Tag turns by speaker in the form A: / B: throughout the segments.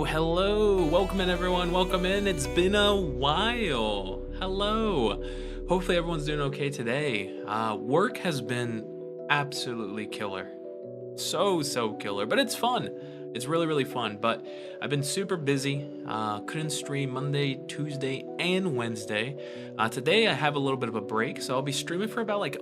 A: Hello. Welcome in, everyone. Welcome in. It's been a while. Hello. Hopefully everyone's doing okay today. Work has been absolutely killer. So killer, but it's fun. It's really fun, but I've been super busy. Couldn't stream Monday, Tuesday, and Wednesday. Today I have a little bit of a break, so I'll be streaming for about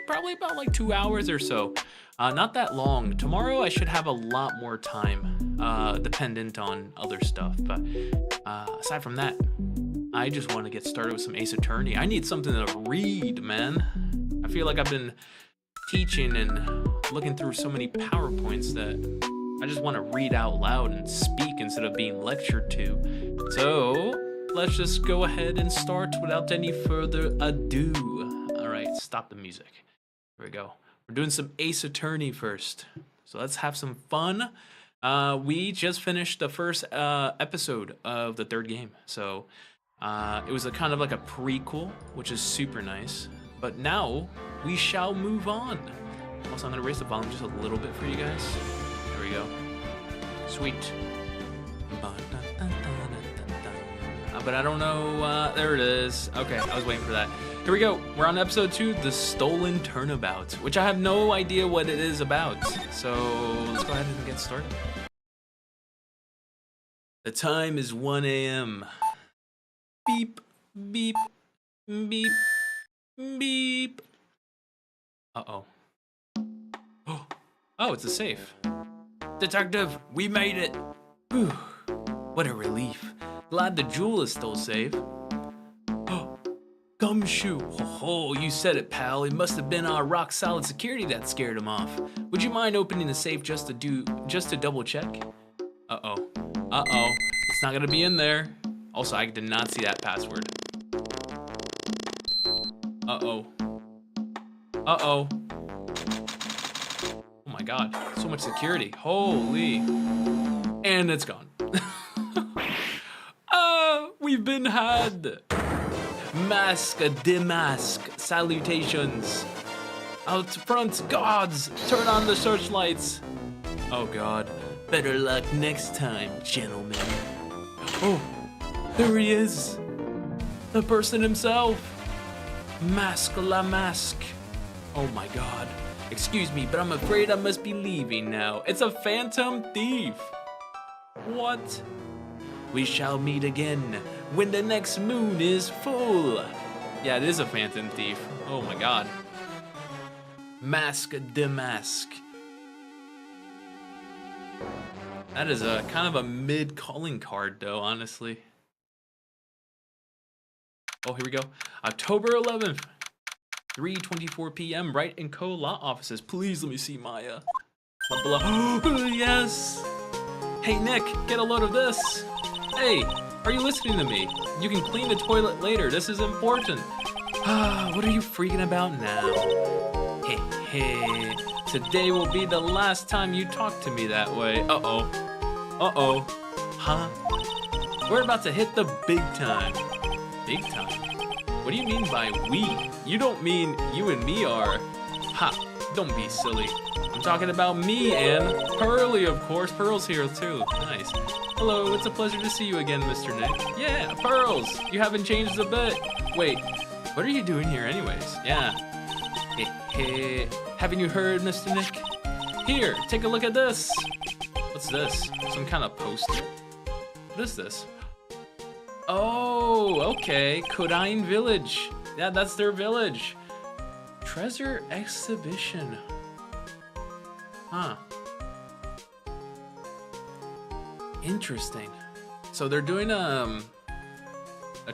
A: probably about 2 hours or so. Not that long. Tomorrow I should have a lot more time, dependent on other stuff. But aside from that, I just want to get started with some Ace Attorney. I need something to read, man. I feel like I've been teaching and looking through so many PowerPoints that I just want to read out loud and speak instead of being lectured to. So let's just go ahead and start without any further ado. All right, stop the music. Here we go. We're doing some Ace Attorney first. So let's have some fun. We just finished the first episode of the third game. So it was a kind of like a prequel, which is super nice. But now we shall move on. Also, I'm gonna raise the volume just a little bit for you guys. There we go. Sweet. But I don't know, there it is. Okay, I was waiting for that. Here we go. We're on episode 2, The Stolen Turnabout, which I have no idea what it is about. So let's go ahead and get started. The time is 1 a.m. Beep, beep, beep, beep. Uh-oh. Oh, it's a safe. Detective, we made it. Whew. What a relief. Glad the jewel is still safe. Gumshoe. Oh, you said it, pal. It must have been our rock-solid security that scared him off. Would you mind opening the safe just to double check? Uh-oh. Uh-oh. It's not gonna be in there. Also, I did not see that password. Uh-oh. Uh-oh. Oh my god. So much security. Holy. And it's gone. We've been had. Mask, demask, salutations. Out front, guards, turn on the searchlights. Oh god, better luck next time, gentlemen. Oh, there he is. The person himself. Mask la mask. Oh my god. Excuse me, but I'm afraid I must be leaving now. It's a phantom thief. What? We shall meet again when the next moon is full. Yeah, it is a phantom thief. Oh my god. Mask demask. That is a kind of a mid calling card though, honestly. Oh, here we go. October 11th, 3:24 p.m. Wright & Co. law offices. Please let me see Maya. Blah, blah. Yes. Hey Nick, get a load of this. Hey, are you listening to me? You can clean the toilet later. This is important. What are you freaking about now? Hey. Today will be the last time you talk to me that way. Uh-oh. Uh-oh. Huh? We're about to hit the big time. Big time? What do you mean by we? You don't mean you and me are. Ha, don't be silly. I'm talking about me and Pearly, of course. Pearl's here too. Nice. Hello, it's a pleasure to see you again, Mr. Nick. Yeah, Pearls, you haven't changed a bit. Wait, what are you doing here anyways? Yeah. Hey, haven't you heard, Mr. Nick? Here, take a look at this. What's this? Some kind of poster? What is this? Oh, okay, Kodine Village. Yeah, that's their village. Treasure exhibition. Huh. Interesting. So they're doing a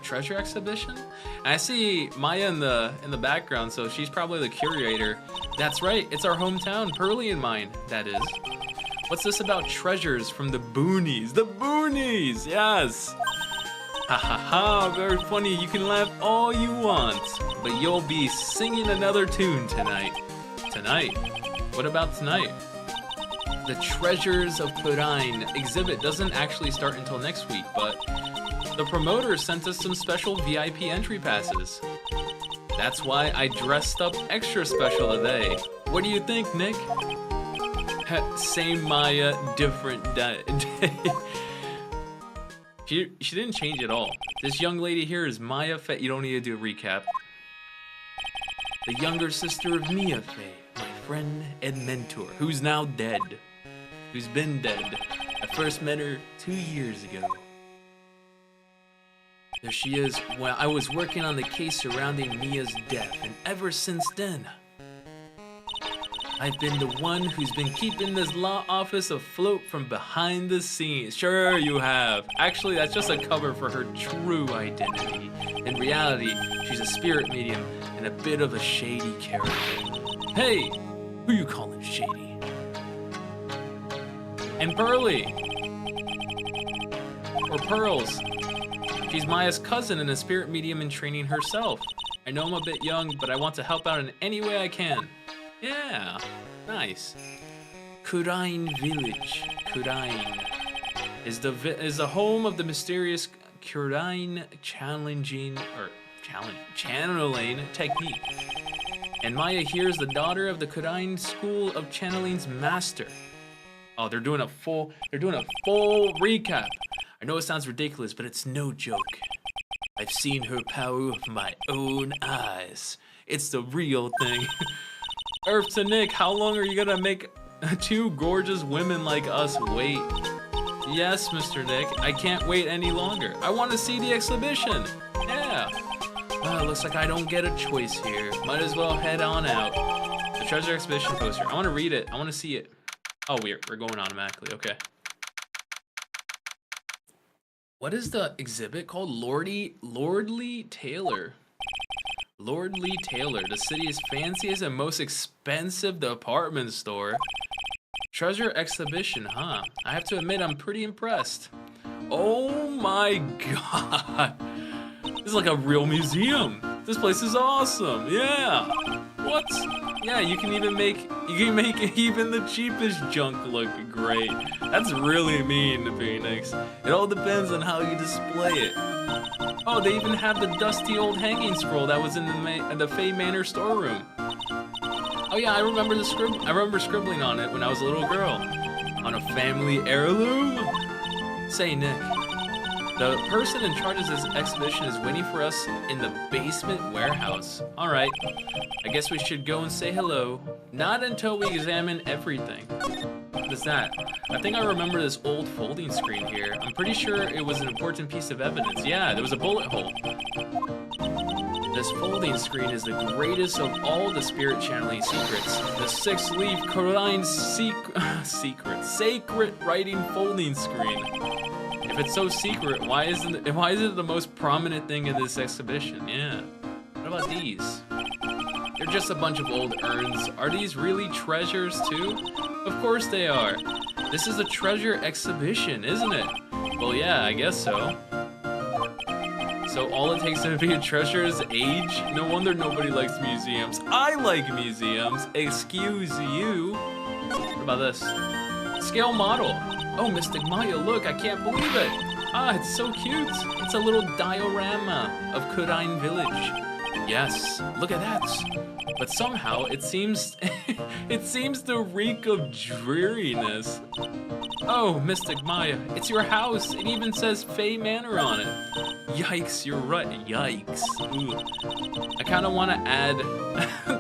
A: treasure exhibition. And I see Maya in the background, so she's probably the curator. That's right. It's our hometown, Pearly and mine. That is. What's this about treasures from the boonies? The boonies. Yes. Ha ha ha. Very funny. You can laugh all you want, but you'll be singing another tune tonight. Tonight. What about tonight? The Treasures of Kodine exhibit doesn't actually start until next week, but the promoter sent us some special VIP entry passes. That's why I dressed up extra special today. What do you think, Nick? Same Maya, different day. She didn't change at all. This young lady here is Maya Fey. You don't need to do a recap. The younger sister of Mia Fey, my friend and mentor, who's now dead. Who's been dead. I first met her 2 years ago. There she is. Well, I was working on the case surrounding Mia's death, and ever since then, I've been the one who's been keeping this law office afloat from behind the scenes. Sure you have. Actually, that's just a cover for her true identity. In reality, she's a spirit medium and a bit of a shady character. Hey, who you calling shady? And Pearly. Or Pearls. She's Maya's cousin and a spirit medium in training herself. I know I'm a bit young, but I want to help out in any way I can. Yeah, nice. Kurain Village. Kurain is the home of the mysterious Kurain channeling technique. And Maya here is the daughter of the Kurain School of Channeling's master. Oh, they're doing a full recap. I know it sounds ridiculous, but it's no joke. I've seen her power with my own eyes. It's the real thing. Earth to Nick, how long are you gonna make 2 gorgeous women like us wait? Yes, Mr. Nick, I can't wait any longer. I want to see the exhibition. Yeah. Looks like I don't get a choice here. Might as well head on out. The treasure exhibition poster. I want to read it. I want to see it. Oh, we're going automatically. Okay. What is the exhibit called? Lordly Taylor. Lordly Taylor, the city's fanciest and most expensive department store. Treasure exhibition, huh? I have to admit, I'm pretty impressed. Oh my god. This is like a real museum. This place is awesome. Yeah. What? Yeah, you can make even the cheapest junk look great. That's really mean, Phoenix. It all depends on how you display it. Oh, they even have the dusty old hanging scroll that was in the Fey Manor storeroom. Oh yeah, I remember scribbling on it when I was a little girl. On a family heirloom? Say, Nick, the person in charge of this exhibition is waiting for us in the basement warehouse. Alright, I guess we should go and say hello. Not until we examine everything. What is that? I think I remember this old folding screen here. I'm pretty sure it was an important piece of evidence. Yeah, there was a bullet hole. This folding screen is the greatest of all the spirit channeling secrets. The 6-leaf Kurain sacred writing folding screen. If it's so secret, why is it the most prominent thing in this exhibition? Yeah. What about these? They're just a bunch of old urns. Are these really treasures too? Of course they are. This is a treasure exhibition, isn't it? Well, yeah, I guess so. So all it takes to be a treasure is age? No wonder nobody likes museums. I like museums. Excuse you. What about this? Scale model. Oh, Mystic Maya, look, I can't believe it. Ah, it's so cute. It's a little diorama of Kurain Village. Yes, look at that. But somehow it seems to reek of dreariness. Oh, Mystic Maya, it's your house. It even says Fey Manor on it. Yikes, you're right. Yikes. Ooh. I kind of want to add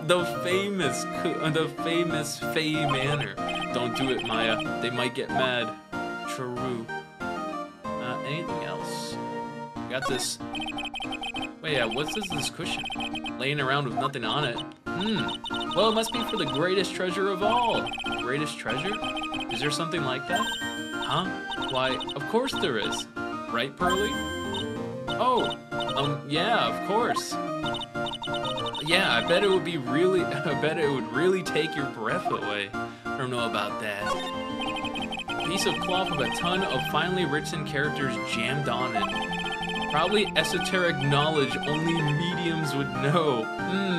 A: the famous Fey Manor. Don't do it, Maya. They might get mad. True. Anything else? Got this. Wait, yeah, what's this cushion? Laying around with nothing on it. Well, it must be for the greatest treasure of all. Greatest treasure? Is there something like that? Huh? Why, of course there is. Right, Pearly? Oh, yeah, of course. Yeah, I bet it would really take your breath away. I don't know about that. A piece of cloth with a ton of finely written characters jammed on it. Probably esoteric knowledge only mediums would know.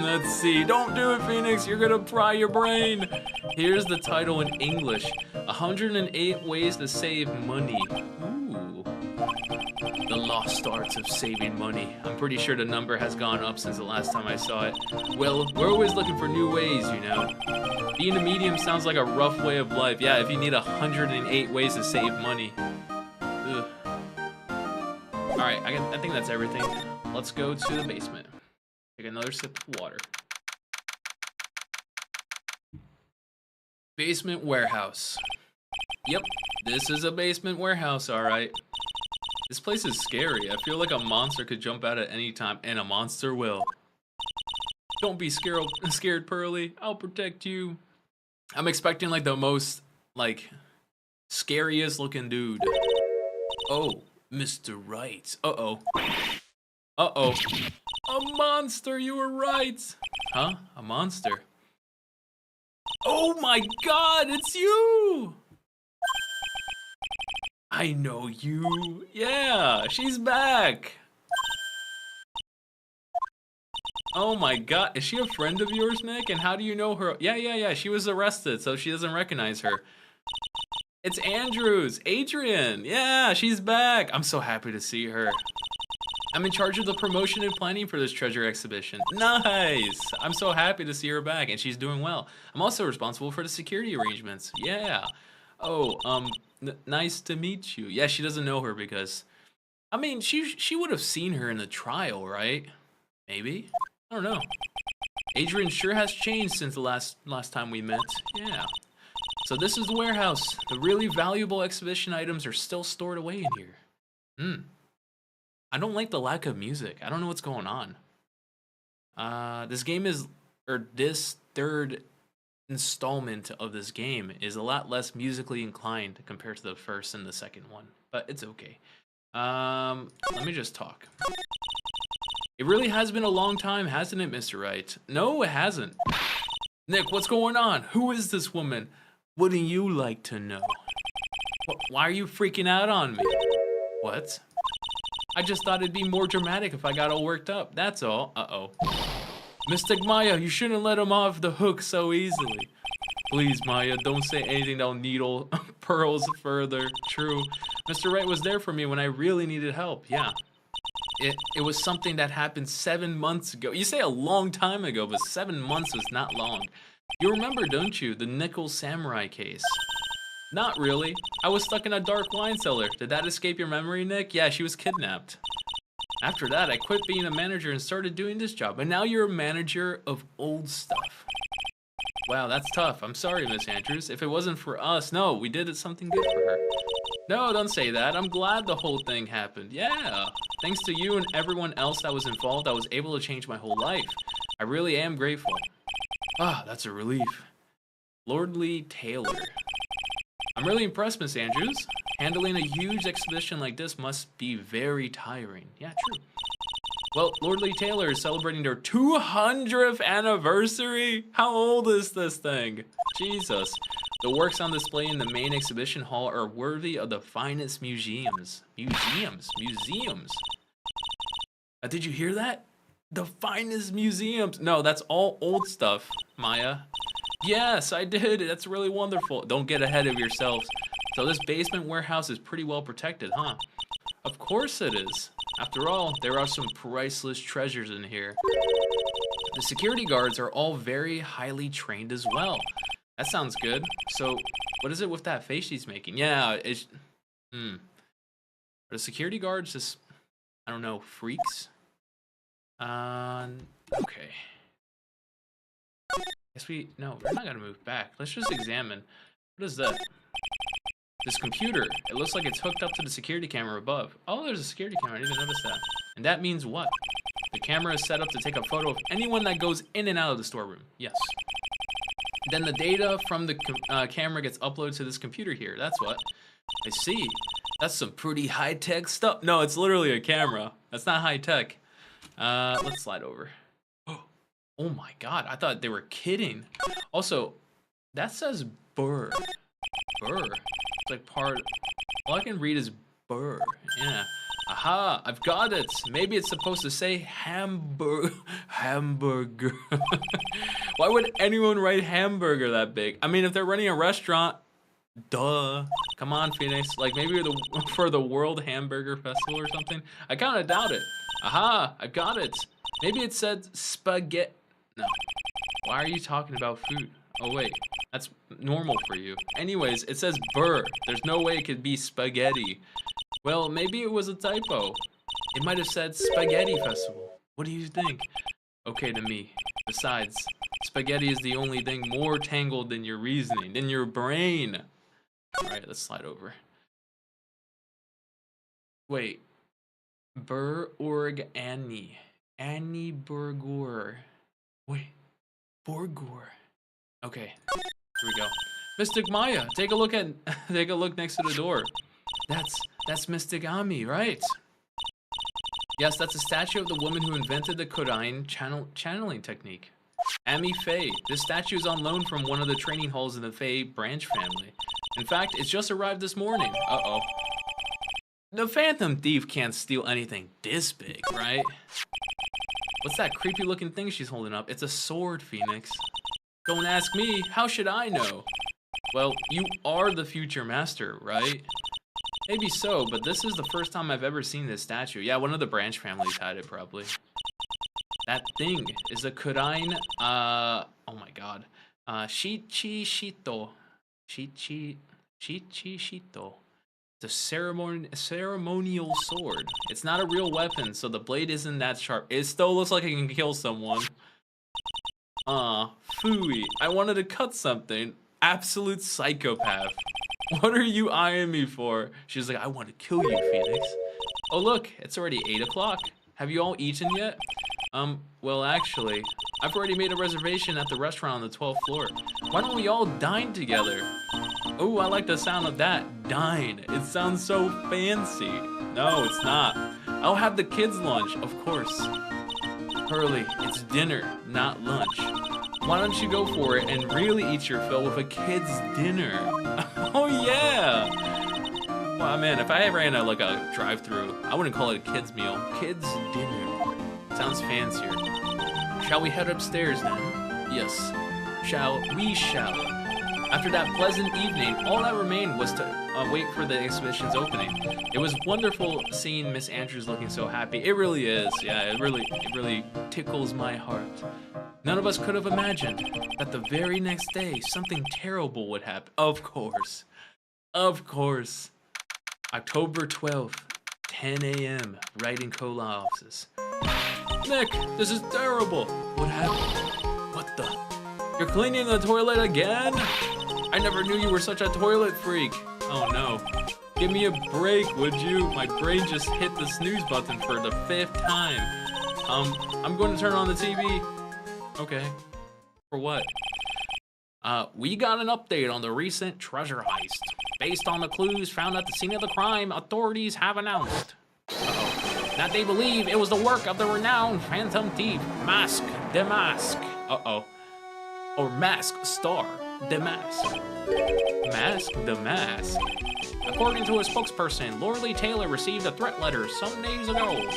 A: Let's see. Don't do it, Phoenix. You're gonna pry your brain. Here's the title in English. 108 Ways to Save Money. Ooh. The Lost Arts of Saving Money. I'm pretty sure the number has gone up since the last time I saw it. Well, we're always looking for new ways, you know. Being a medium sounds like a rough way of life. Yeah, if you need 108 ways to save money. Ugh. Alright, I think that's everything. Let's go to the basement. Take another sip of water. Basement warehouse. Yep, this is a basement warehouse, alright. This place is scary. I feel like a monster could jump out at any time, and a monster will. Don't be scared, Pearly. I'll protect you. I'm expecting like the most like scariest looking dude. Oh, Mr. Right. Uh-oh. Uh-oh. A monster, you were right. Huh? A monster. Oh my god, it's you! I know you. Yeah, she's back. Oh my god, is she a friend of yours, Nick? And how do you know her? Yeah, she was arrested, so she doesn't recognize her. It's Andrews, Adrian. Yeah, she's back. I'm so happy to see her. I'm in charge of the promotion and planning for this treasure exhibition. Nice. I'm so happy to see her back, and she's doing well. I'm also responsible for the security arrangements. Yeah. Oh, nice to meet you. Yeah, she doesn't know her because, I mean, she would have seen her in the trial, right? Maybe. I don't know. Adrian sure has changed since the last time we met. Yeah. So this is the warehouse. The really valuable exhibition items are still stored away in here. I don't like the lack of music. I don't know what's going on. This game is, or this third installment of this game is a lot less musically inclined compared to the first and the second one, but it's okay. Let me just talk. It really has been a long time, hasn't it, Mr. Wright? No, it hasn't. Nick, what's going on? Who is this woman? Wouldn't you like to know? Why are you freaking out on me? What? I just thought it'd be more dramatic if I got all worked up, that's all. Uh-oh. Mystic Maya, you shouldn't let him off the hook so easily. Please, Maya, don't say anything that'll needle Pearls further. True. Mr. Wright was there for me when I really needed help, yeah. It was something that happened 7 months ago. You say a long time ago, but 7 months was not long. You remember, don't you, the Nickel Samurai case? Not really. I was stuck in a dark wine cellar. Did that escape your memory, Nick? Yeah, she was kidnapped. After that, I quit being a manager and started doing this job. And now you're a manager of old stuff. Wow, that's tough. I'm sorry, Miss Andrews. If it wasn't for us, no, we did something good for her. No, don't say that. I'm glad the whole thing happened. Yeah. Thanks to you and everyone else that was involved, I was able to change my whole life. I really am grateful. Ah, that's a relief. Lordly Taylor. I'm really impressed, Miss Andrews. Handling a huge exhibition like this must be very tiring. Yeah, true. Well, Lordly Taylor is celebrating their 200th anniversary. How old is this thing? Jesus. The works on display in the main exhibition hall are worthy of the finest museums. Museums? Did you hear that? The finest museums. No, that's all old stuff, Maya. Yes, I did. That's really wonderful. Don't get ahead of yourselves. So this basement warehouse is pretty well protected, huh? Of course it is. After all, there are some priceless treasures in here. The security guards are all very highly trained as well. That sounds good. So, what is it with that face she's making? Yeah, it's... Are the security guards just, I don't know, freaks? Okay. No, we're not gonna move back. Let's just examine. What is that? This computer. It looks like it's hooked up to the security camera above. Oh, there's a security camera. I didn't even notice that. And that means what? The camera is set up to take a photo of anyone that goes in and out of the storeroom. Yes. Then the data from the camera gets uploaded to this computer here. That's what. I see. That's some pretty high-tech stuff. No, it's literally a camera. That's not high-tech. Let's slide over. Oh my god, I thought they were kidding. Also, that says burr. Burr. It's like part... All I can read is burr. Yeah. Aha, I've got it. Maybe it's supposed to say hamburger. Why would anyone write hamburger that big? I mean, if they're running a restaurant, duh. Come on, Phoenix. Like maybe for the World Hamburger Festival or something. I kind of doubt it. Aha, I've got it. Maybe it said spaghetti. No. Why are you talking about food? Oh wait, that's normal for you. Anyways, it says burr. There's no way it could be spaghetti. Well, maybe it was a typo. It might have said Spaghetti Festival. What do you think? Okay to me. Besides, spaghetti is the only thing more tangled than your reasoning, than your brain. Alright, let's slide over. Wait. Annie. Annie Burgor. Wait. Borgor. Okay. Here we go. Mystic Maya, take a look next to the door. That's Mystic Ami, right? Yes, that's a statue of the woman who invented the Kodain channeling technique. Ami Faye. This statue is on loan from one of the training halls in the Faye branch family. In fact, it's just arrived this morning. Uh-oh. The Phantom Thief can't steal anything this big, right? What's that creepy looking thing she's holding up? It's a sword, Phoenix. Don't ask me, how should I know? Well, you are the future master, right? Maybe so, but this is the first time I've ever seen this statue. Yeah, one of the branch families had it, probably. That thing is a Kodain, oh my god. Shichishito. Shichishito. It's a ceremonial sword. It's not a real weapon, so the blade isn't that sharp. It still looks like it can kill someone. Phooey. I wanted to cut something. Absolute psychopath. What are you eyeing me for? She's like, I want to kill you, Phoenix. Oh look, it's already 8 o'clock. Have you all eaten yet? Well actually, I've already made a reservation at the restaurant on the 12th floor. Why don't we all dine together? Oh, I like the sound of that, dine. It sounds so fancy. No, it's not. I'll have the kids' lunch, of course. Hurley, it's dinner, not lunch. Why don't you go for it and really eat your fill with a kid's dinner? Oh yeah! Wow, man, if I ever ran a drive-thru, I wouldn't call it a kid's meal. Kids' dinner. Sounds fancier. Shall we head upstairs then? Yes. We shall. After that pleasant evening, all that remained was to wait for the exhibition's opening. It was wonderful seeing Miss Andrews looking so happy. It really is. Yeah, it really tickles my heart. None of us could have imagined that the very next day something terrible would happen. Of course. Of course. October 12th, 10 a.m., right in Cola offices. Nick, this is terrible. What happened? What the? You're cleaning the toilet again? I never knew you were such a toilet freak. Oh no. Give me a break, would you? My brain just hit the snooze button for the 5th time. I'm going to turn on the TV. Okay. For what? We got an update on the recent treasure heist. Based on the clues found at the scene of the crime, authorities have announced that they believe it was the work of the renowned Phantom Thief, Mask Damask. Or Mask Star Damask. Mask Damask. According to a spokesperson, Lorelei Taylor received a threat letter some days ago.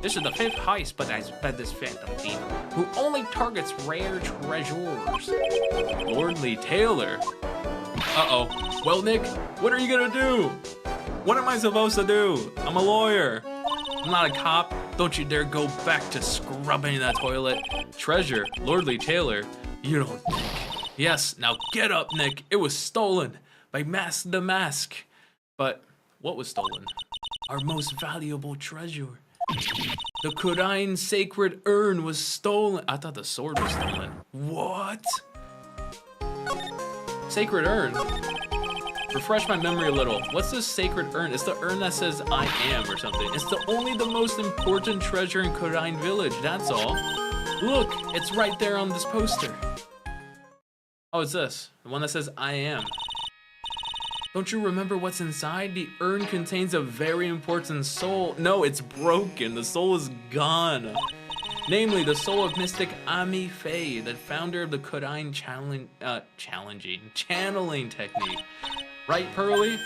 A: This is the 5th heist by this Phantom Thief, who only targets rare treasures. Lorelei Taylor? Uh-oh. Well, Nick, what are you gonna do? What am I supposed to do? I'm a lawyer. I'm not a cop. Don't you dare go back to scrubbing that toilet. Treasure, Lorelei Taylor. You don't think. Yes, now get up, Nick. It was stolen by Mask the Mask. But what was stolen? Our most valuable treasure. The Kodain sacred urn was stolen. I thought the sword was stolen. What? Sacred urn? Refresh my memory a little. What's this sacred urn? It's the urn that says I am or something. It's the most important treasure in Kodain village, that's all. Look, it's right there on this poster. Oh, it's this. The one that says I am. Don't you remember what's inside? The urn contains a very important soul. No, it's broken. The soul is gone. Namely, the soul of mystic Ami Faye, the founder of the Kodain channeling technique. Right, Pearly?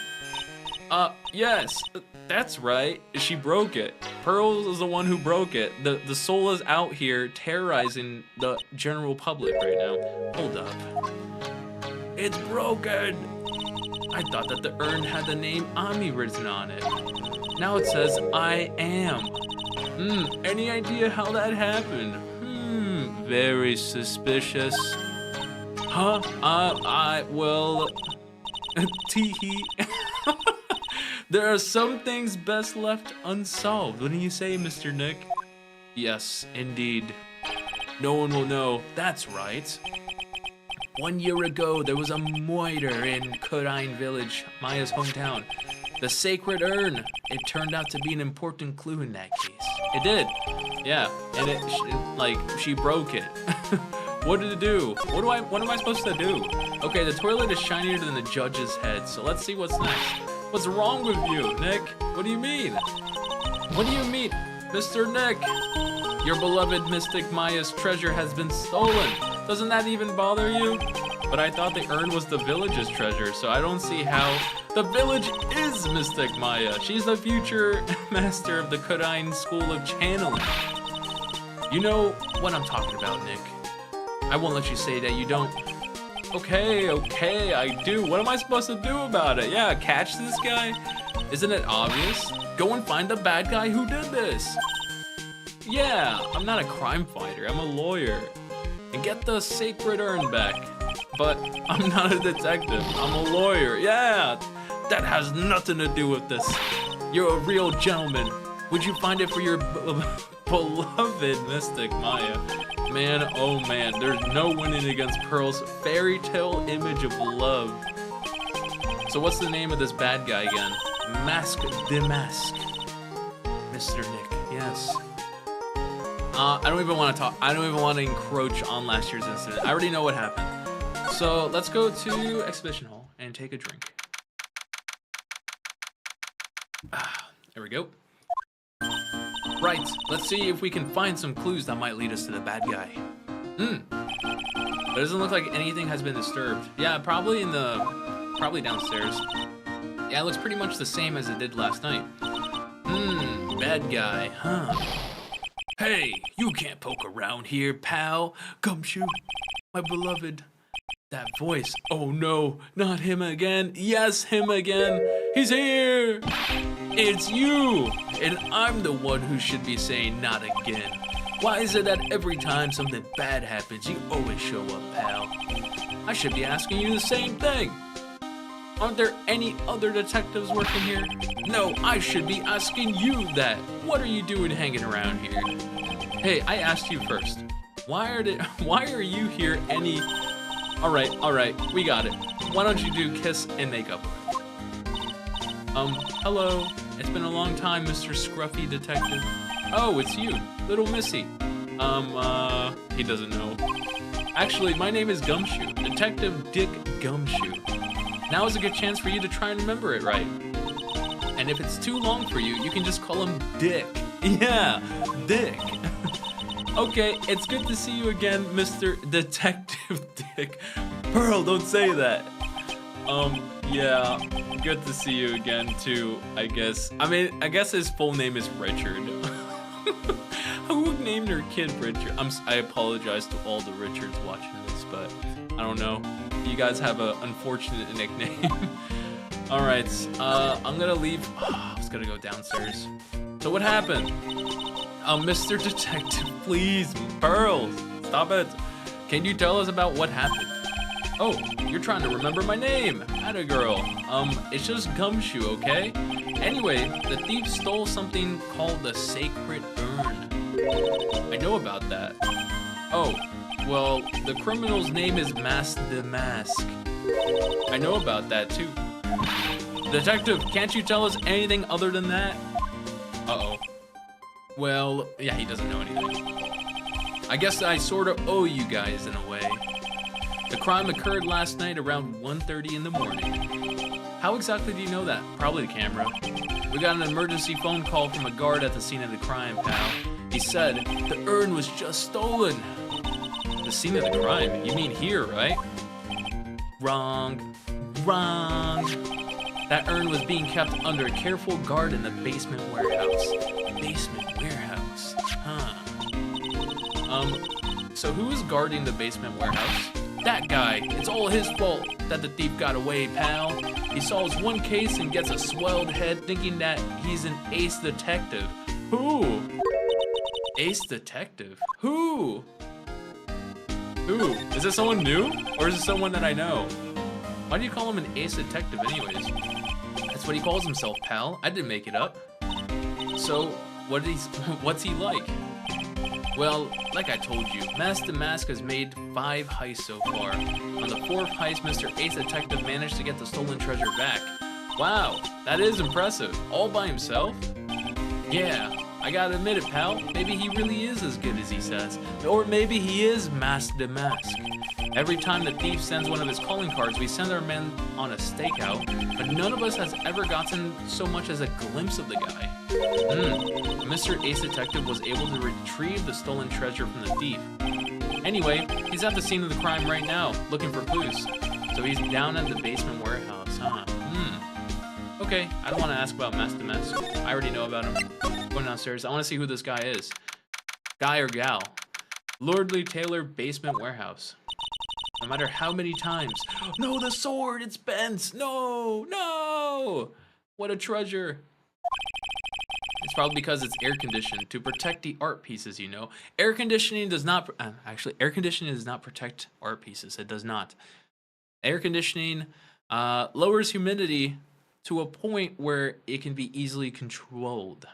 A: Yes, that's right. She broke it. Pearl is the one who broke it. The soul is out here terrorizing the general public right now. Hold up. It's broken. I thought that the urn had the name Ami written on it. Now it says I am. Any idea how that happened? Very suspicious. Huh? Well, teehee. There are some things best left unsolved. What do you say, Mr. Nick? Yes, indeed. No one will know. That's right. 1 year ago, there was a murder in Kurine village, Maya's hometown. The sacred urn. It turned out to be an important clue in that case. It did. Yeah, and she broke it. What did it do? What am I supposed to do? Okay, the toilet is shinier than the judge's head, so let's see what's next. What's wrong with you, Nick? What do you mean? What do you mean? Mr. Nick, your beloved mystic Maya's treasure has been stolen. Doesn't that even bother you? But I thought the urn was the village's treasure, so I don't see how the village is Mystic Maya. She's the future master of the Kurine School of Channeling. You know what I'm talking about, Nick. I won't let you say that you don't. Okay, I do. What am I supposed to do about it? Yeah, catch this guy? Isn't it obvious? Go and find the bad guy who did this. Yeah, I'm not a crime fighter. I'm a lawyer. And get the sacred urn back. But I'm not a detective. I'm a lawyer. Yeah, that has nothing to do with this. You're a real gentleman. Would you find it for your beloved Mystic Maya? Man, oh man, there's no winning against Pearl's fairy tale image of love. So what's the name of this bad guy again? Mask the Mask. Mr. Nick, yes. I don't even want to talk. I don't even want to encroach on last year's incident. I already know what happened. So let's go to Exhibition Hall and take a drink. There we go. Right, let's see if we can find some clues that might lead us to the bad guy. It doesn't look like anything has been disturbed. Yeah, probably downstairs. Yeah, it looks pretty much the same as it did last night. Bad guy, huh? Hey, you can't poke around here, pal. Gumshoe, my beloved. That voice. Oh no, not him again. Yes, him again. He's here. It's you. And I'm the one who should be saying not again. Why is it that every time something bad happens, you always show up, pal? I should be asking you the same thing. Aren't there any other detectives working here? No, I should be asking you that. What are you doing hanging around here? Hey, I asked you first. Why are you here any... All right, we got it. Why don't you do kiss and makeup? Hello. It's been a long time, Mr. Scruffy Detective. Oh, it's you, little Missy. He doesn't know. Actually, my name is Gumshoe, Detective Dick Gumshoe. Now is a good chance for you to try and remember it right. And if it's too long for you, you can just call him Dick. Yeah, Dick. Okay, it's good to see you again, Mr. Detective Dick. Pearl, don't say that. Yeah, good to see you again, too, I guess. I guess his full name is Richard. Who named her kid Richard? I apologize to all the Richards watching this, but I don't know. You guys have an unfortunate nickname. Alright, I'm gonna leave. I was gonna go downstairs. So what happened? Mr. Detective, please, Pearl, stop it. Can you tell us about what happened? Oh, you're trying to remember my name. Atta girl. It's just Gumshoe, okay? Anyway, the thief stole something called the sacred urn. I know about that. Oh, well, the criminal's name is Mask the Mask. I know about that too. Detective, can't you tell us anything other than that? Uh-oh. Well, yeah, he doesn't know anything. I guess I sort of owe you guys in a way. The crime occurred last night around 1:30 in the morning. How exactly do you know that? Probably the camera. We got an emergency phone call from a guard at the scene of the crime, pal. He said the urn was just stolen. The scene of the crime? You mean here, right? Wrong. Wrong. That urn was being kept under careful guard in the basement warehouse. Basement warehouse? Huh. So who is guarding the basement warehouse? That guy. It's all his fault that the thief got away, pal. He solves one case and gets a swelled head thinking that he's an ace detective. Who? Ace detective? Who? Who? Is this someone new? Or is it someone that I know? Why do you call him an ace detective anyways? That's That's what he calls himself, pal. I didn't make it up. So, what's he like? Well, like I told you, Mask the Mask has made 5 heists so far. On the 4th heist, Mr. Ace Detective managed to get the stolen treasure back. Wow, that is impressive. All by himself? Yeah, I gotta admit it, pal. Maybe he really is as good as he says. Or maybe he is Mask the Mask. Every time the thief sends one of his calling cards, we send our men on a stakeout, but none of us has ever gotten so much as a glimpse of the guy. Mr. Ace Detective was able to retrieve the stolen treasure from the thief. Anyway, he's at the scene of the crime right now, looking for clues. So he's down at the basement warehouse, huh? Okay, I don't want to ask about Mask the Mask. I already know about him. Going downstairs, I want to see who this guy is. Guy or gal? Lordly Taylor Basement Warehouse. No matter how many times. No, the sword, it's bent. No, no. What a treasure. It's probably because it's air conditioned to protect the art pieces, you know. Air conditioning does not, air conditioning does not protect art pieces. It does not. Air conditioning lowers humidity to a point where it can be easily controlled.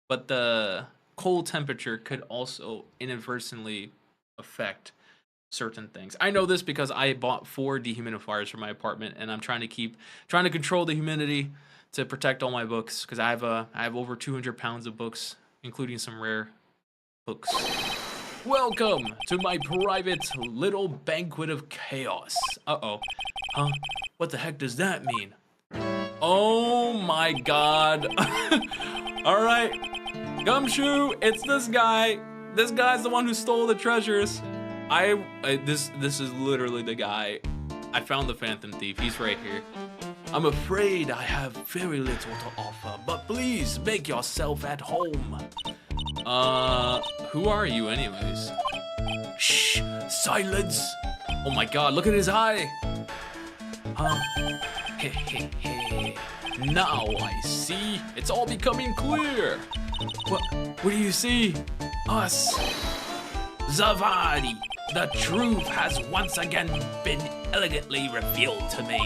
A: But the cold temperature could also inadvertently affect certain things. I know this because I bought 4 dehumidifiers for my apartment, and I'm trying to control the humidity to protect all my books, because I have over 200 pounds of books, including some rare books. Welcome to my private little banquet of chaos. Uh-oh. Huh? What the heck does that mean? Oh my god. All right. Gumshoe, it's this guy. This guy's the one who stole the treasures. This is literally the guy. I found the Phantom Thief. He's right here. I'm afraid I have very little to offer, but please make yourself at home. Who are you anyways? Shh, silence. Oh my god, look at his eye. Now I see. It's all becoming clear. What do you see? Us. Zavadi. The truth has once again been elegantly revealed to me.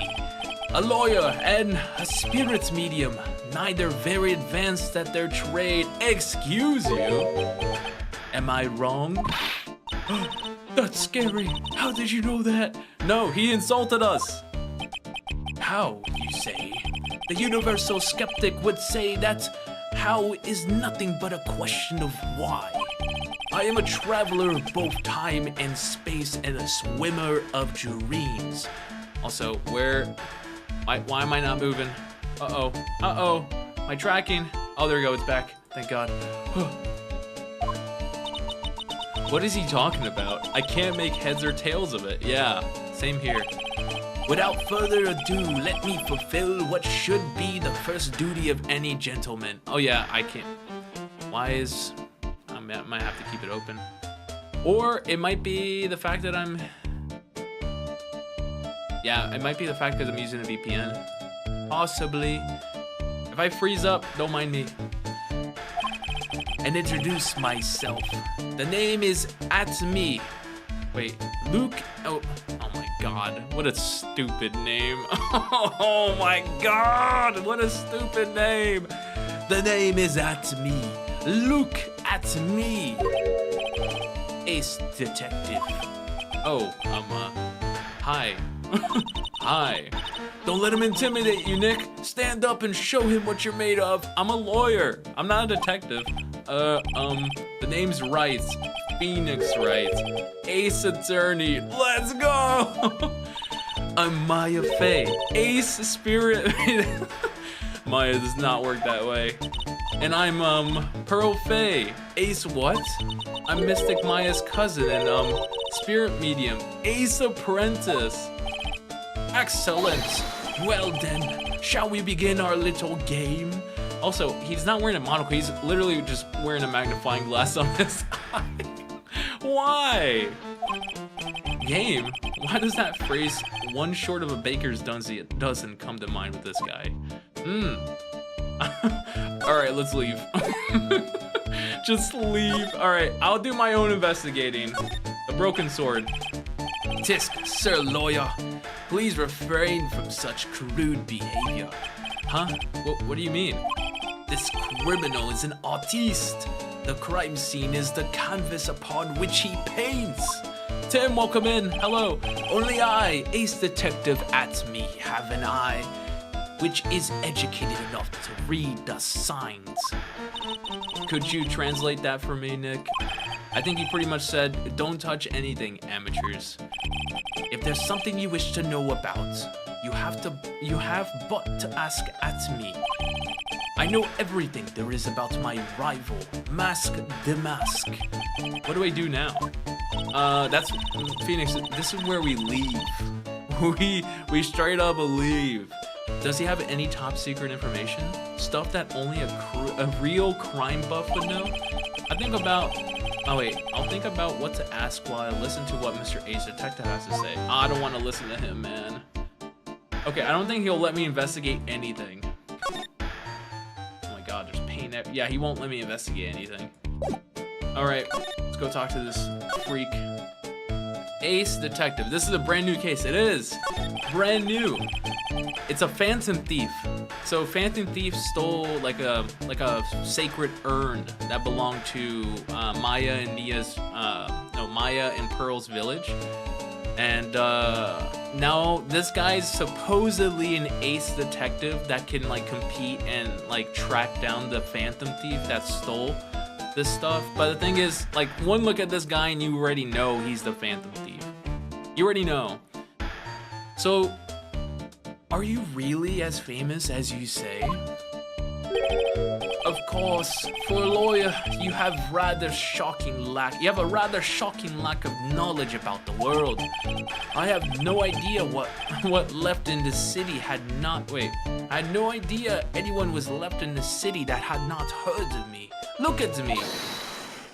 A: A lawyer and a spirits medium, neither very advanced at their trade. Excuse you? Am I wrong? That's scary. How did you know that? No, he insulted us. How, you say? The universal skeptic would say that how is nothing but a question of why. I am a traveler of both time and space and a swimmer of dreams. Also, why am I not moving? Uh-oh. My tracking. Oh, there we go, it's back. Thank God. What is he talking about? I can't make heads or tails of it. Yeah, same here. Without further ado, let me fulfill what should be the first duty of any gentleman. Oh yeah, I can't. I might have to keep it open. Or it might be the fact that yeah, it might be the fact because I'm using a VPN. Possibly. If I freeze up, don't mind me. And introduce myself. The name is Atmi. Wait, Luke. Oh my god, what a stupid name. Oh my god, what a stupid name. The name is Atmi. Look at me. Ace Detective. Oh, hi. Hi. Don't let him intimidate you, Nick. Stand up and show him what you're made of. I'm a lawyer. I'm not a detective. The name's Wright. Phoenix Wright. Ace Attorney. Let's go. I'm Maya Fey. Ace Spirit. Maya does not work that way. And I'm, Pearl Fey. Ace what? I'm Mystic Maya's cousin and, Spirit Medium. Ace Apprentice. Excellent. Well then, shall we begin our little game? Also, he's not wearing a monocle. He's literally just wearing a magnifying glass on his eye. Why? Game? Why does that phrase, one short of a baker's dozen, come to mind with this guy? Alright, let's leave. Just leave. Alright, I'll do my own investigating. The broken sword. Tisk, sir lawyer. Please refrain from such crude behavior. Huh? What do you mean? This criminal is an artiste. The crime scene is the canvas upon which he paints. Tim, welcome in. Hello. Only I, ace detective at me, have an eye which is educated enough to read the signs. Could you translate that for me, Nick? I think he pretty much said, don't touch anything, amateurs. If there's something you wish to know about, you have but to ask at me. I know everything there is about my rival, Mask the Mask. What do I do now? That's Phoenix. This is where we leave. We straight up leave. Does he have any top secret information? Stuff that only a real crime buff would know? I'll think about what to ask while I listen to what Mr. Ace Detective has to say. I don't want to listen to him, man. Okay, I don't think he'll let me investigate anything. Oh my god, there's pain there. Yeah, he won't let me investigate anything. Alright, let's go talk to this freak. Ace Detective. This is a brand new case. It is brand new. It's a phantom thief. So phantom thief stole like a sacred urn that belonged to Maya and Pearl's village. And now this guy's supposedly an ace detective that can like compete and like track down the phantom thief that stole this stuff. But the thing is, like, one look at this guy and you already know he's the phantom thief. You already know. So, are you really as famous as you say? Of course, for a lawyer, you have a rather shocking lack of knowledge about the world. I have no idea what left in the city I had no idea anyone was left in the city that had not heard of me. Look at me.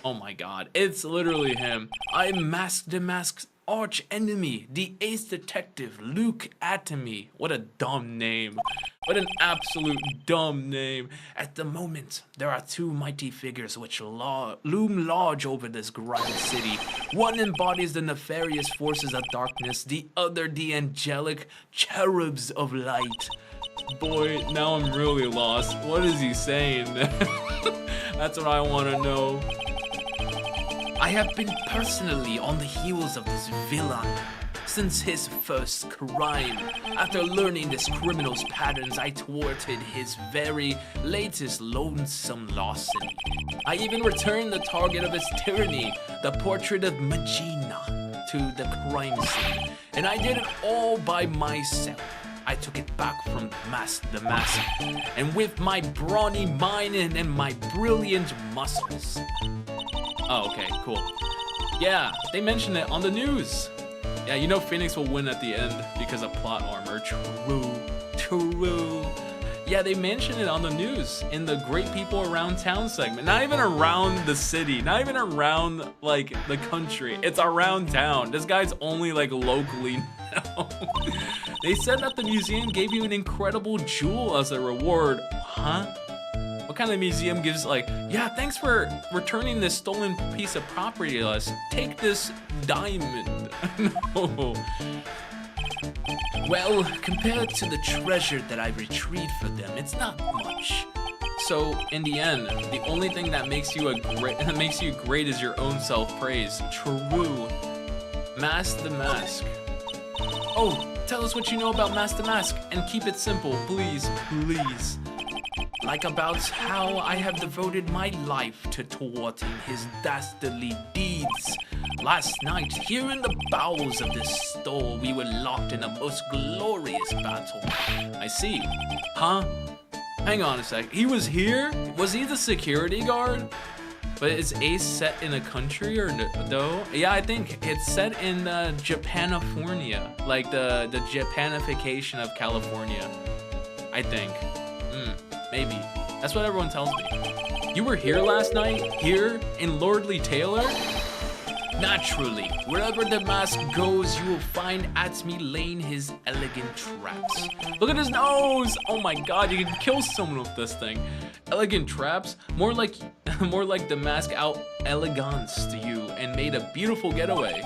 A: Oh my god, it's literally him. I'm Mask the Mask's arch enemy, the ace detective, Luke Atomy. What a dumb name. What an absolute dumb name. At the moment, there are two mighty figures which loom large over this grimy city. One embodies the nefarious forces of darkness, the other the angelic cherubs of light. Boy, now I'm really lost. What is he saying? That's what I want to know. I have been personally on the heels of this villain since his first crime. After learning this criminal's patterns, I thwarted his very latest lonesome larceny. I even returned the target of his tyranny, the portrait of Magina, to the crime scene. And I did it all by myself. I took it back from the mask, and with my brawny mind and my brilliant muscles. Oh, okay, cool. Yeah, they mentioned it on the news. Yeah, you know Phoenix will win at the end because of plot armor. True. Yeah, they mentioned it on the news in the Great People Around Town segment. Not even around the city, not even around like the country. It's around town. This guy's only like locally now. They said that the museum gave you an incredible jewel as a reward. Huh? What kind of museum gives like, yeah, thanks for returning this stolen piece of property to us. Take this diamond. No. Well, compared to the treasure that I retrieved for them, it's not much. So, in the end, the only thing that makes you great is your own self-praise. True. Mask the Mask. Oh, tell us what you know about Mask the Mask, and keep it simple, please. Like about how I have devoted my life to thwarting his dastardly deeds. Last night, here in the bowels of this store, we were locked in a most glorious battle. I see. Huh? Hang on a sec. He was here? Was he the security guard? But is Ace set in a country or no? Yeah, I think it's set in Japanifornia. Like the Japanification of California. I think. Maybe. That's what everyone tells me. You were here last night? Here? In Lordly Taylor? Naturally, wherever the mask goes, you will find Atmi laying his elegant traps. Look at his nose! Oh my god, you can kill someone with this thing. Elegant traps? More like the mask out elegance to you and made a beautiful getaway.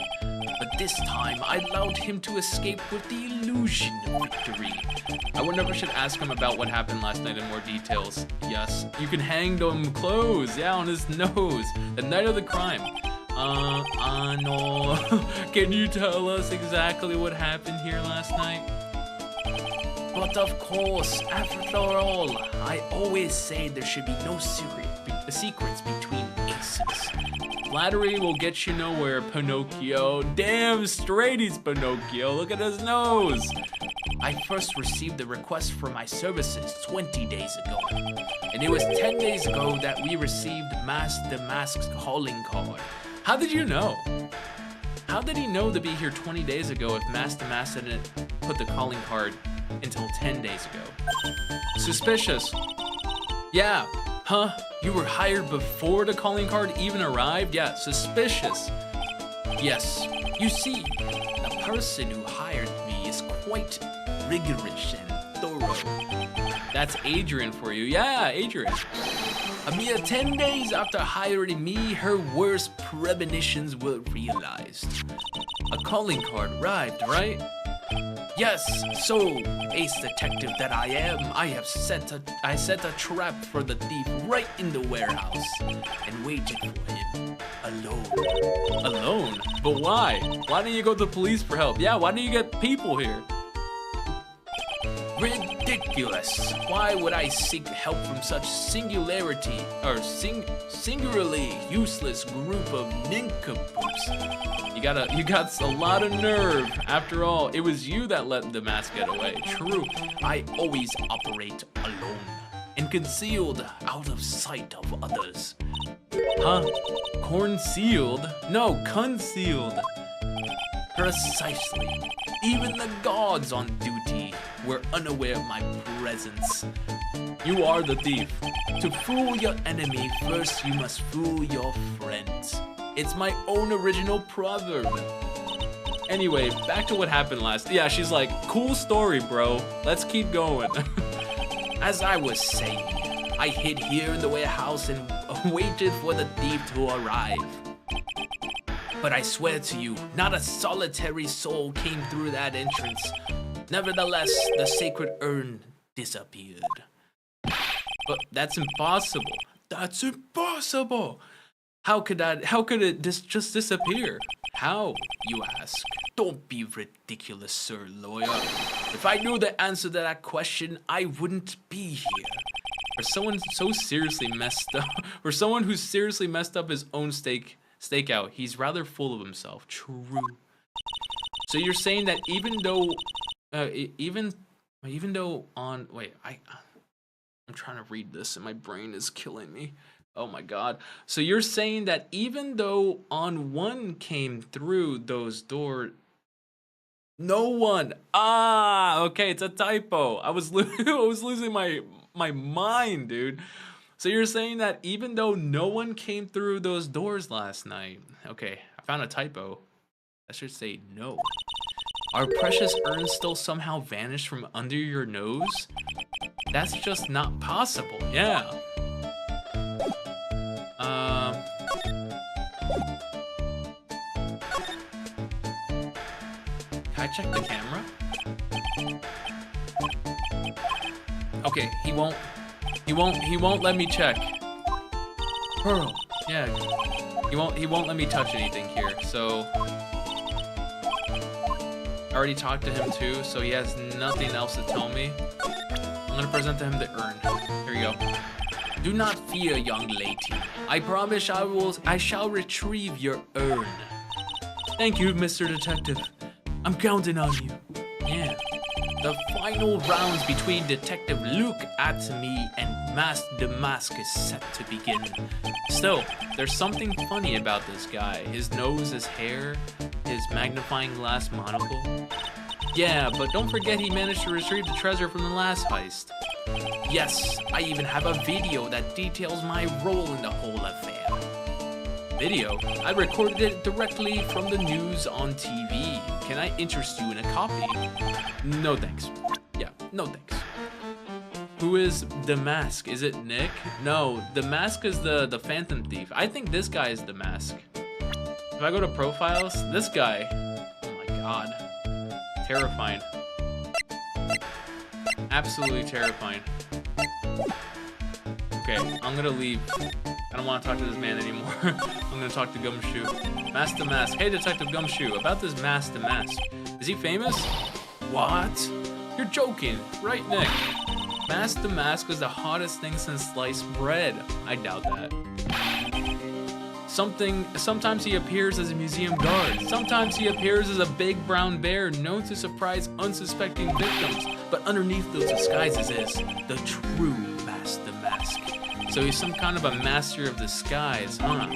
A: But this time I allowed him to escape with the illusion of victory. I wonder if I should ask him about what happened last night in more details. Yes, you can hang them clothes, yeah, on his nose. The night of the crime. No. Can you tell us exactly what happened here last night? But of course, after all, I always say there should be no secrets between aces. Flattery will get you nowhere, Pinocchio. Damn straight he's Pinocchio. Look at his nose. I first received the request for my services 20 days ago. And it was 10 days ago that we received the Mask's calling card. How did you know? How did he know to be here 20 days ago if the Mask didn't put the calling card until 10 days ago? Suspicious. Yeah. Huh? You were hired before the calling card even arrived? Yeah, suspicious. Yes. You see, the person who hired me is quite rigorous and thorough. That's Adrian for you. Yeah, Adrian. A mere 10 days after hiring me, her worst premonitions were realized. A calling card arrived, right? Yes, so, ace detective that I am, I set a trap for the thief right in the warehouse and waited for him alone. Alone? But why? Why didn't you go to the police for help? Yeah, why didn't you get people here? Ridiculous. Why would I seek help from such singularly useless group of nincompoops? You got a lot of nerve. After all, it was you that let the Mask get away. True, I always operate alone and concealed out of sight of others. Huh? Concealed? No, concealed. Precisely. Even the gods on duty were unaware of my presence. You are the thief. To fool your enemy, first you must fool your friends. It's my own original proverb. Anyway, back to what happened last. Yeah, she's like, cool story, bro. Let's keep going. As I was saying, I hid here in the warehouse and waited for the thief to arrive. But I swear to you, not a solitary soul came through that entrance. Nevertheless, the sacred urn disappeared. But that's impossible. That's impossible. How could it just disappear? How, you ask? Don't be ridiculous, sir lawyer. If I knew the answer to that question, I wouldn't be here. For someone so seriously messed up, for someone who's seriously messed up his own stakeout, he's rather full of himself. True. So you're saying that even though on I'm trying to read this and my brain is killing me. Oh my god. So you're saying that even though on one came through those doors, no one. Ah, okay, it's a typo. I was losing my mind, dude. So you're saying that even though no one came through those doors last night. Okay, I found a typo. I should say no. Our precious urn still somehow vanished from under your nose? That's just not possible. Yeah. Can I check the camera? Okay, he won't let me check. Pearl. Yeah. He won't let me touch anything here. So I already talked to him too, so he has nothing else to tell me. I'm gonna present to him the urn. Here you go. Do not fear, young lady. I promise I shall retrieve your urn. Thank you, Mr. Detective. I'm counting on you. Yeah. The final rounds between Detective Luke Atomy and the Mask is set to begin. Still, there's something funny about this guy. His nose, his hair, his magnifying glass monocle. Yeah, but don't forget he managed to retrieve the treasure from the last heist. Yes, I even have a video that details my role in the whole affair. Video? I recorded it directly from the news on TV. Can I interest you in a copy? No thanks. Yeah, no thanks. Who is the Mask? Is it Nick? No, the Mask is the Phantom Thief. I think this guy is the Mask. If I go to profiles, this guy. God. Terrifying. Absolutely terrifying. Okay, I'm gonna leave. I don't want to talk to this man anymore. I'm gonna talk to Gumshoe. Mask the Mask. Hey, Detective Gumshoe, about this Mask the Mask. Is he famous? What? You're joking, right, Nick? Mask the Mask was the hottest thing since sliced bread. I doubt that. Sometimes he appears as a museum guard. Sometimes he appears as a big brown bear known to surprise unsuspecting victims. But underneath those disguises is the true Mask the Mask. So he's some kind of a master of disguise, huh?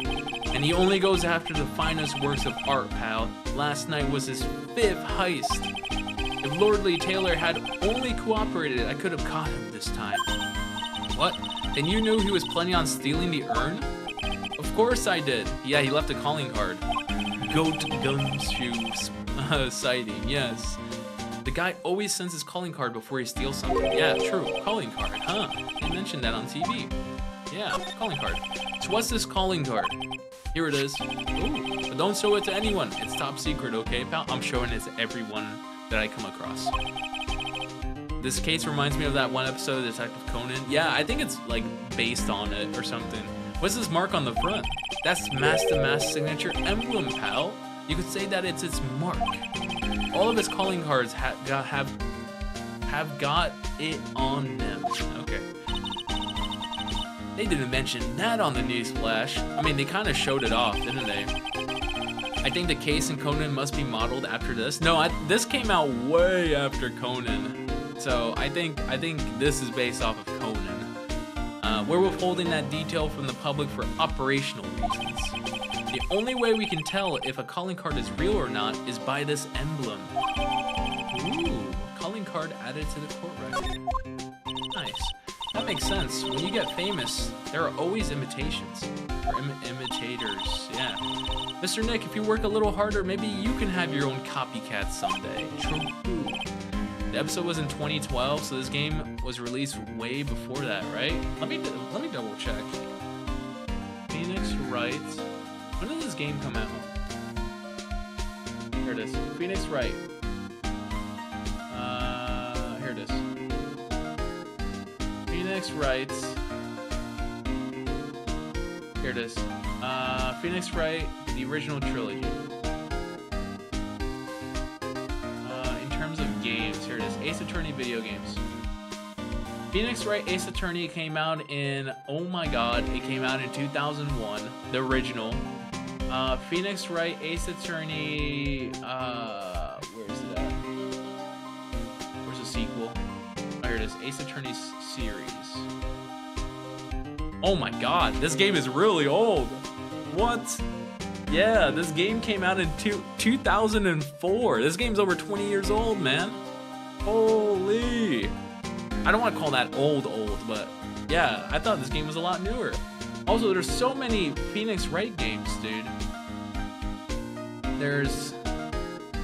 A: And he only goes after the finest works of art, pal. Last night was his 5th heist. If Lord Lee Taylor had only cooperated, I could have caught him this time. What? Then you knew he was planning on stealing the urn? Of course I did. Yeah, he left a calling card. Goat Gumshoe sighting, yes. The guy always sends his calling card before he steals something. Yeah, true. Calling card, huh? They mentioned that on TV. Yeah, calling card. So what's this calling card? Here it is. Ooh, but don't show it to anyone. It's top secret, okay, pal? I'm showing it to everyone that I come across. This case reminds me of that one episode of Detective Conan. Yeah, I think it's like based on it or something. What's this mark on the front? That's Mask the Mask's signature emblem, pal. You could say that it's its mark. All of his calling cards have got it on them. Okay. They didn't mention that on the news flash. I mean, they kind of showed it off, didn't they? I think the case in Conan must be modeled after this. No, this came out way after Conan. So I think this is based off of Conan. We're withholding that detail from the public for operational reasons. The only way we can tell if a calling card is real or not is by this emblem. Ooh, calling card added to the court record. Nice. That makes sense. When you get famous, there are always imitations. Or imitators, yeah. Mr. Nick, if you work a little harder, maybe you can have your own copycat someday. True. The episode was in 2012, so this game was released way before that, right? Let me double check. Phoenix Wright. When did this game come out? Here it is. Phoenix Wright. Here it is. Phoenix Wright. Here it is. Phoenix Wright, the original trilogy. In terms of games, here it is. Ace Attorney video games. Phoenix Wright Ace Attorney came out in, oh my god, it came out in 2001, the original. Phoenix Wright Ace Attorney, where is it at? Where's the sequel? Oh, here it is, Ace Attorney series. Oh my god, this game is really old. What? Yeah, this game came out in 2004. This game's over 20 years old, man. Holy. I don't want to call that old, but yeah, I thought this game was a lot newer. Also, there's so many Phoenix Wright games, dude. There's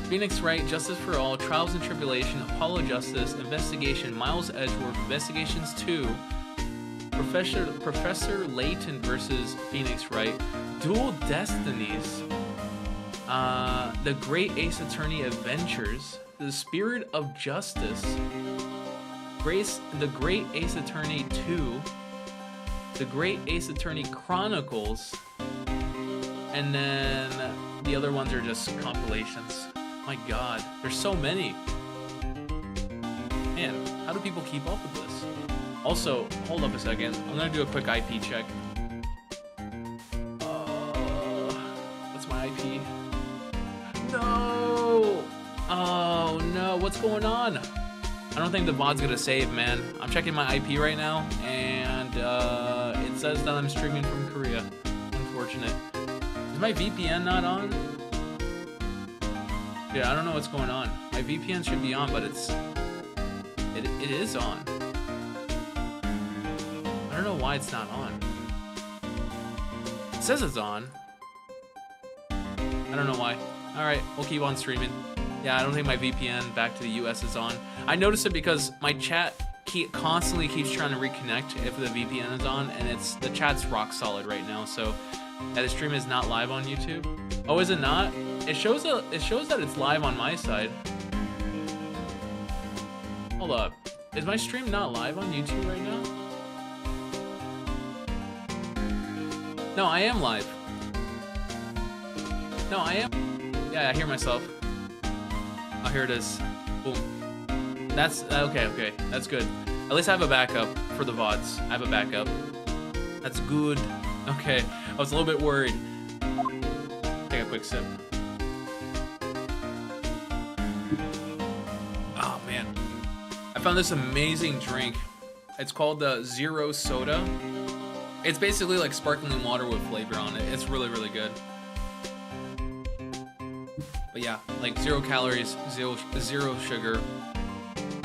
A: Phoenix Wright, Justice for All, Trials and Tribulation, Apollo Justice, Investigation, Miles Edgeworth, Investigations 2, Professor Layton versus Phoenix Wright, Dual Destinies, The Great Ace Attorney Adventures, The Spirit of Justice, The Great Ace Attorney 2, The Great Ace Attorney Chronicles, and then the other ones are just compilations. My god, there's so many. Man, how do people keep up with this? Also, hold up a second. I'm gonna do a quick IP check. What's my IP? No! Oh no, what's going on? I don't think the VOD's gonna save, man. I'm checking my IP right now, and it says that I'm streaming from Korea. Unfortunate. Is my VPN not on? Dude, I don't know what's going on. My VPN should be on, but it is on. I don't know why it's not on. It says it's on. I don't know why. Alright, we'll keep on streaming. Yeah, I don't think my VPN back to the US is on. I noticed it because my chat constantly keeps trying to reconnect if the VPN is on, and the chat's rock solid right now, so the stream is not live on YouTube. Oh, is it not? It shows that it's live on my side. Hold up. Is my stream not live on YouTube right now? No, I am live. No, I am. Yeah, I hear myself. Oh, here it is. Boom. That's okay. That's good. At least I have a backup for the VODs. I have a backup. That's good. Okay, I was a little bit worried. Take a quick sip. Oh man, I found this amazing drink. It's called the Zero Soda. It's basically like sparkling water with flavor on it. It's really, really good. But yeah, like 0 calories, zero sugar.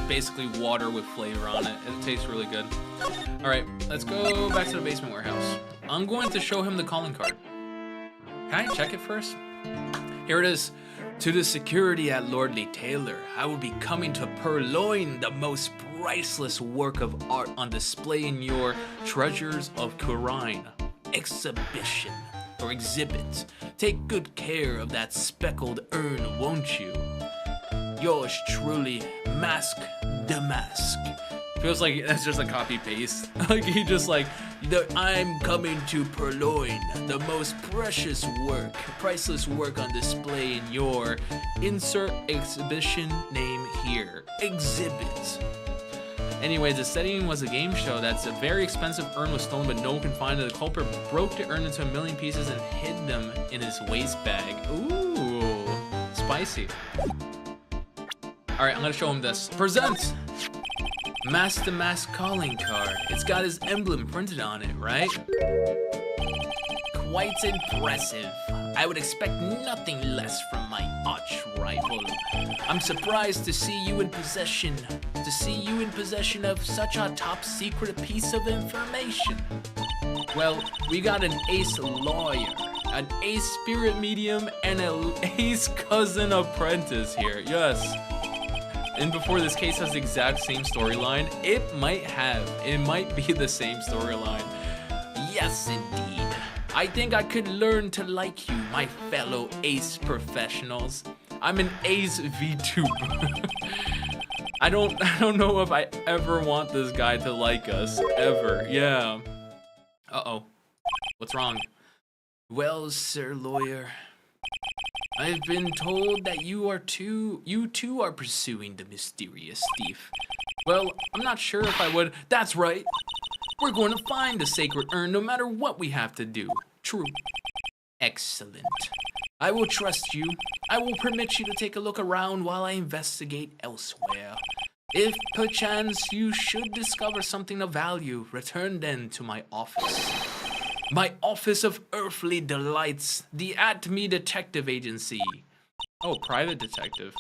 A: Basically water with flavor on it. It tastes really good. All right, let's go back to the basement warehouse. I'm going to show him the calling card. Can I check it first? Here it is. To the security at Lordly Taylor, I will be coming to purloin the most priceless work of art on display in your Treasures of Kurine exhibition or exhibit. Take good care of that speckled urn, won't you? Yours truly, Mask the Mask. Feels like that's just a copy paste. Like he just like, I'm coming to purloin the most precious work, priceless work on display in your insert exhibition name here. Exhibit. Anyways, the setting was a game show. That's a very expensive urn was stolen, but no one can find it. The culprit broke the urn into a million pieces and hid them in his waist bag. Ooh, spicy. All right, I'm gonna show him this. Present! Mask the Mask calling card. It's got his emblem printed on it, right? Quite impressive. I would expect nothing less from my arch rival. I'm surprised to see you in possession of such a top secret piece of information. Well, we got an ace lawyer, an ace spirit medium, and an ace cousin apprentice here. Yes. And before this case has the exact same storyline, it might be the same storyline. Yes, indeed. I think I could learn to like you, my fellow ace professionals. I'm an ace VTuber. I don't know if I ever want this guy to like us, ever. Yeah. Uh-oh. What's wrong? Well, sir lawyer, I've been told that you too are pursuing the mysterious thief. Well, I'm not sure if I would. That's right. We're going to find the sacred urn no matter what we have to do. True. Excellent. I will trust you. I will permit you to take a look around while I investigate elsewhere. If perchance you should discover something of value, return then to my office. My Office of Earthly Delights, the At-Me Detective Agency. Oh, private detective.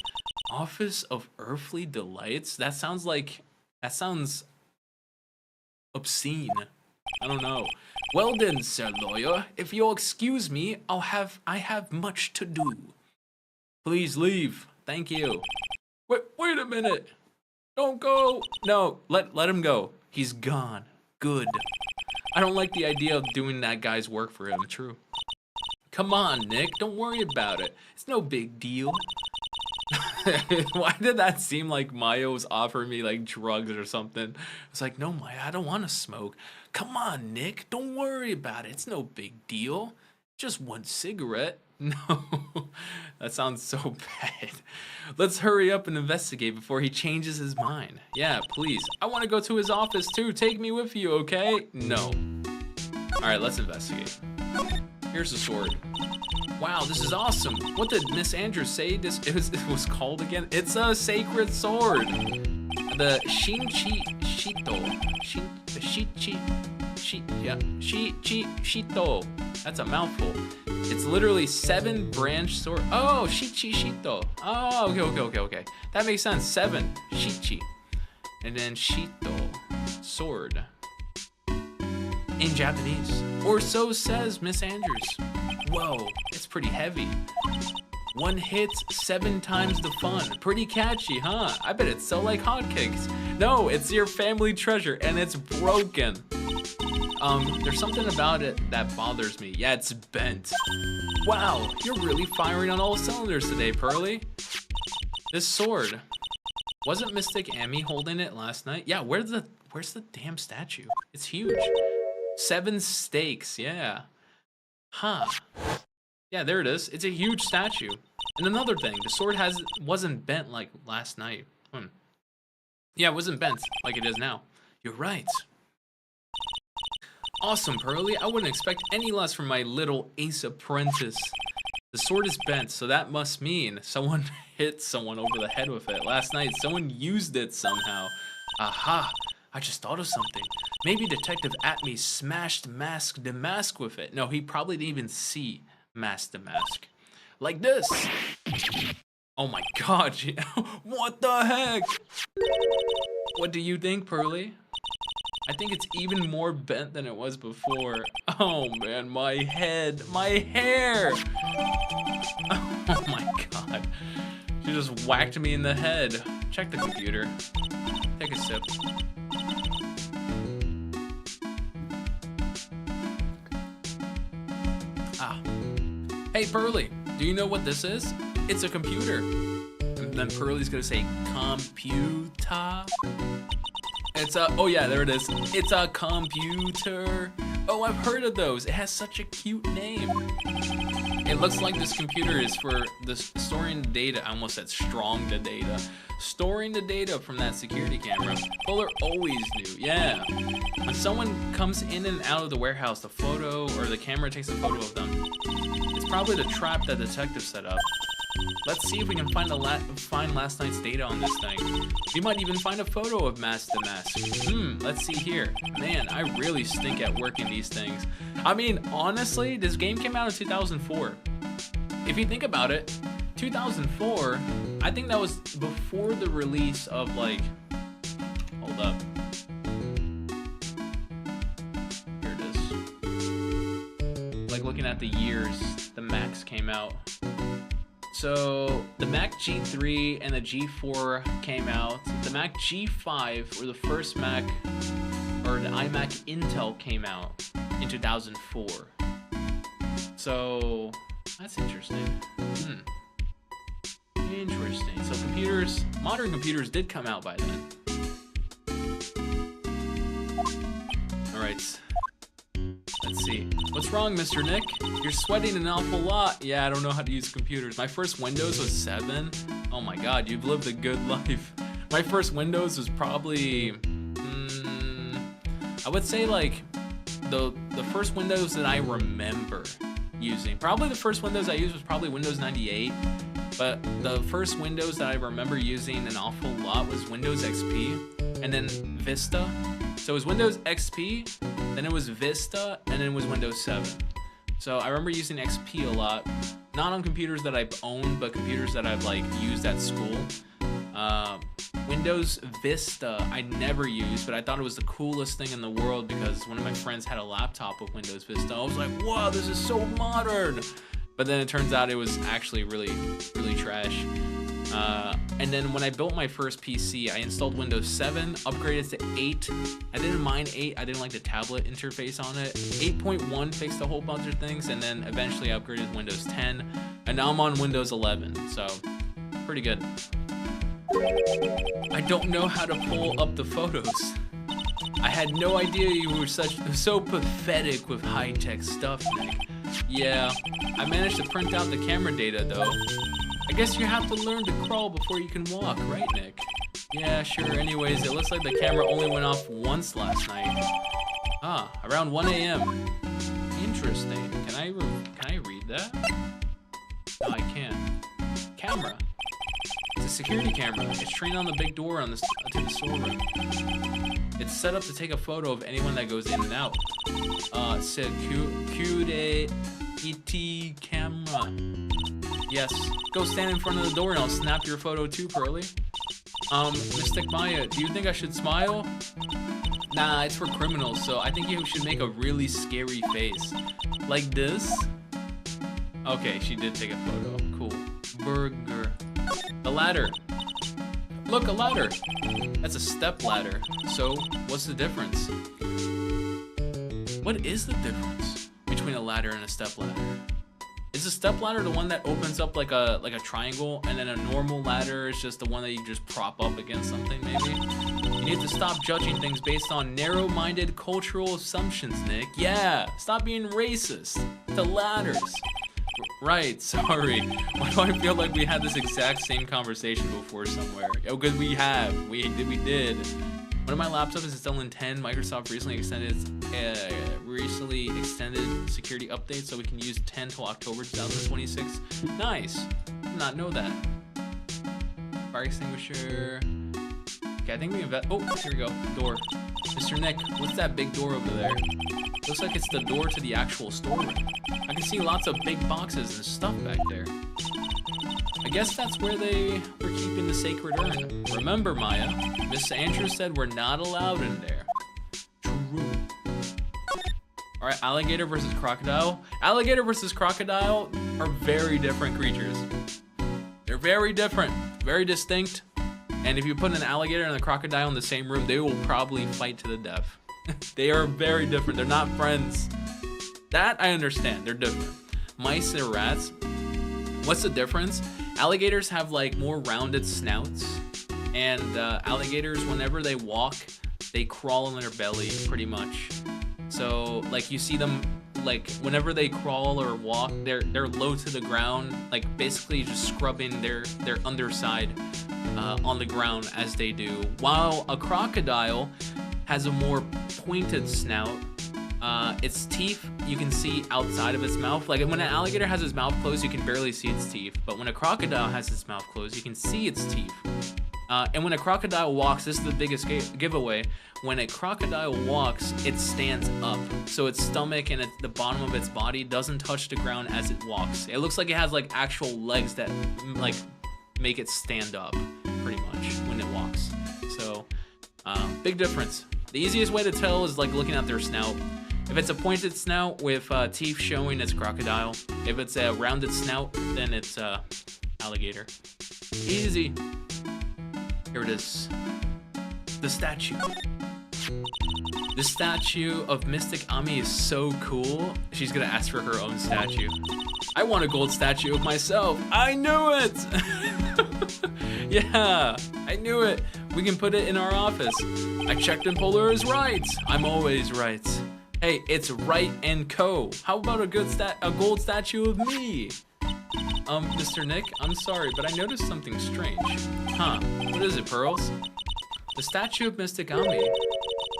A: Office of Earthly Delights? That sounds obscene. I don't know. Well then, sir lawyer, if you'll excuse me, I have much to do. Please leave. Thank you. Wait a minute. Don't go. No, let him go. He's gone. Good. I don't like the idea of doing that guy's work for him. True. Come on, Nick. Don't worry about it. It's no big deal. Why did that seem like Maya was offering me like drugs or something? It's like, no, Maya, I don't want to smoke. Come on, Nick. Don't worry about it. It's no big deal. Just one cigarette. No, that sounds so bad. Let's hurry up and investigate before he changes his mind. Yeah, please. I want to go to his office too. Take me with you, okay? No. All right, let's investigate. Here's the sword. Wow, this is awesome. What did Miss Andrews say it was called again? It's a sacred sword. The Shito. That's a mouthful. It's literally 7 branch sword. Oh, Shito. Oh, okay. That makes sense. 7 Shichi. And then Shito, sword. In Japanese. Or so says Miss Andrews. Whoa, it's pretty heavy. One hit, 7 times the fun. Pretty catchy, huh? I bet it's so like hotcakes. No, it's your family treasure and it's broken. There's something about it that bothers me. Yeah, it's bent. Wow, you're really firing on all cylinders today, Pearly. This sword. Wasn't Mystic Amy holding it last night? Yeah, where's the damn statue? It's huge. 7 stakes, yeah. Huh. Yeah, there it is. It's a huge statue. And another thing, the sword wasn't bent like last night. Yeah, it wasn't bent like it is now. You're right. Awesome, Pearly. I wouldn't expect any less from my little ace apprentice. The sword is bent, so that must mean someone hit someone over the head with it. Last night, someone used it somehow. Aha! I just thought of something. Maybe Detective Atme smashed Mask the Mask with it. No, he probably didn't even see Mask the Mask. Like this! Oh my god, what the heck? What do you think, Pearly? I think it's even more bent than it was before. Oh man, my head, my hair! Oh my god. She just whacked me in the head. Check the computer. Take a sip. Ah. Hey Pearly, do you know what this is? It's a computer. And then Pearly's gonna say, computer. It's a, oh yeah, there it is. It's a computer. Oh, I've heard of those. It has such a cute name. It looks like this computer is for the storing the data. I almost said strong the data. Storing the data from that security camera. Polar always knew, yeah. When someone comes in and out of the warehouse, the photo or the camera takes a photo of them. It's probably the trap that detective set up. Let's see if we can find last night's data on this thing. We might even find a photo of Mask the Mask. Let's see here. Man, I really stink at working these things. I mean, honestly, this game came out in 2004. If you think about it, 2004, I think that was before the release of like, hold up. Here it is. Like looking at the years the Macs came out. So the Mac G3 and the G4 came out. The Mac G5, or the first Mac, or the iMac Intel came out in 2004. So that's interesting. Interesting. So computers, modern computers did come out by then. All right. Let's see. What's wrong, Mr. Nick? You're sweating an awful lot. Yeah, I don't know how to use computers. My first Windows was 7. Oh my god, you've lived a good life. My first Windows was probably, I would say like the first Windows that I remember using. Probably the first Windows I used was probably Windows 98. But the first Windows that I remember using an awful lot was Windows XP and then Vista. So it was Windows XP, then it was Vista, and then it was Windows 7. So I remember using XP a lot, not on computers that I've owned, but computers that I've like used at school. Windows Vista I never used, but I thought it was the coolest thing in the world because one of my friends had a laptop with Windows Vista. I was like, wow, this is so modern. But then it turns out it was actually really, really trash. And then when I built my first PC, I installed Windows 7, upgraded to 8. I didn't mind 8. I didn't like the tablet interface on it. 8.1 fixed a whole bunch of things, and then eventually I upgraded to Windows 10. And now I'm on Windows 11, so pretty good. I don't know how to pull up the photos. I had no idea you were so pathetic with high-tech stuff, Nick. Yeah, I managed to print out the camera data though. I guess you have to learn to crawl before you can walk, right, Nick? Yeah, sure. Anyways, it looks like the camera only went off once last night. Ah, around 1 a.m. Interesting. Can I read that? No, I can't. Camera. It's a security camera. It's trained on the big door to the storeroom. It's set up to take a photo of anyone that goes in and out. Security camera. Yes. Go stand in front of the door and I'll snap your photo too, Pearly. Mystic Maya, do you think I should smile? Nah, it's for criminals, so I think you should make a really scary face. Like this? Okay, she did take a photo. Cool. Burger. The ladder. Look, a ladder. That's a step ladder. So, what's the difference? What is the difference between a ladder and a stepladder? Is a stepladder the one that opens up like a triangle, and then a normal ladder is just the one that you just prop up against something, maybe? You need to stop judging things based on narrow-minded cultural assumptions, Nick. Yeah, stop being racist to ladders. Right, sorry. Why do I feel like we had this exact same conversation before somewhere? Oh, because we have. We did. One of my laptops is still in 10. Microsoft recently extended security updates, so we can use 10 till October 2026. Nice. Did not know that. Fire extinguisher. Okay, I think we invest. Oh, here we go. Door. Mr. Nick, what's that big door over there? Looks like it's the door to the actual storeroom. I can see lots of big boxes and stuff back there. I guess that's where they were keeping the sacred urn. Remember, Maya, Miss Andrews said we're not allowed in there. True. All right, alligator versus crocodile. Alligator versus crocodile are very different creatures. They're very different, very distinct. And if you put an alligator and a crocodile in the same room, they will probably fight to the death. They are very different. They're not friends. That I understand. They're different. Mice and rats. What's the difference? Alligators have like more rounded snouts, and alligators, whenever they walk, they crawl on their belly pretty much. So like you see them, like whenever they crawl or walk, they're low to the ground, like basically just scrubbing their underside on the ground as they do. While a crocodile has a more pointed snout. Its teeth you can see outside of its mouth. Like when an alligator has its mouth closed, you can barely see its teeth. But when a crocodile has its mouth closed, you can see its teeth. And when a crocodile walks, this is the biggest giveaway. When a crocodile walks, it stands up. So its stomach and the bottom of its body doesn't touch the ground as it walks. It looks like it has like actual legs that like make it stand up pretty much when it walks. So big difference. The easiest way to tell is like looking at their snout. If it's a pointed snout with teeth showing, it's crocodile. If it's a rounded snout, then it's alligator. Easy. Here it is. The statue. The statue of Mystic Ami is so cool. She's gonna ask for her own statue. I want a gold statue of myself. I knew it! Yeah, I knew it. We can put it in our office. I checked and Polar is right. I'm always right. Hey, it's Right and Co. How about a gold statue of me? Mr. Nick, I'm sorry, but I noticed something strange. Huh, what is it, Pearls? The statue of Mystic Ami.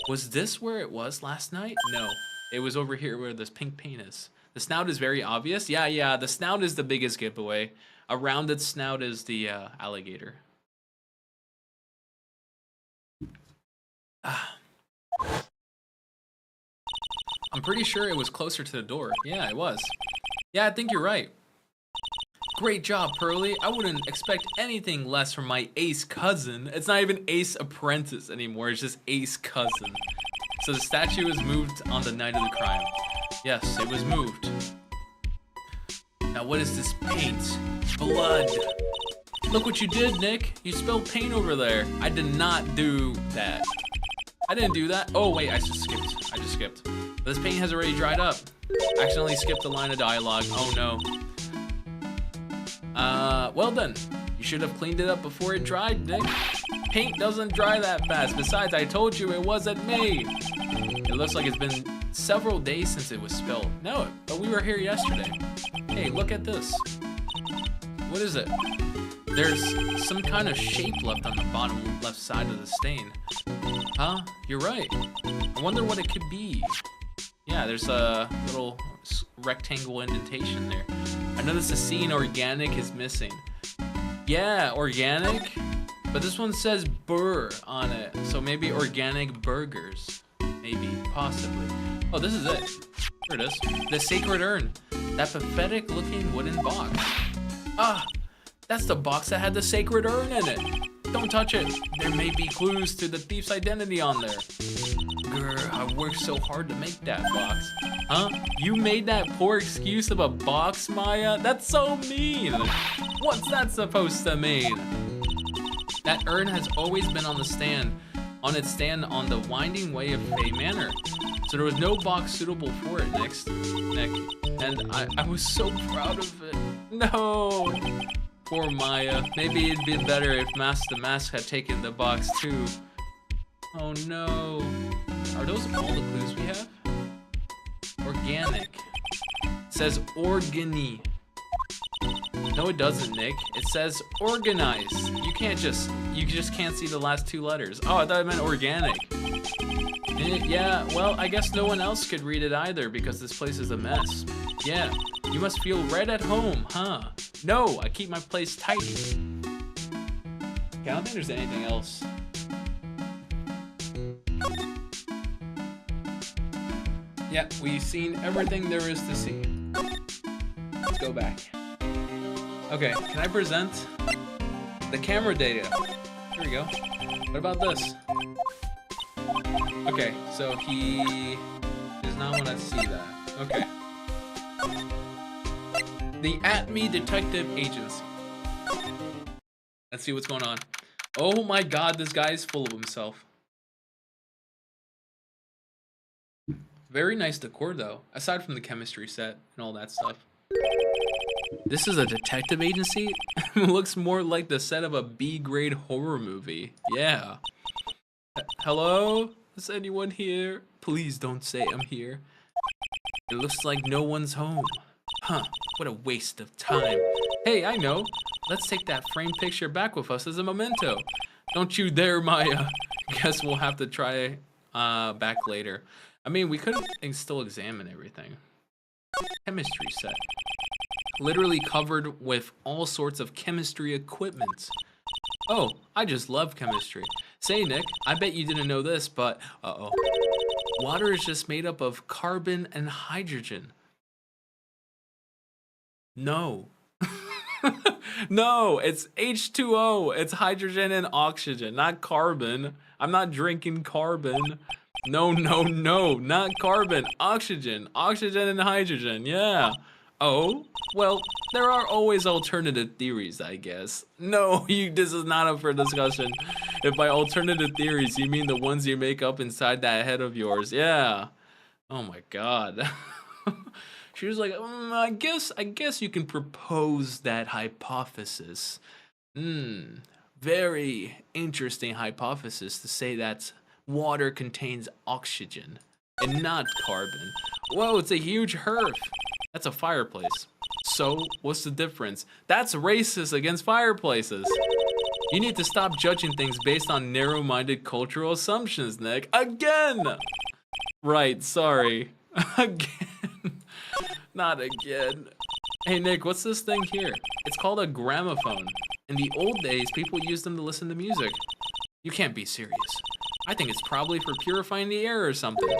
A: Was this where it was last night? No, it was over here where this pink paint is. The snout is very obvious. Yeah, the snout is the biggest giveaway. A rounded snout is the alligator. I'm pretty sure it was closer to the door. Yeah, it was. Yeah, I think you're right. Great job, Pearly. I wouldn't expect anything less from my ace cousin. It's not even ace apprentice anymore. It's just ace cousin. So the statue was moved on the night of the crime. Yes, it was moved. Now what is this paint? Blood. Look what you did, Nick. You spilled paint over there. I did not do that. I didn't do that. Oh, wait, I just skipped. This paint has already dried up. I accidentally skipped a line of dialogue. Oh, no. Well done. You should have cleaned it up before it dried, Nick. Paint doesn't dry that fast. Besides, I told you it wasn't me. It looks like it's been several days since it was spilled. No, but we were here yesterday. Hey, look at this. What is it? There's some kind of shape left on the bottom left side of the stain. Huh? You're right. I wonder what it could be. Yeah, there's a little rectangle indentation there. I noticed the C in organic is missing. Yeah, organic. But this one says burr on it. So maybe organic burgers. Maybe, possibly. Oh, this is it. Here it is. The sacred urn. That pathetic looking wooden box. Ah, that's the box that had the sacred urn in it. Don't touch it. There may be clues to the thief's identity on there. Grr, I worked so hard to make that box. Huh? You made that poor excuse of a box, Maya? That's so mean. What's that supposed to mean? That urn has always been on the stand. on its stand on the winding way of Fay Manor. So there was no box suitable for it, Nick. And I was so proud of it. No! Poor Maya. Maybe it'd been better if the Mask had taken the box too. Oh no. Are those all the clues we have? Organic. It says organi. No, it doesn't, Nick. It says organized. You just can't see the last two letters. Oh, I thought it meant organic. Yeah, well, I guess no one else could read it either because this place is a mess. Yeah, you must feel right at home, huh? No, I keep my place tidy. Okay, I don't think there's anything else. Yeah, we've seen everything there is to see. Let's go back. Okay, can I present the camera data? Here we go. What about this? Okay, so he does not want to see that. Okay. The At-Me Detective Agency. Let's see what's going on. Oh my god, this guy is full of himself. Very nice decor though, aside from the chemistry set and all that stuff. This is a detective agency? It looks more like the set of a B-grade horror movie. Yeah. Hello? Is anyone here? Please don't say I'm here. It looks like no one's home. Huh, what a waste of time. Hey, I know. Let's take that framed picture back with us as a memento. Don't you dare, Maya. Guess we'll have to try back later. I mean, we could still examine everything. Chemistry set. Literally covered with all sorts of chemistry equipment. Oh, I just love chemistry. Say, Nick, I bet you didn't know this, but uh-oh. Water is just made up of carbon and hydrogen. No. No, it's H2O. It's hydrogen and oxygen, not carbon. I'm not drinking carbon. No, not carbon. Oxygen and hydrogen, yeah. Oh, well, there are always alternative theories, I guess. No, this is not up for discussion. If by alternative theories, you mean the ones you make up inside that head of yours, yeah. Oh my god. She was like, I guess you can propose that hypothesis. Very interesting hypothesis to say that water contains oxygen and not carbon. Whoa, it's a huge hearth. That's a fireplace. So, what's the difference? That's racist against fireplaces. You need to stop judging things based on narrow-minded cultural assumptions, Nick. Again! Right, sorry. Again. Not again. Hey, Nick, what's this thing here? It's called a gramophone. In the old days, people used them to listen to music. You can't be serious. I think it's probably for purifying the air or something.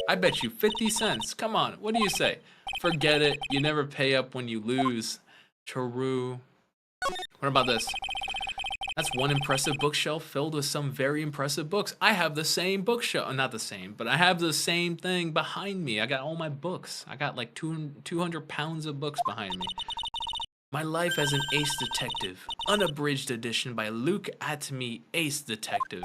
A: I bet you 50 cents. Come on, what do you say? Forget it. You never pay up when you lose. True. What about this? That's one impressive bookshelf filled with some very impressive books. I have the same bookshelf. Not the same, but I have the same thing behind me. I got all my books. I got like 200 pounds of books behind me. My Life as an Ace Detective. Unabridged edition by Luke At-Me, Ace Detective.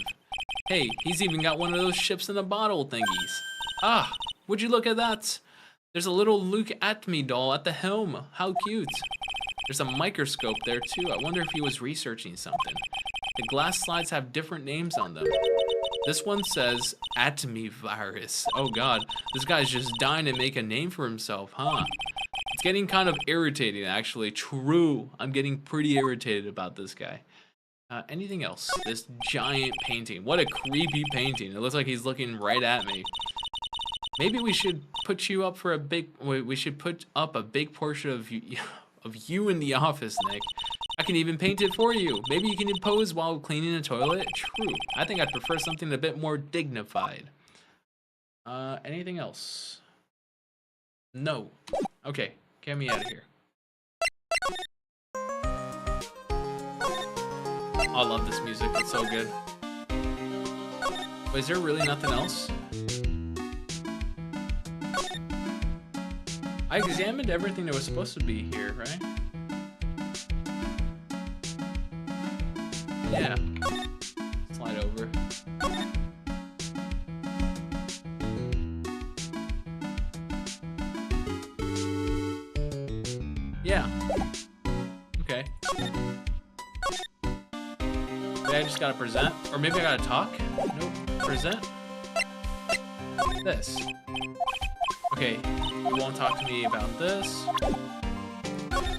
A: Hey, he's even got one of those ships in a bottle thingies. Ah, would you look at that? There's a little Luke At-Me doll at the helm. How cute. There's a microscope there too. I wonder if he was researching something. The glass slides have different names on them. This one says At-Me virus. Oh god, this guy's just dying to make a name for himself, huh? It's getting kind of irritating actually. True, I'm getting pretty irritated about this guy. Anything else? This giant painting. What a creepy painting. It looks like he's looking right at me. Maybe we should put you up for a big. We should put up a big portion of you in the office, Nick. I can even paint it for you. Maybe you can pose while cleaning the toilet. True. I think I'd prefer something a bit more dignified. Anything else? No. Okay, get me out of here. Oh, I love this music. It's so good. Wait, is there really nothing else? I examined everything that was supposed to be here, right? Yeah. Slide over. Okay, I just gotta present. Or maybe I gotta talk? Nope. Present. This. Okay, you won't talk to me about this.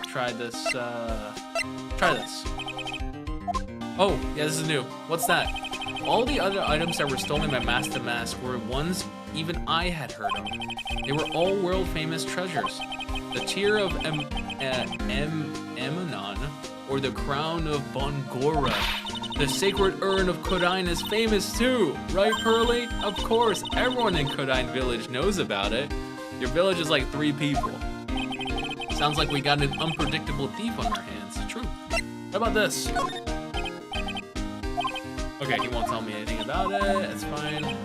A: Try this, try this. Oh, yeah, this is new. What's that? All the other items that were stolen by Master Mask were ones even I had heard of. They were all world-famous treasures. The Tear of Emanon, or the Crown of Bongora. The Sacred Urn of Kodine is famous too, right, Pearly? Of course, everyone in Kodine Village knows about it. Your village is like 3 people. Sounds like we got an unpredictable thief on our hands. True. How about this? Okay, he won't tell me anything about it. It's fine.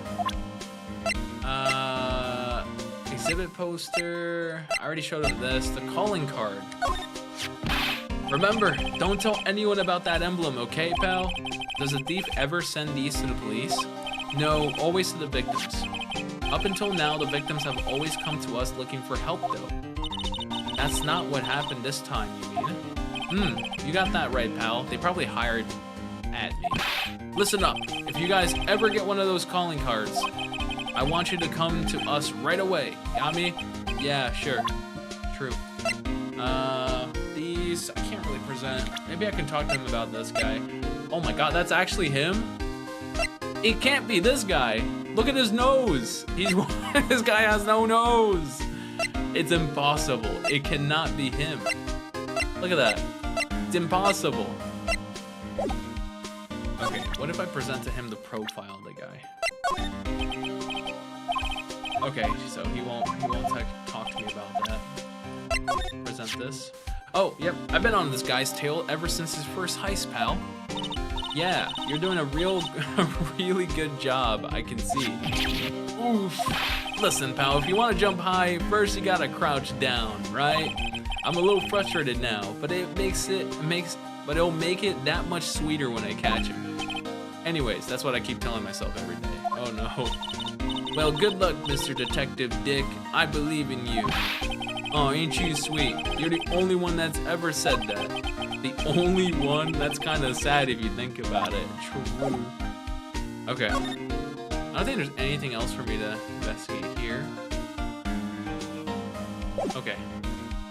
A: Exhibit poster. I already showed him this. The calling card. Remember, don't tell anyone about that emblem, okay, pal? Does a thief ever send these to the police? No, always to the victims. Up until now, the victims have always come to us looking for help, though. That's not what happened this time, you mean? You got that right, pal. They probably hired at me. Listen up. If you guys ever get one of those calling cards, I want you to come to us right away. Got me? Yeah, sure. True. These, I can't really present. Maybe I can talk to him about this guy. Oh my god, that's actually him? It can't be this guy. Look at his nose. This guy has no nose. It's impossible. It cannot be him. Look at that. It's impossible. Okay, what if I present to him the profile of the guy? Okay, so he won't talk to me about that. Present this. Oh, yep, I've been on this guy's tail ever since his first heist, pal. Yeah, you're doing a really good job, I can see. Oof. Listen, pal, if you want to jump high, first you gotta crouch down, right? I'm a little frustrated now, but it'll make it that much sweeter when I catch him. Anyways, that's what I keep telling myself every day. Oh no. Well, good luck, Mr. Detective Dick. I believe in you. Oh, ain't you sweet? You're the only one that's ever said that. The only one? That's kind of sad if you think about it. True. Okay. I don't think there's anything else for me to investigate here. Okay.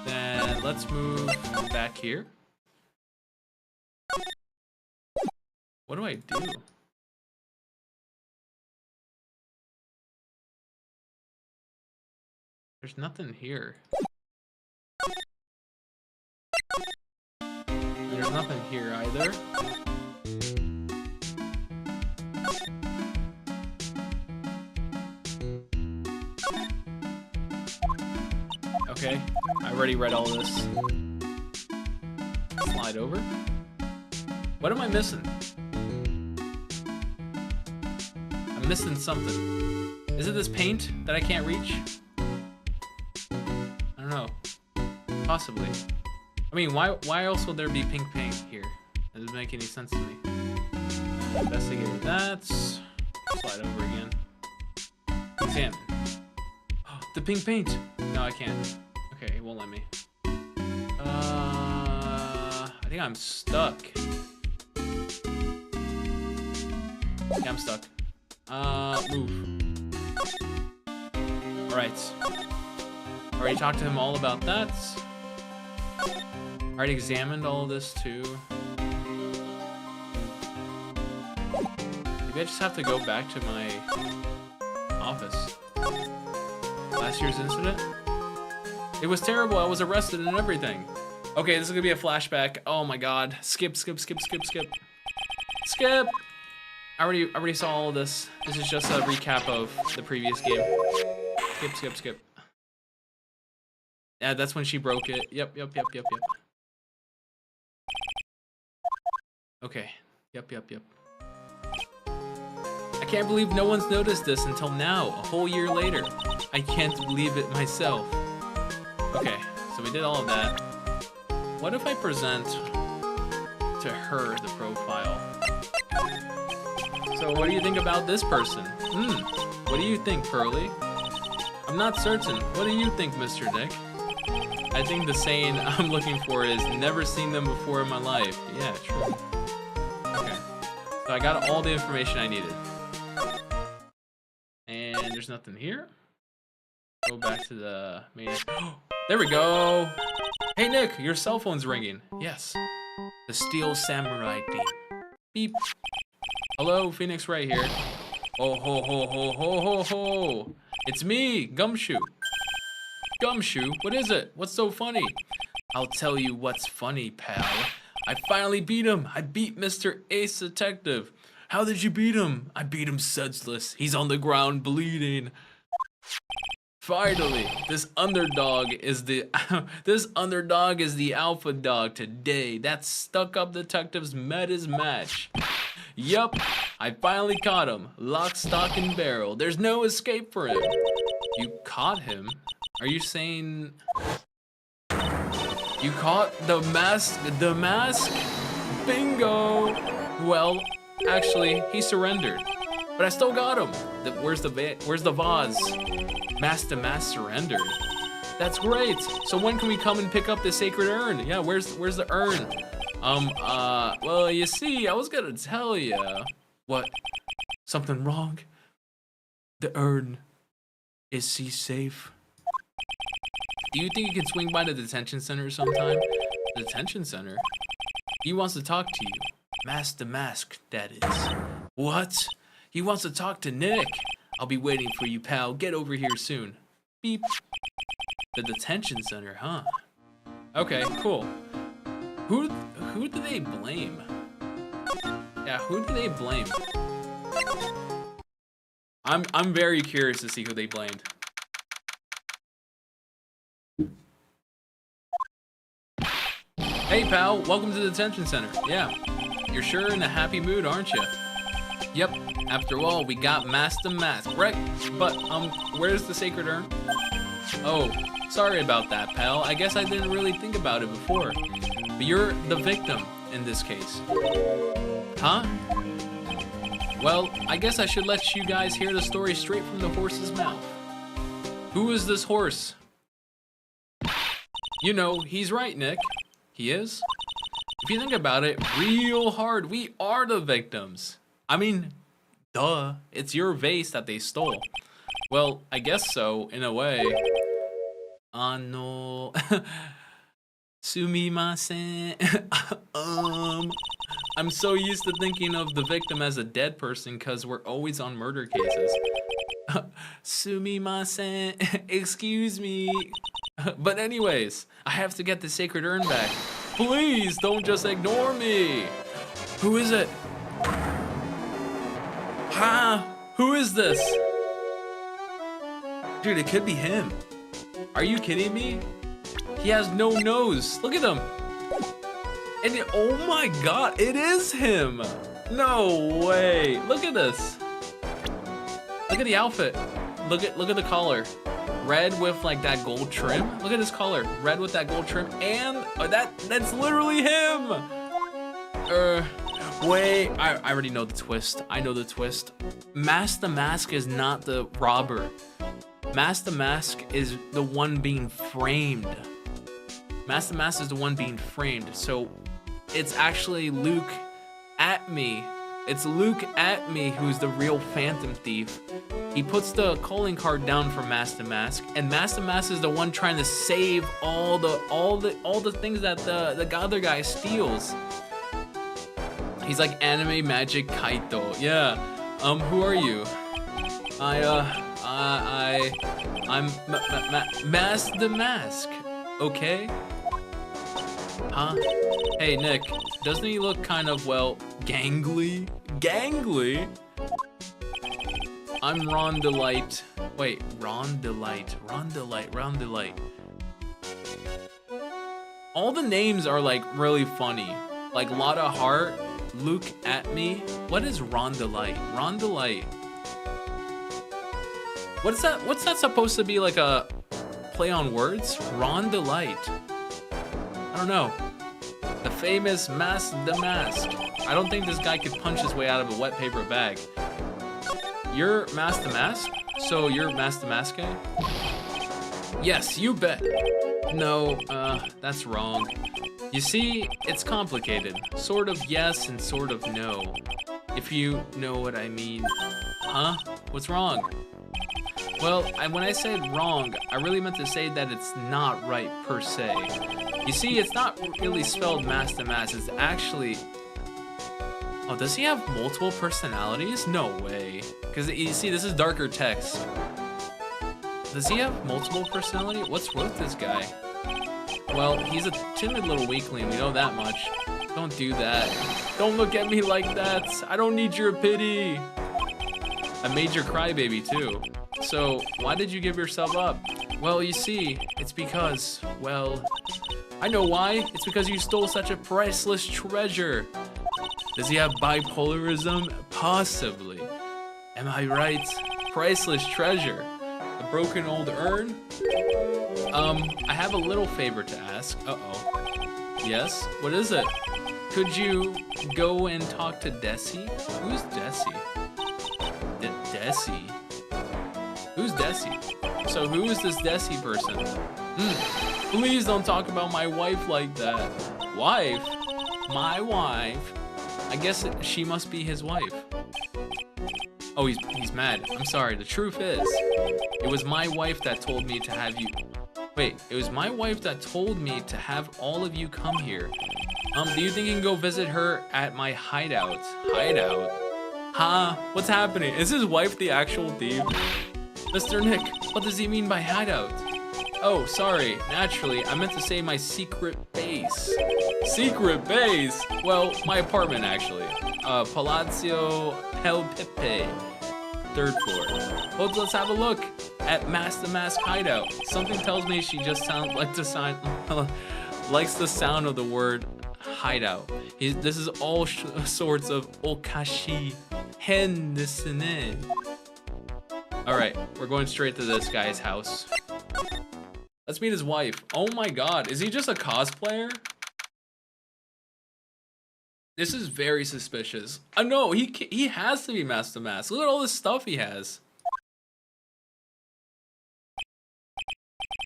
A: Then let's move back here. What do I do? There's nothing here. There's nothing here either. Okay, I already read all this. Slide over. What am I missing? I'm missing something. Is it this paint that I can't reach? I don't know. Possibly. I mean, why else would there be pink paint here? That doesn't make any sense to me. Investigate that. Slide over again. Examine. Oh, the pink paint! No, I can't. Okay, it won't let me. I think I'm stuck. Yeah, I'm stuck. Move. Alright. Already talked to him all about that. Already examined all of this too. Maybe I just have to go back to my office. Last year's incident? It was terrible, I was arrested and everything. Okay, this is gonna be a flashback. Oh my god. Skip. Skip! I already saw all of this. This is just a recap of the previous game. Skip. Yeah, that's when she broke it. Yep. Okay. Yep. I can't believe no one's noticed this until now, a whole year later. I can't believe it myself. Okay, so we did all of that. What if I present to her the profile? So what do you think about this person? What do you think, Pearly? I'm not certain. What do you think, Mr. Dick? I think the saying I'm looking for is never seen them before in my life. Yeah, true. Okay. So I got all the information I needed. And there's nothing here. Go back to the main. There we go. Hey Nick, your cell phone's ringing. Yes. The Steel Samurai theme. Beep. Hello, Phoenix right here. Oh ho ho ho ho ho ho. It's me, Gumshoe. Gumshoe, what is it? What's so funny? I'll tell you what's funny, pal. I finally beat him. I beat Mr. Ace Detective. How did you beat him? I beat him senseless. He's on the ground bleeding. Finally, this underdog is the alpha dog today. That stuck-up detective's met his match. Yup, I finally caught him. Lock, stock, and barrel. There's no escape for him. You caught him? Are you saying you caught the mask? The mask? Bingo! Well, actually, he surrendered, but I still got him. Where's the vase? Master surrendered. That's great. So when can we come and pick up the sacred urn? Yeah, where's the urn? Well, you see, I was gonna tell you. What? Something wrong? The urn. Is he safe? Do you think you can swing by the detention center sometime? The detention center? He wants to talk to you. Master Mask, that is. What? He wants to talk to Nick. I'll be waiting for you, pal. Get over here soon. Beep. The detention center, huh? Okay, cool. Who do they blame? Yeah, who do they blame? I'm very curious to see who they blamed. Hey pal, welcome to the detention center. Yeah, you're sure in a happy mood, aren't you? Yep, after all, we got Master Mask, right? But, where's the sacred urn? Oh, sorry about that, pal. I guess I didn't really think about it before. But you're the victim in this case. Huh? Well, I guess I should let you guys hear the story straight from the horse's mouth. Who is this horse? You know, he's right, Nick. He is? If you think about it real hard, we are the victims. I mean, duh. It's your vase that they stole. Well, I guess so, in a way. No. Sumimasen. I'm so used to thinking of the victim as a dead person because we're always on murder cases. Sumimasen. Excuse me. But anyways, I have to get the sacred urn back. Please don't just ignore me. Who is it? Huh? Who is this? Dude, it could be him. Are you kidding me? He has no nose. Look at him. And oh my god, it is him. No way. Look at this. Look at the outfit. Look at the collar. Red with like that gold trim. Look at his collar. Red with that gold trim, and that's literally him. Wait, I already know the twist. I know the twist. Master Mask is not the robber. Master Mask is the one being framed. Master Mask is the one being framed. So it's actually Luke at me. It's Luke at me who's the real Phantom Thief. He puts the calling card down for Master Mask, and Master Mask is the one trying to save all the things that the other guy steals. He's like anime magic Kaito. Yeah. Who are you? I'm Master Mask. Okay. Huh? Hey Nick, doesn't he look kind of, well, gangly? Gangly? I'm Rondelight. Wait, Rondelight. All the names are like really funny. Like Lotta Heart, Luke at me. What is Rondelight? Rondelight. What's that supposed to be, like a play on words? Rondelight. I don't know. The famous the Mask. I don't think this guy could punch his way out of a wet paper bag. You're Master Mask? So you're Master Mask guy? Yes, you bet. No, that's wrong. You see, it's complicated. Sort of yes and sort of no. If you know what I mean. Huh? What's wrong? Well, when I said wrong, I really meant to say that it's not right per se. You see, it's not really spelled mass to mass, it's actually... Oh, does he have multiple personalities? No way. Because you see, this is darker text. Does he have multiple personality? What's with this guy? Well, he's a timid little weakling, we know that much. Don't do that. Don't look at me like that. I don't need your pity. I made your crybaby too. So, why did you give yourself up? Well, you see, it's because, well, I know why. It's because you stole such a priceless treasure. Does he have bipolarism? Possibly. Am I right? Priceless treasure. A broken old urn? I have a little favor to ask. Uh-oh. Yes? What is it? Could you go and talk to Desi? Who's Desi? Desi? Who's Desi? So who is this Desi person? Please don't talk about my wife like that. Wife? My wife? I guess she must be his wife. Oh, he's mad. I'm sorry. The truth is, it was my wife that told me to have you... Wait, it was my wife that told me to have all of you come here. Do you think you can go visit her at my hideout? Hideout? Huh? What's happening? Is his wife the actual thief? Mr. Nick, what does he mean by hideout? Oh, sorry. Naturally, I meant to say my secret base. Secret base? Well, my apartment, actually. Palazzo Pel Pepe. 3rd floor. Well, let's have a look at Mask the Mask hideout. Something tells me she just sounds like likes the sound of the word hideout. This is all sorts of okashi hen desu. All right, we're going straight to this guy's house. Let's meet his wife. Oh my God, is he just a cosplayer? This is very suspicious. No, he has to be Mask to Mask. Look at all this stuff he has.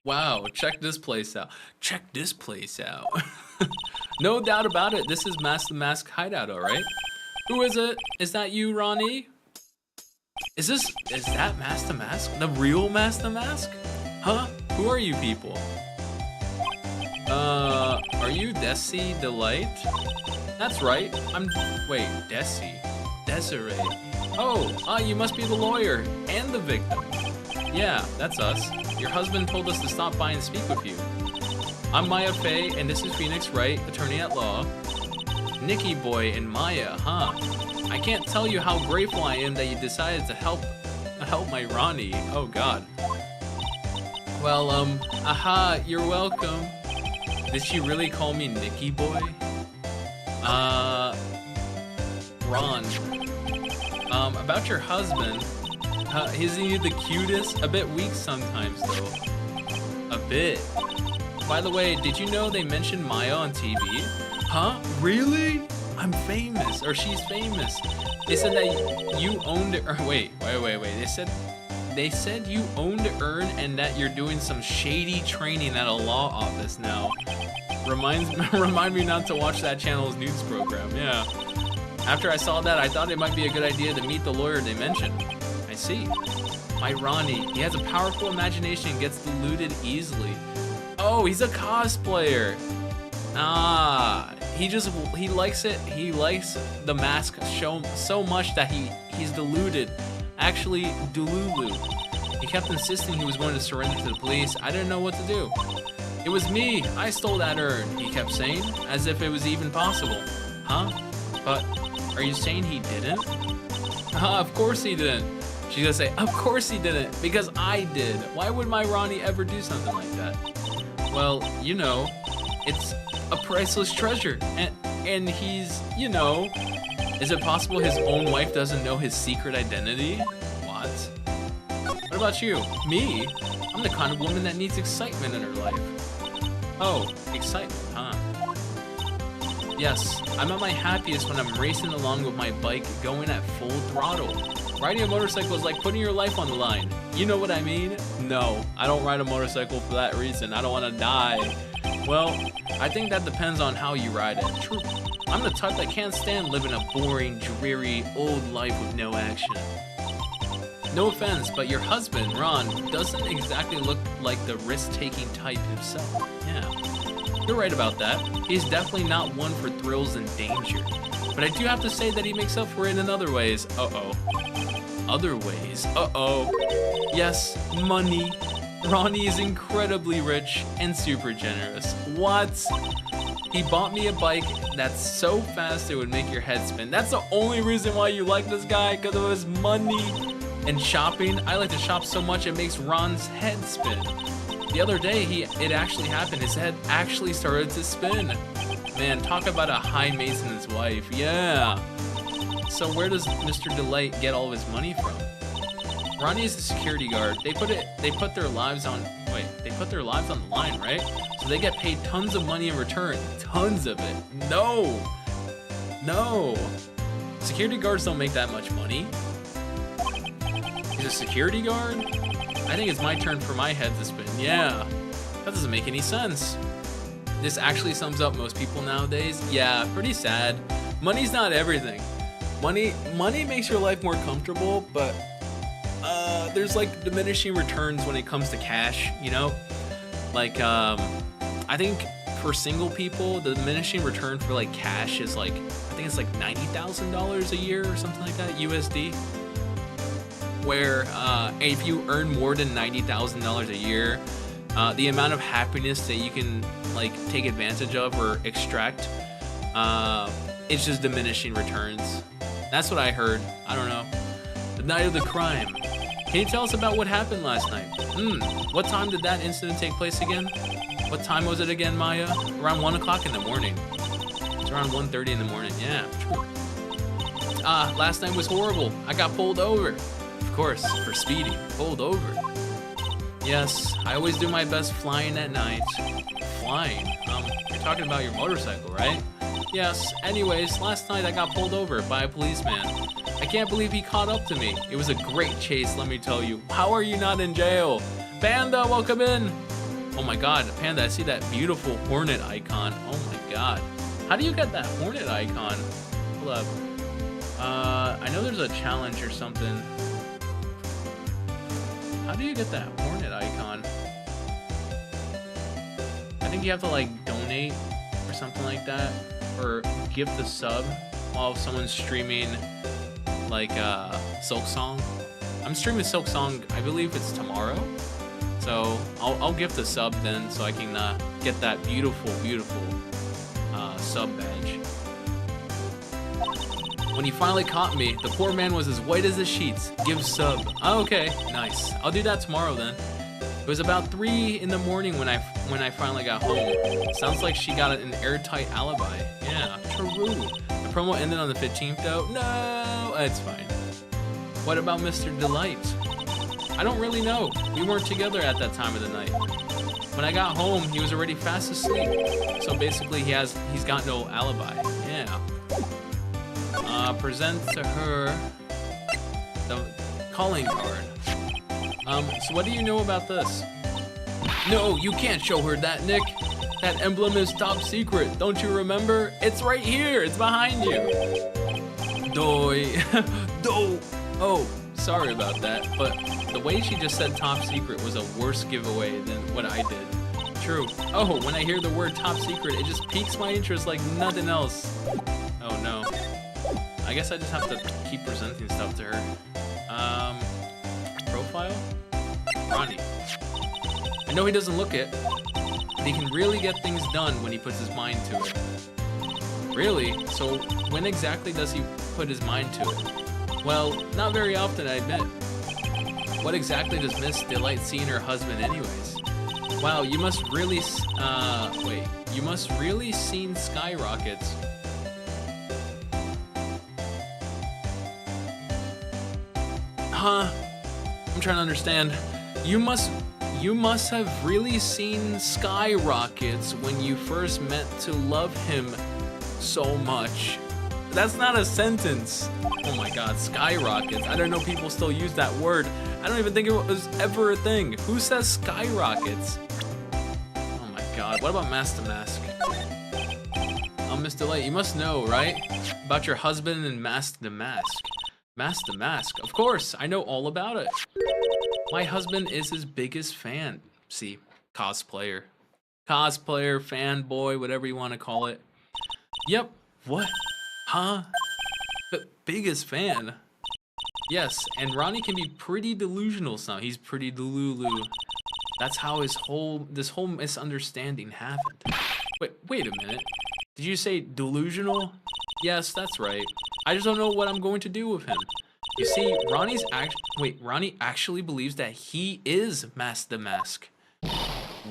A: Wow, check this place out. Check this place out. No doubt about it, this is Mask to Mask hideout, all right? Who is it? Is that you, Ronnie? Is that Mask to Mask? The real Mask to Mask? Huh? Who are you people? Are you Desi Delight? That's right. Wait, Desi? Desiree. Oh, you must be the lawyer and the victim. Yeah, that's us. Your husband told us to stop by and speak with you. I'm Maya Faye, and this is Phoenix Wright, attorney at law. Nikki Boy and Maya, huh? I can't tell you how grateful I am that you decided to help my Ronnie. Oh God. Well, aha, you're welcome. Did she really call me Nikki Boy? Ron. About your husband. Isn't he the cutest? A bit weak sometimes, though. A bit. By the way, did you know they mentioned Maya on TV? Huh? Really? I'm famous, or she's famous. They said that you owned it. Wait. They said you owned the urn and that you're doing some shady training at a law office now. Remind me not to watch that channel's news program. Yeah. After I saw that, I thought it might be a good idea to meet the lawyer they mentioned. I see. My Ronnie, he has a powerful imagination and gets deluded easily. Oh, he's a cosplayer. He likes it. He likes the mask show so much that he's deluded. Actually, Delulu. He kept insisting he was going to surrender to the police. I didn't know what to do. It was me. I stole that urn, he kept saying, as if it was even possible. Huh? But are you saying he didn't? Of course he didn't. She's gonna say, of course he didn't, because I did. Why would my Ronnie ever do something like that? Well, you know, it's a priceless treasure, and he's, you know, is it possible his own wife doesn't know his secret identity? What? What about you? Me? I'm the kind of woman that needs excitement in her life. Oh, excitement, huh? Yes, I'm at my happiest when I'm racing along with my bike going at full throttle. Riding a motorcycle is like putting your life on the line. You know what I mean? No, I don't ride a motorcycle for that reason. I don't want to die. Well, I think that depends on how you ride it. True. I'm the type that can't stand living a boring, dreary, old life with no action. No offense, but your husband, Ron, doesn't exactly look like the risk-taking type himself. Yeah, you're right about that. He's definitely not one for thrills and danger. But I do have to say that he makes up for it in other ways. Uh-oh. Other ways? Uh-oh. Yes, money. Ronnie is incredibly rich and super generous. What? He bought me a bike that's so fast it would make your head spin. That's the only reason why you like this guy, because of his money. And shopping, I like to shop so much it makes Ron's head spin. The other day, it actually happened. His head actually started to spin. Man, talk about a high maintenance wife. Yeah. So where does Mr. Delight get all of his money from? Ronnie is a security guard. They put their lives on the line, right? So they get paid tons of money in return. Tons of it. No. Security guards don't make that much money. He's a security guard? I think it's my turn for my head to spin. Yeah. That doesn't make any sense. This actually sums up most people nowadays. Yeah, pretty sad. Money's not everything. Money makes your life more comfortable, but there's like diminishing returns when it comes to cash, you know? Like, I think for single people, the diminishing return for like cash is like, I think it's like $90,000 a year or something like that, USD. Where if you earn more than $90,000 a year, the amount of happiness that you can like take advantage of or extract, it's just diminishing returns. That's what I heard. I don't know. The night of the crime. Can you tell us about what happened last night? What time did that incident take place again? What time was it again, Maya? Around 1 o'clock in the morning. It's around 1:30 in the morning. Yeah, true. Last night was horrible. I got pulled over. Of course, for speeding. Pulled over. Yes, I always do my best flying at night. Flying? You're talking about your motorcycle, right? Yes, anyways, last night I got pulled over by a policeman. I can't believe he caught up to me. It was a great chase, let me tell you. How are you not in jail? Panda, welcome in. Oh my god, Panda, I see that beautiful hornet icon. Oh my god. How do you get that hornet icon? Hold up. I know there's a challenge or something. How do you get that hornet icon? I think you have to like donate or something like that, or gift a sub while someone's streaming like Silk Song. I'm streaming Silk Song, I believe it's tomorrow, so I'll gift a sub then so I can get that beautiful sub badge. When he finally caught me, the poor man was as white as the sheets. Give sub. Oh, okay, nice. I'll do that tomorrow then. It was about 3 in the morning when I finally got home. Sounds like she got an airtight alibi. Yeah, true. The promo ended on the 15th though. No, it's fine. What about Mr. Delight? I don't really know. We weren't together at that time of the night. When I got home, he was already fast asleep. So basically, he's got no alibi. Yeah. Present to her the calling card. So what do you know about this? No, you can't show her that, Nick. That emblem is top secret. Don't you remember? It's right here. It's behind you. Doi. Do. Oh, sorry about that. But the way she just said top secret was a worse giveaway than what I did. True. Oh, when I hear the word top secret, it just piques my interest like nothing else. Oh no. I guess I just have to keep presenting stuff to her. Profile? Ronnie. I know he doesn't look it, but he can really get things done when he puts his mind to it. Really? So when exactly does he put his mind to it? Well, not very often, I admit. What exactly does Miss Delight see in her husband anyways? Wow, you must really, you must really seen skyrockets. Huh? I'm trying to understand. You must have really seen skyrockets when you first met to love him so much. That's not a sentence. Oh my god, skyrockets. I don't know people still use that word. I don't even think it was ever a thing. Who says skyrockets? Oh my god. god, what about Master Mask? Miss Delight, you must know, right? About your husband and Mask the Mask. Mask the Mask, of course, I know all about it. My husband is his biggest fan. See, cosplayer. Cosplayer, fanboy, whatever you want to call it. Yep, what? Huh? The biggest fan? Yes, and Ronnie can be pretty delusional some. He's pretty delulu. That's how this whole misunderstanding happened. Wait a minute. Did you say delusional? Yes, that's right. I just don't know what I'm going to do with him. You see, Ronnie actually believes that he is Mask the Mask.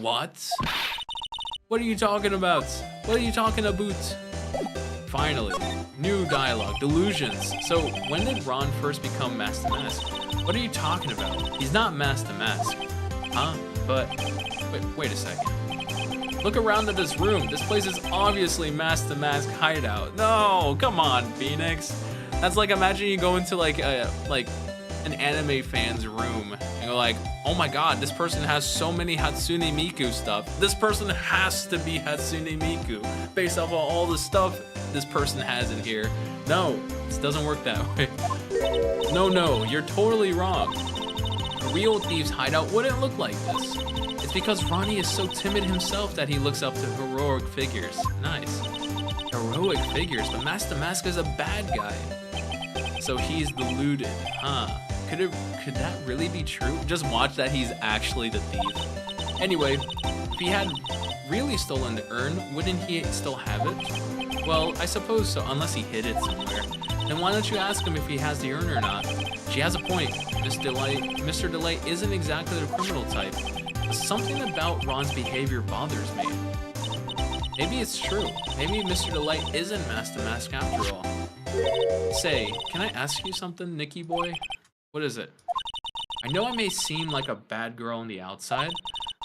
A: What? What are you talking about? What are you talking about? Finally, new dialogue, delusions. So, when did Ron first become Mask the Mask? What are you talking about? He's not Mask the Mask. Huh? But, wait a second. Look around at this room. This place is obviously Mask the Mask hideout. No, come on, Phoenix. That's like, imagine you go into like an anime fan's room and go like, oh my god, this person has so many Hatsune Miku stuff. This person has to be Hatsune Miku based off of all the stuff this person has in here. No, this doesn't work that way. No, you're totally wrong. A real thieves hideout wouldn't look like this. It's because Ronnie is so timid himself that he looks up to heroic figures. Nice. Heroic figures, but Mask the Mask is a bad guy. So he's deluded, huh? Could that really be true? Just watch that he's actually the thief. Anyway, if he had really stolen the urn, wouldn't he still have it? Well, I suppose so, unless he hid it somewhere. Then why don't you ask him if he has the urn or not? She has a point. Mr. Delight isn't exactly the criminal type. Something about Ron's behavior bothers me. Maybe it's true. Maybe Mr. Delight isn't Mask the Mask after all. Say, can I ask you something, Nicky boy? What is it? I know I may seem like a bad girl on the outside,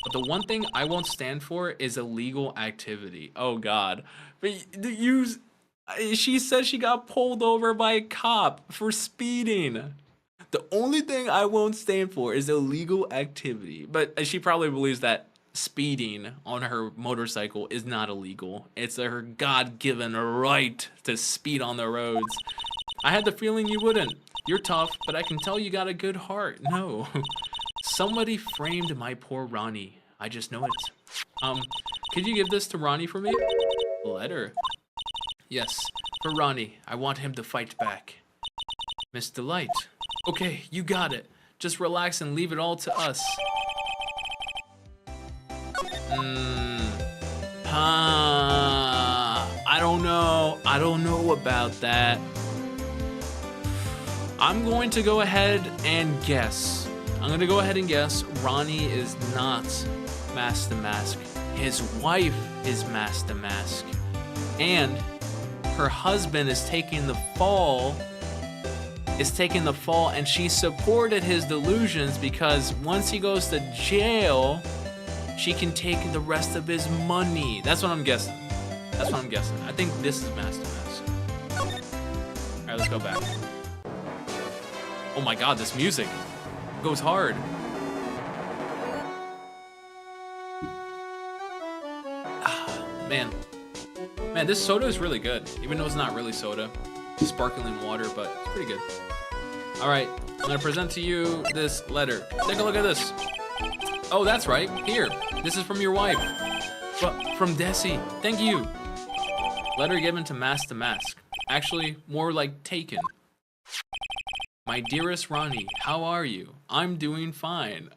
A: but the one thing I won't stand for is illegal activity. Oh god. But she said she got pulled over by a cop for speeding. The only thing I won't stand for is illegal activity. But she probably believes that speeding on her motorcycle is not illegal. It's her God-given right to speed on the roads. I had the feeling you wouldn't. You're tough, but I can tell you got a good heart. No. Somebody framed my poor Ronnie. I just know it. Could you give this to Ronnie for me? Letter. Yes, for Ronnie. I want him to fight back. Miss Delight. Okay, you got it. Just relax and leave it all to us. I don't know about that. I'm going to go ahead and guess. Ronnie is not Mask the Mask. His wife is Mask the Mask. And her husband is taking the fall. And she supported his delusions because once he goes to jail, she can take the rest of his money. That's what I'm guessing. I think this is Mask the Mask. Alright, let's go back. Oh my god, this music goes hard. Man, this soda is really good, even though it's not really soda. It's sparkling water, but it's pretty good. All right, I'm gonna present to you this letter. Take a look at this. Oh, that's right, here. This is from your wife. From Desi, thank you. Letter given to Mask the Mask. Actually, more like taken. My dearest Ronnie, how are you? I'm doing fine.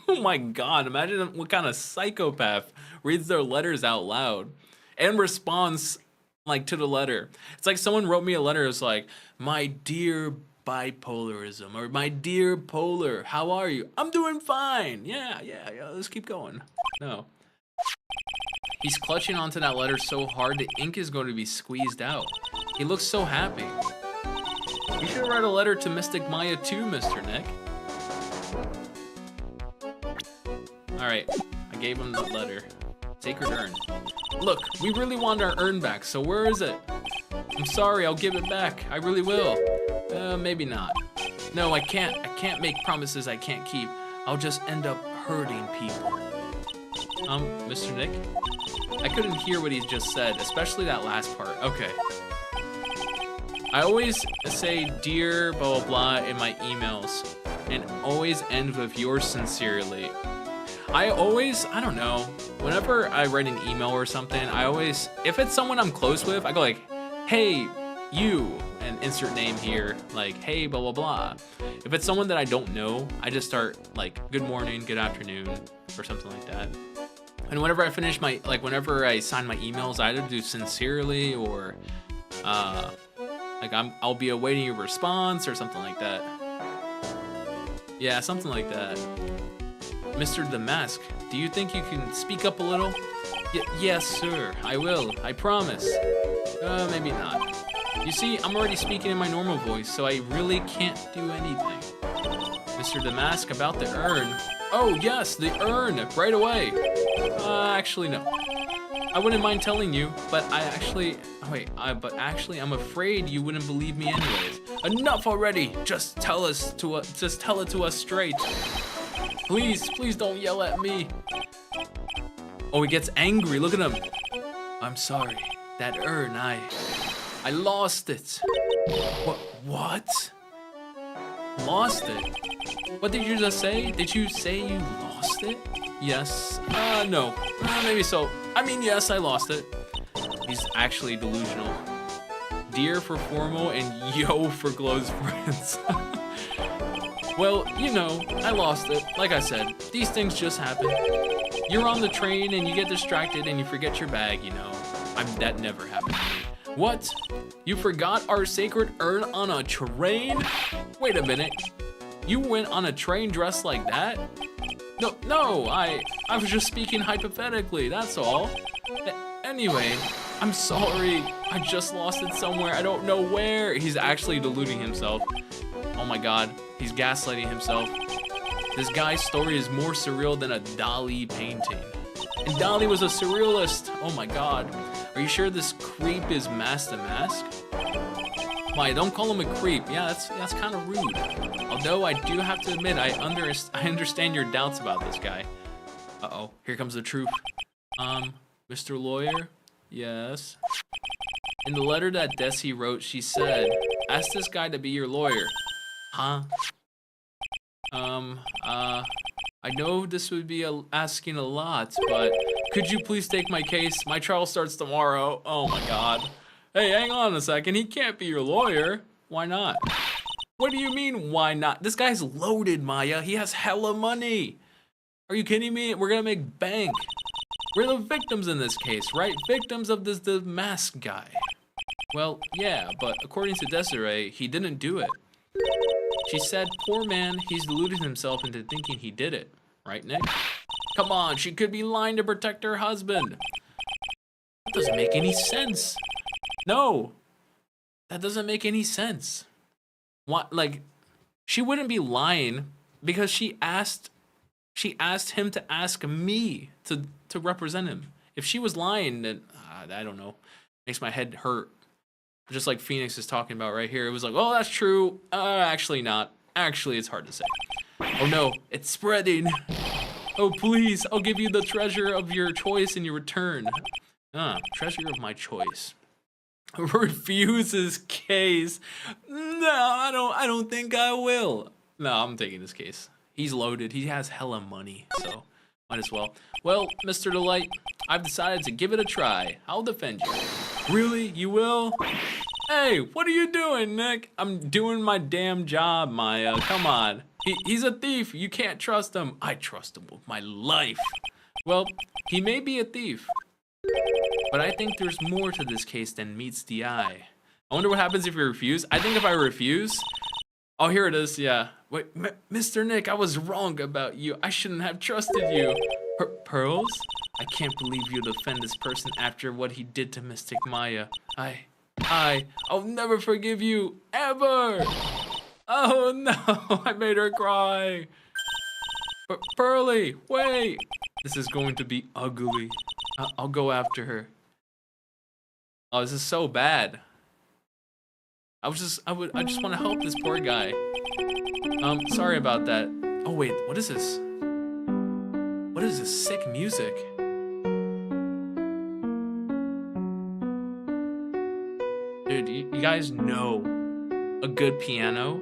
A: Oh my god, imagine what kind of psychopath reads their letters out loud and responds like to the letter. It's like someone wrote me a letter. It's like, my dear bipolarism, or my dear polar, how are you? I'm doing fine. Yeah, let's keep going. No. He's clutching onto that letter so hard the ink is going to be squeezed out. He looks so happy. You should write a letter to Mystic Maya too, Mr. Nick. Alright, I gave him the letter. Sacred urn. Look, we really want our urn back, so where is it? I'm sorry, I'll give it back. I really will. Maybe not. No, I can't make promises I can't keep. I'll just end up hurting people. Mr. Nick? I couldn't hear what he just said, especially that last part. Okay. I always say dear blah blah blah in my emails and always end with yours sincerely. I don't know, whenever I write an email or something, if it's someone I'm close with, I go like, hey, you, and insert name here, like, hey, blah, blah, blah. If it's someone that I don't know, I just start like, good morning, good afternoon, or something like that. And whenever I finish whenever I sign my emails, I either do sincerely or, like I'll be awaiting your response or something like that. Yeah, something like that. Mr. Damask, do you think you can speak up a little? Yes, sir, I will, I promise. Maybe not. You see, I'm already speaking in my normal voice, so I really can't do anything. Mr. Damask, about the urn. Oh, yes, the urn, right away. Actually, no. I wouldn't mind telling you, but I'm afraid you wouldn't believe me anyways. Enough already! Just tell it to us straight. Please don't yell at me. Oh, he gets angry, look at him. I'm sorry, that urn, I lost it. What? Lost it? What did you just say? Did you say you lost it? Yes. No. Maybe so. I mean, yes, I lost it. He's actually delusional. Dear for formal and yo for close friends. Well, you know, I lost it. Like I said, these things just happen. You're on the train and you get distracted and you forget your bag, you know. That never happened to me. What? You forgot our sacred urn on a train? Wait a minute. You went on a train dressed like that? No, I was just speaking hypothetically, that's all. Anyway, I'm sorry. I just lost it somewhere. I don't know where. He's actually deluding himself. Oh my god, he's gaslighting himself. This guy's story is more surreal than a Dali painting. And Dali was a surrealist. Oh my god. Are you sure this creep is Mask the Mask? Why, don't call him a creep. Yeah, that's kind of rude. Although I do have to admit, I understand your doubts about this guy. Uh-oh, here comes the truth. Mr. Lawyer? Yes. In the letter that Desi wrote, she said, ask this guy to be your lawyer. Huh? I know this would be asking a lot, but could you please take my case? My trial starts tomorrow. Oh my god. Hey, hang on a second. He can't be your lawyer. Why not? What do you mean, why not? This guy's loaded, Maya. He has hella money. Are you kidding me? We're gonna make bank. We're the victims in this case, right? Victims of the mask guy. Well, yeah, but according to Desiree, he didn't do it. She said, poor man, he's deluded himself into thinking he did it. Right, Nick? Come on, she could be lying to protect her husband. That doesn't make any sense. No, that doesn't make any sense. What, like, she wouldn't be lying because she asked him to ask me to represent him. If she was lying, then I don't know, makes my head hurt. Just like Phoenix is talking about right here. It was like, oh, that's true. Actually not. Actually, it's hard to say. Oh no, it's spreading. Oh please, I'll give you the treasure of your choice in your return. Treasure of my choice. Refuses case. No, I don't think I will. No, I'm taking this case. He's loaded. He has hella money, so might as well. Well, Mr. Delight, I've decided to give it a try. I'll defend you. Really? You will? Hey, what are you doing, Nick? I'm doing my damn job, Maya. Come on. He's a thief. You can't trust him. I trust him with my life. Well, he may be a thief, but I think there's more to this case than meets the eye. I wonder what happens if you refuse. I think if I refuse... Oh, here it is, yeah. Wait, Mr. Nick, I was wrong about you. I shouldn't have trusted you. Pearls? I can't believe you defend this person after what he did to Mystic Maya. I'll never forgive you, ever! Oh no, I made her cry. Pearly, wait! This is going to be ugly. I'll go after her. Oh, this is so bad. I just want to help this poor guy. Sorry about that. Oh wait, what is this? What is this sick music? Dude, you guys know a good piano?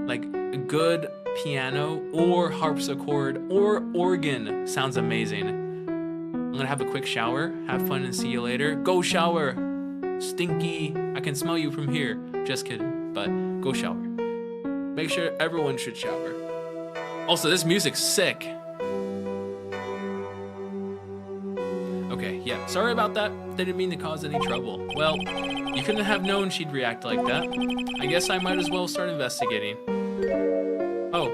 A: Like a good piano or harpsichord or organ sounds amazing. I'm gonna have a quick shower, have fun, and see you later. Go shower! Stinky, I can smell you from here. Just kidding, but go shower. Make sure everyone should shower. Also, this music's sick. Okay, yeah, sorry about that. Didn't mean to cause any trouble. Well, you couldn't have known she'd react like that. I guess I might as well start investigating. Oh,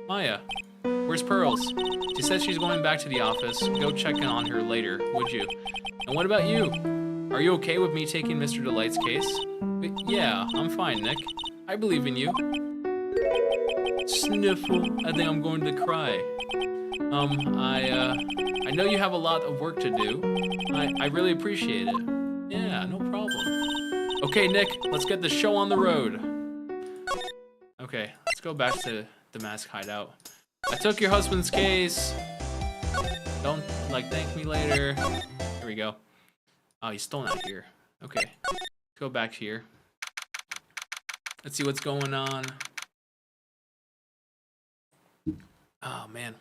A: Maya. Where's Pearls? She said she's going back to the office. Go check in on her later, would you? And what about you? Are you okay with me taking Mr. Delight's case? Yeah, I'm fine, Nick. I believe in you. Sniffle. I think I'm going to cry. I know you have a lot of work to do. I really appreciate it. Yeah, no problem. Okay, Nick, let's get the show on the road. Okay, let's go back to the mask hideout. I took your husband's case. Don't, thank me later. Here we go. Oh, he's still not here. Okay, let's go back here. Let's see what's going on. Oh, man.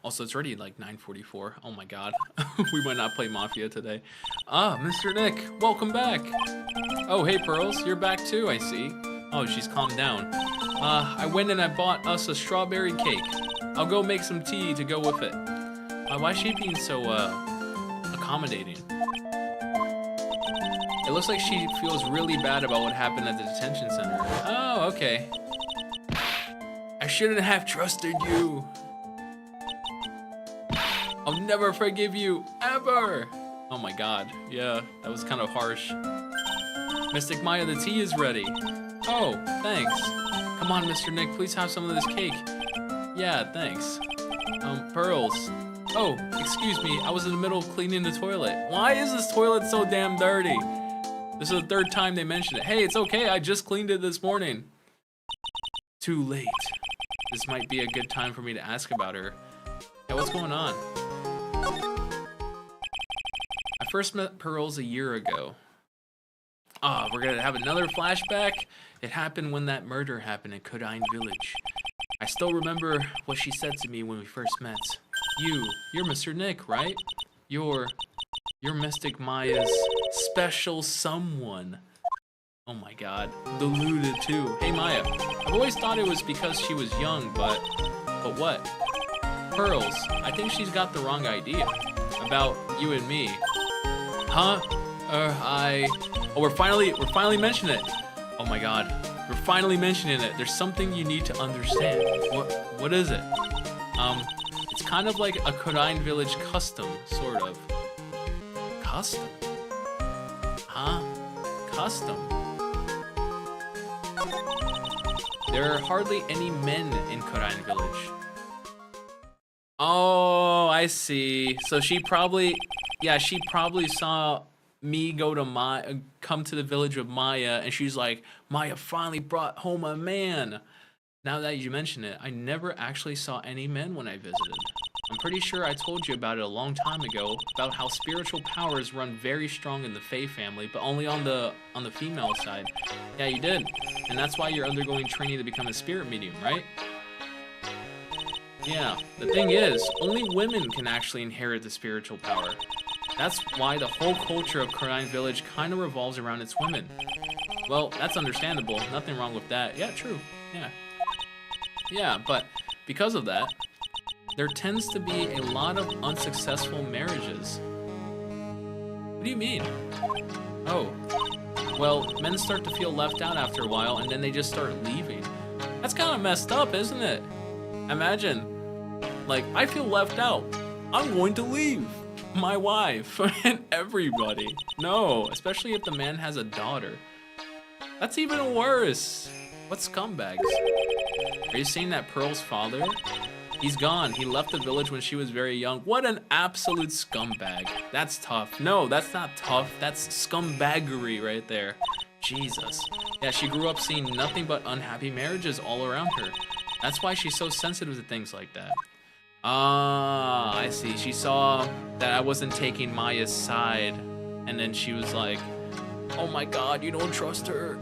A: Also, it's already like 9:44. Oh my god. We might not play Mafia today. Ah, Mr. Nick, welcome back. Oh, hey, Pearls, you're back too, I see. Oh, she's calmed down. I went and I bought us a strawberry cake. I'll go make some tea to go with it. Why is she being so, accommodating? It looks like she feels really bad about what happened at the detention center. Oh, okay. I shouldn't have trusted you. I'll never forgive you, ever! Oh my god, yeah, that was kind of harsh. Mystic Maya, the tea is ready. Oh, thanks. Come on, Mr. Nick, please have some of this cake. Yeah, thanks. Pearls. Oh, excuse me, I was in the middle of cleaning the toilet. Why is this toilet so damn dirty? This is the third time they mentioned it. Hey, it's okay, I just cleaned it this morning. Too late. This might be a good time for me to ask about her. Yeah, what's going on? I first met Pearls a year ago. Ah, we're gonna have another flashback? It happened when that murder happened in Kodine Village. I still remember what she said to me when we first met. You're Mr. Nick, right? You're Mystic Maya's special someone. Oh my god, deluded too. Hey Maya, I've always thought it was because she was young, but what? Pearls, I think she's got the wrong idea about you and me. Huh? Oh, we're finally mentioning it. Oh my god, we're finally mentioning it. There's something you need to understand. What is it? It's kind of like a Kodine Village custom, sort of. Custom? Huh? Custom? There are hardly any men in Kodine Village. Oh, I see. So she probably saw me come to the village with Maya, and she's like, Maya finally brought home a man. Now that you mention it, I never actually saw any men when I visited. I'm pretty sure I told you about it a long time ago, about how spiritual powers run very strong in the Fae family, but only on the female side. Yeah, you did. And that's why you're undergoing training to become a spirit medium, right? Yeah, the thing is, only women can actually inherit the spiritual power. That's why the whole culture of Kodine Village kind of revolves around its women. Well, that's understandable. Nothing wrong with that. Yeah, true. Yeah. Yeah, but because of that, there tends to be a lot of unsuccessful marriages. What do you mean? Oh, well, men start to feel left out after a while, and then they just start leaving. That's kind of messed up, isn't it? Imagine, like, I feel left out. I'm going to leave my wife and everybody. No, especially if the man has a daughter. That's even worse. What scumbags? Are you saying that Pearl's father? He's gone. He left the village when she was very young. What an absolute scumbag. That's tough. No, that's not tough. That's scumbaggery right there. Jesus. Yeah, she grew up seeing nothing but unhappy marriages all around her. That's why she's so sensitive to things like that. Ah, I see. She saw that I wasn't taking Maya's side, and then she was like, oh my god, you don't trust her.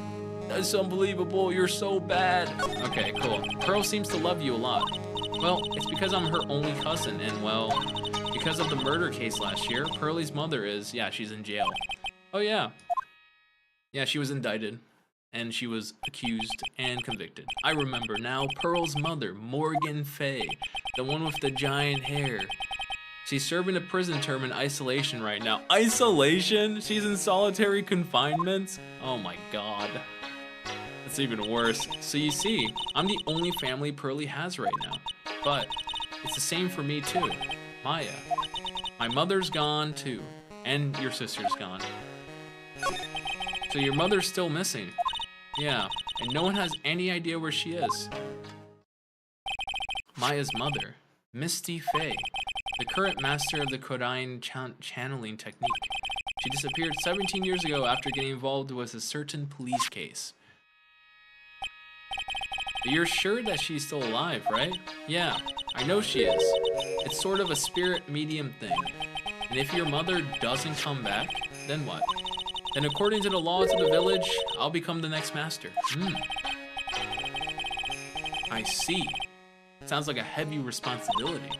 A: That's unbelievable. You're so bad. Okay, cool. Pearl seems to love you a lot. Well, it's because I'm her only cousin, and well, because of the murder case last year, Pearlie's mother is, yeah, she's in jail. Oh yeah. Yeah, she was indicted, and she was accused and convicted. I remember now, Pearl's mother, Morgan Fay, the one with the giant hair. She's serving a prison term in isolation right now. Isolation? She's in solitary confinement? Oh my god. That's even worse. So you see, I'm the only family Pearlie has right now. But it's the same for me too. Maya. My mother's gone too. And your sister's gone. So your mother's still missing. Yeah, and no one has any idea where she is. Maya's mother, Misty Fay, the current master of the Kodain channeling technique. She disappeared 17 years ago after getting involved with a certain police case. But you're sure that she's still alive, right? Yeah, I know she is. It's sort of a spirit medium thing. And if your mother doesn't come back, then what? Then according to the laws of the village, I'll become the next master. I see. Sounds like a heavy responsibility.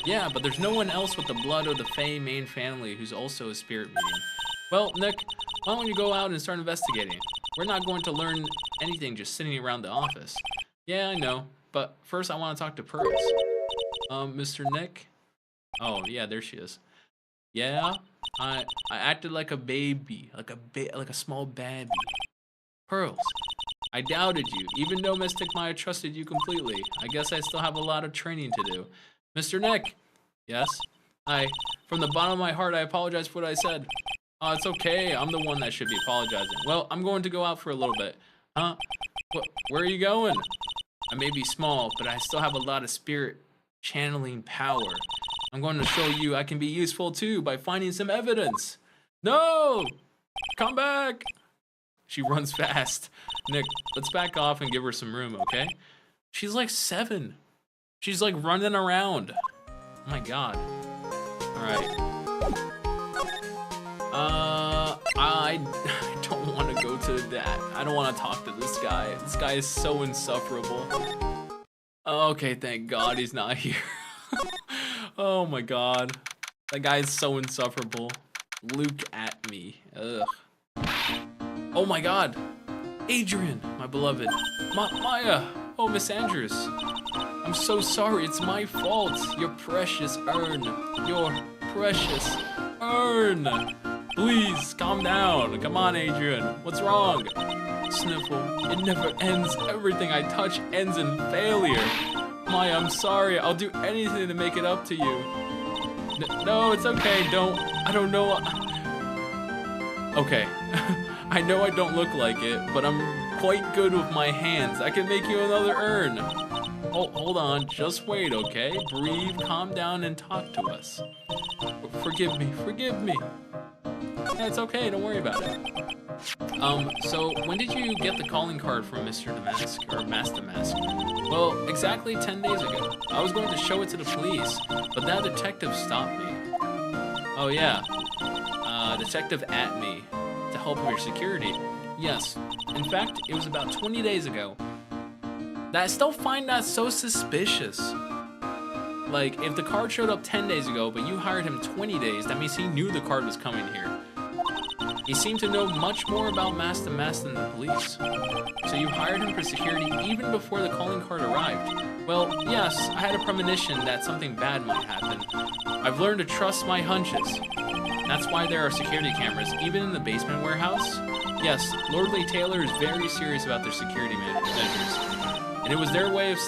A: Yeah, but there's no one else with the blood of the Fey main family who's also a spirit medium. Well, Nick, why don't you go out and start investigating? We're not going to learn anything just sitting around the office. Yeah, I know, but first I want to talk to Pearls. Mr. Nick? Oh, yeah, there she is. Yeah, I acted like a baby, like a small baby. Pearls, I doubted you, even though Mystic Maya trusted you completely. I guess I still have a lot of training to do. Mr. Nick? Yes? From the bottom of my heart, I apologize for what I said. Oh, it's okay, I'm the one that should be apologizing. Well, I'm going to go out for a little bit. Huh? Where are you going? I may be small, but I still have a lot of spirit channeling power. I'm going to show you I can be useful too by finding some evidence. No! Come back! She runs fast. Nick, let's back off and give her some room, okay? She's like 7. She's like running around. Oh my god. Alright. I don't want to go to that. I don't want to talk to this guy. This guy is so insufferable. Okay, thank God he's not here. Oh my god. That guy is so insufferable. Look at me. Ugh. Oh my god. Adrian, my beloved. Maya. Oh, Miss Andrews. I'm so sorry. It's my fault. Your precious urn. Your precious urn. Please, calm down. Come on, Adrian. What's wrong? Sniffle. It never ends. Everything I touch ends in failure. Maya, I'm sorry. I'll do anything to make it up to you. No, it's okay. I don't know. Okay. I know I don't look like it, but I'm quite good with my hands. I can make you another urn. Hold on. Just wait, okay? Breathe, calm down, and talk to us. Forgive me. Forgive me. Yeah, it's okay. Don't worry about it. So when did you get the calling card from Mr. Damask, or Master Mask? Well, exactly 10 days ago. I was going to show it to the police, but that detective stopped me. Oh yeah, detective at me to help with your security. Yes, in fact, it was about 20 days ago. I still find that so suspicious. Like, if the card showed up 10 days ago, but you hired him 20 days, that means he knew the card was coming here. He seemed to know much more about Master Mask than the police. So you hired him for security even before the calling card arrived. Well, yes, I had a premonition that something bad might happen. I've learned to trust my hunches. That's why there are security cameras, even in the basement warehouse. Yes, Lordly Taylor is very serious about their security measures. And it was their way of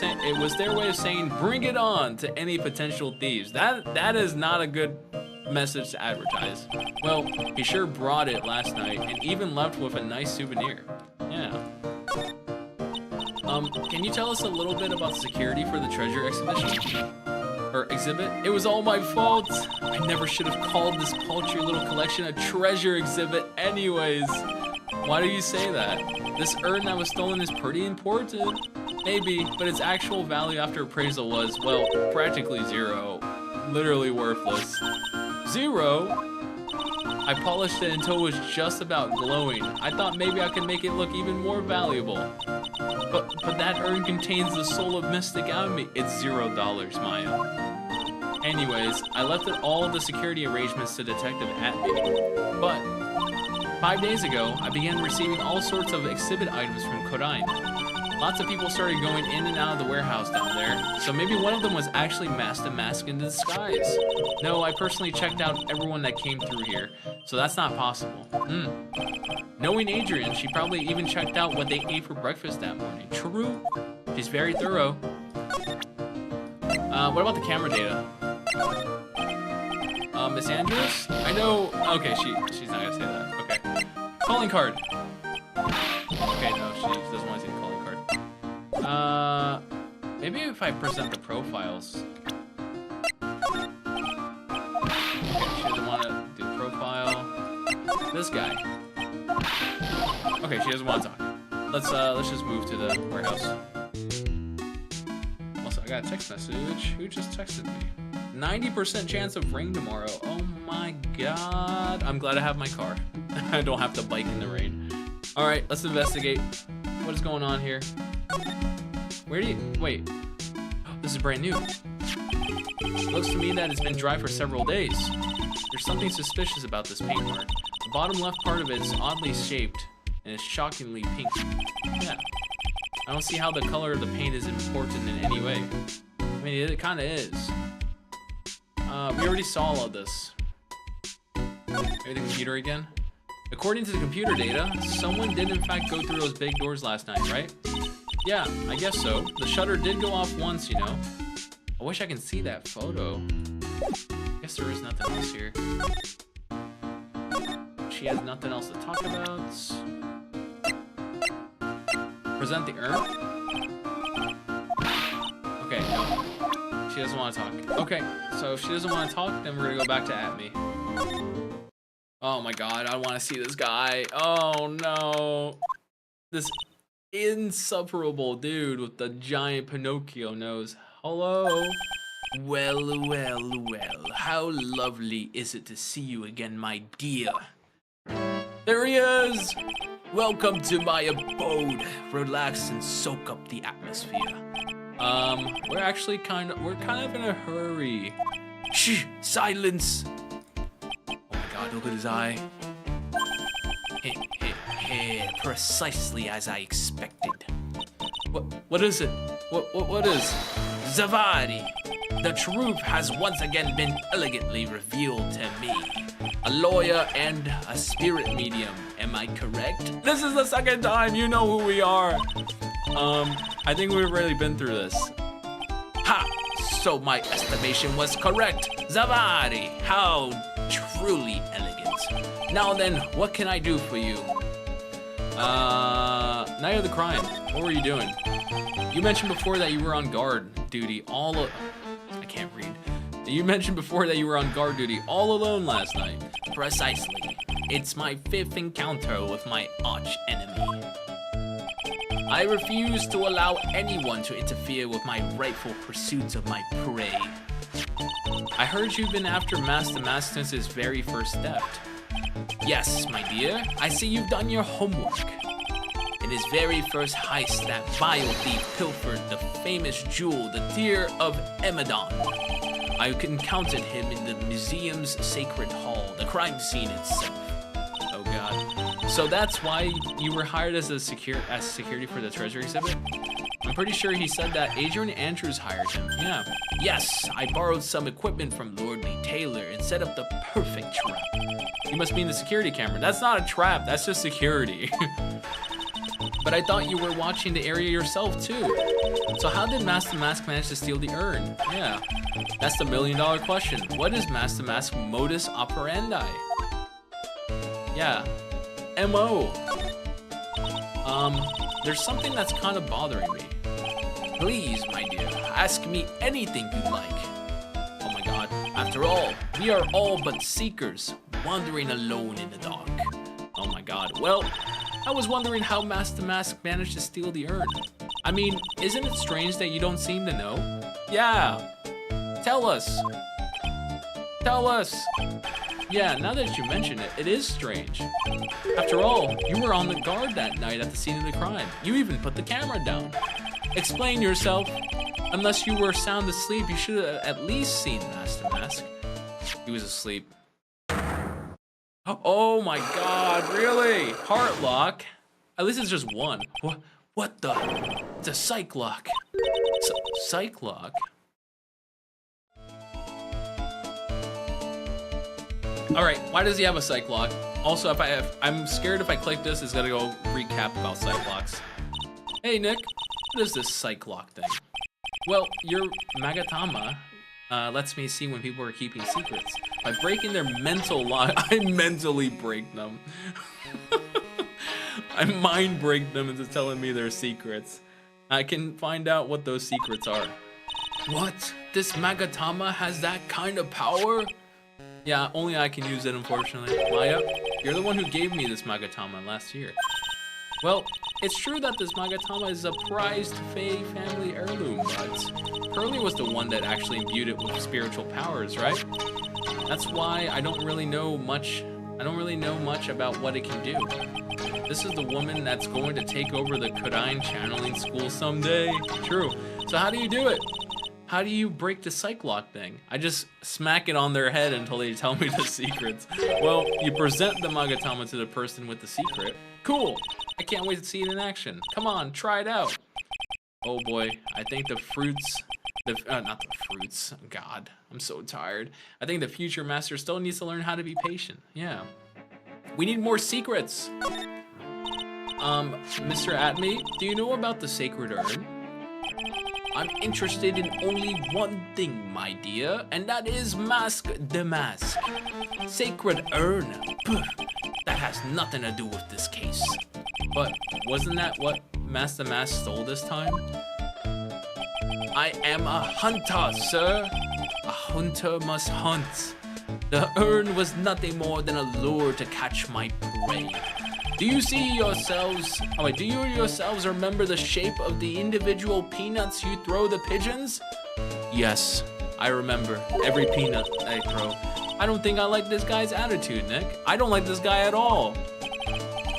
A: saying, bring it on to any potential thieves. That is not a good message to advertise. Well, he sure brought it last night and even left with a nice souvenir. Yeah. Can you tell us a little bit about the security for the treasure exhibition? Or exhibit? It was all my fault. I never should have called this paltry little collection a treasure exhibit anyways. Why do you say that? This urn that was stolen is pretty important. Maybe, but its actual value after appraisal was, well, practically zero. Literally worthless. Zero? I polished it until it was just about glowing. I thought maybe I could make it look even more valuable. But that urn contains the soul of Mystic out of me. It's $0, Maya. Anyways, I left all the security arrangements to Detective Atme. But 5 days ago, I began receiving all sorts of exhibit items from Kodain. Lots of people started going in and out of the warehouse down there, so maybe one of them was actually Master Mask in disguise. No, I personally checked out everyone that came through here, so that's not possible. Knowing Adrian, she probably even checked out what they ate for breakfast that morning. True. She's very thorough. What about the camera data? Miss Andrews? I know. Okay, she's not gonna say that. Okay. Calling card. Okay, no, she doesn't want to see the calling card. Maybe if I present the profiles. Okay, she doesn't want to do profile. This guy. Okay, she doesn't want to talk. Let's just move to the warehouse. Also, I got a text message. Who just texted me? 90% chance of rain tomorrow. Oh my god. I'm glad I have my car. I don't have to bike in the rain. Alright, let's investigate. What is going on here? Where do you... Wait. This is brand new. It looks to me that it's been dry for several days. There's something suspicious about this paintwork. The bottom left part of it is oddly shaped and is shockingly pink. Yeah. I don't see how the color of the paint is important in any way. I mean, it kind of is. We already saw all of this. Maybe the computer again? According to the computer data, someone did in fact go through those big doors last night, right? Yeah, I guess so. The shutter did go off once, you know. I wish I could see that photo. I guess there is nothing else here. She has nothing else to talk about. Present the urn? Okay, no. She doesn't want to talk. Okay, so if she doesn't want to talk, then we're gonna go back to Atme. Oh my god, I want to see this guy. Oh no. This insufferable dude with the giant Pinocchio nose. Hello?
B: Well, well, well. How lovely is it to see you again, my dear?
A: There he is!
B: Welcome to my abode. Relax and soak up the atmosphere.
A: We're kind of in a hurry.
B: Shh! Silence!
A: Oh my god, look at his eye.
B: Precisely as I expected.
A: What is it? What is?
B: Zavari, the truth has once again been elegantly revealed to me. A lawyer and a spirit medium, am I correct?
A: This is the second time, you know who we are. I think we've really been through this.
B: Ha! So my estimation was correct. Zavari, how truly elegant. Now then, what can I do for you?
A: Night of the crime. What were you doing? You mentioned before that you were on guard duty I can't read. You mentioned before that you were on guard duty all alone last night.
B: Precisely. It's my 5th encounter with my arch enemy. I refuse to allow anyone to interfere with my rightful pursuits of my prey.
A: I heard you've been after Master Mask since his very first theft.
B: Yes, my dear. I see you've done your homework. In his very first heist, that vile thief pilfered the famous jewel, the Tear of Emadan. I encountered him in the museum's sacred hall, the crime scene itself.
A: Oh god. So that's why you were hired as security for the treasure exhibit? I'm pretty sure he said that Adrian Andrews hired him. Yeah.
B: Yes, I borrowed some equipment from Lordly Taylor and set up the perfect trap.
A: You must mean the security camera. That's not a trap, that's just security. But I thought you were watching the area yourself too. So how did Master Mask manage to steal the urn? Yeah, that's the $1 million question. What is Master Mask's modus operandi? Yeah, MO. There's something that's kind of bothering me.
B: Please, my dear, ask me anything you like.
A: Oh my god.
B: After all, we are all but seekers, wandering alone in the dark.
A: Oh my god. Well, I was wondering how Master Mask managed to steal the urn. I mean, isn't it strange that you don't seem to know? Yeah. Tell us. Tell us. Yeah, now that you mention it, it is strange. After all, you were on the guard that night at the scene of the crime. You even put the camera down. Explain yourself. Unless you were sound asleep, you should have at least seen Master Mask. He was asleep. Oh my god, really? Heart lock? At least it's just one. What the? It's a psych lock. Psych lock? Alright, why does he have a psych lock? Also, I'm scared if I click this, it's gonna go recap about psych locks. Hey Nick, what is this psych lock thing? Well, your Magatama lets me see when people are keeping secrets. By breaking their mental lock, I mentally break them. I mind break them into telling me their secrets. I can find out what those secrets are. What? This Magatama has that kind of power? Yeah, only I can use it, unfortunately. Maya, you're the one who gave me this Magatama last year. Well, it's true that this Magatama is a prized Fey family heirloom, but Curly was the one that actually imbued it with spiritual powers, right? That's why I don't really know much about what it can do. This is the woman that's going to take over the Kodain channeling school someday. True. So how do you do it? How do you break the psych lock thing? I just smack it on their head until they tell me the secrets. Well, you present the Magatama to the person with the secret. Cool. I can't wait to see it in action. Come on, try it out. Oh boy, I think the fruits, not the fruits, God, I'm so tired. I think the future master still needs to learn how to be patient. Yeah. We need more secrets. Mr. Atme, do you know about the sacred urn? I'm interested in only one thing, my dear, and that is Mask the Mask. Sacred urn. Pugh, that has nothing to do with this case. But wasn't that what Mask the Mask stole this time? I am a hunter, sir. A hunter must hunt. The urn was nothing more than a lure to catch my prey. Do you yourselves remember the shape of the individual peanuts you throw the pigeons? Yes, I remember every peanut I throw. I don't think I like this guy's attitude, Nick. I don't like this guy at all.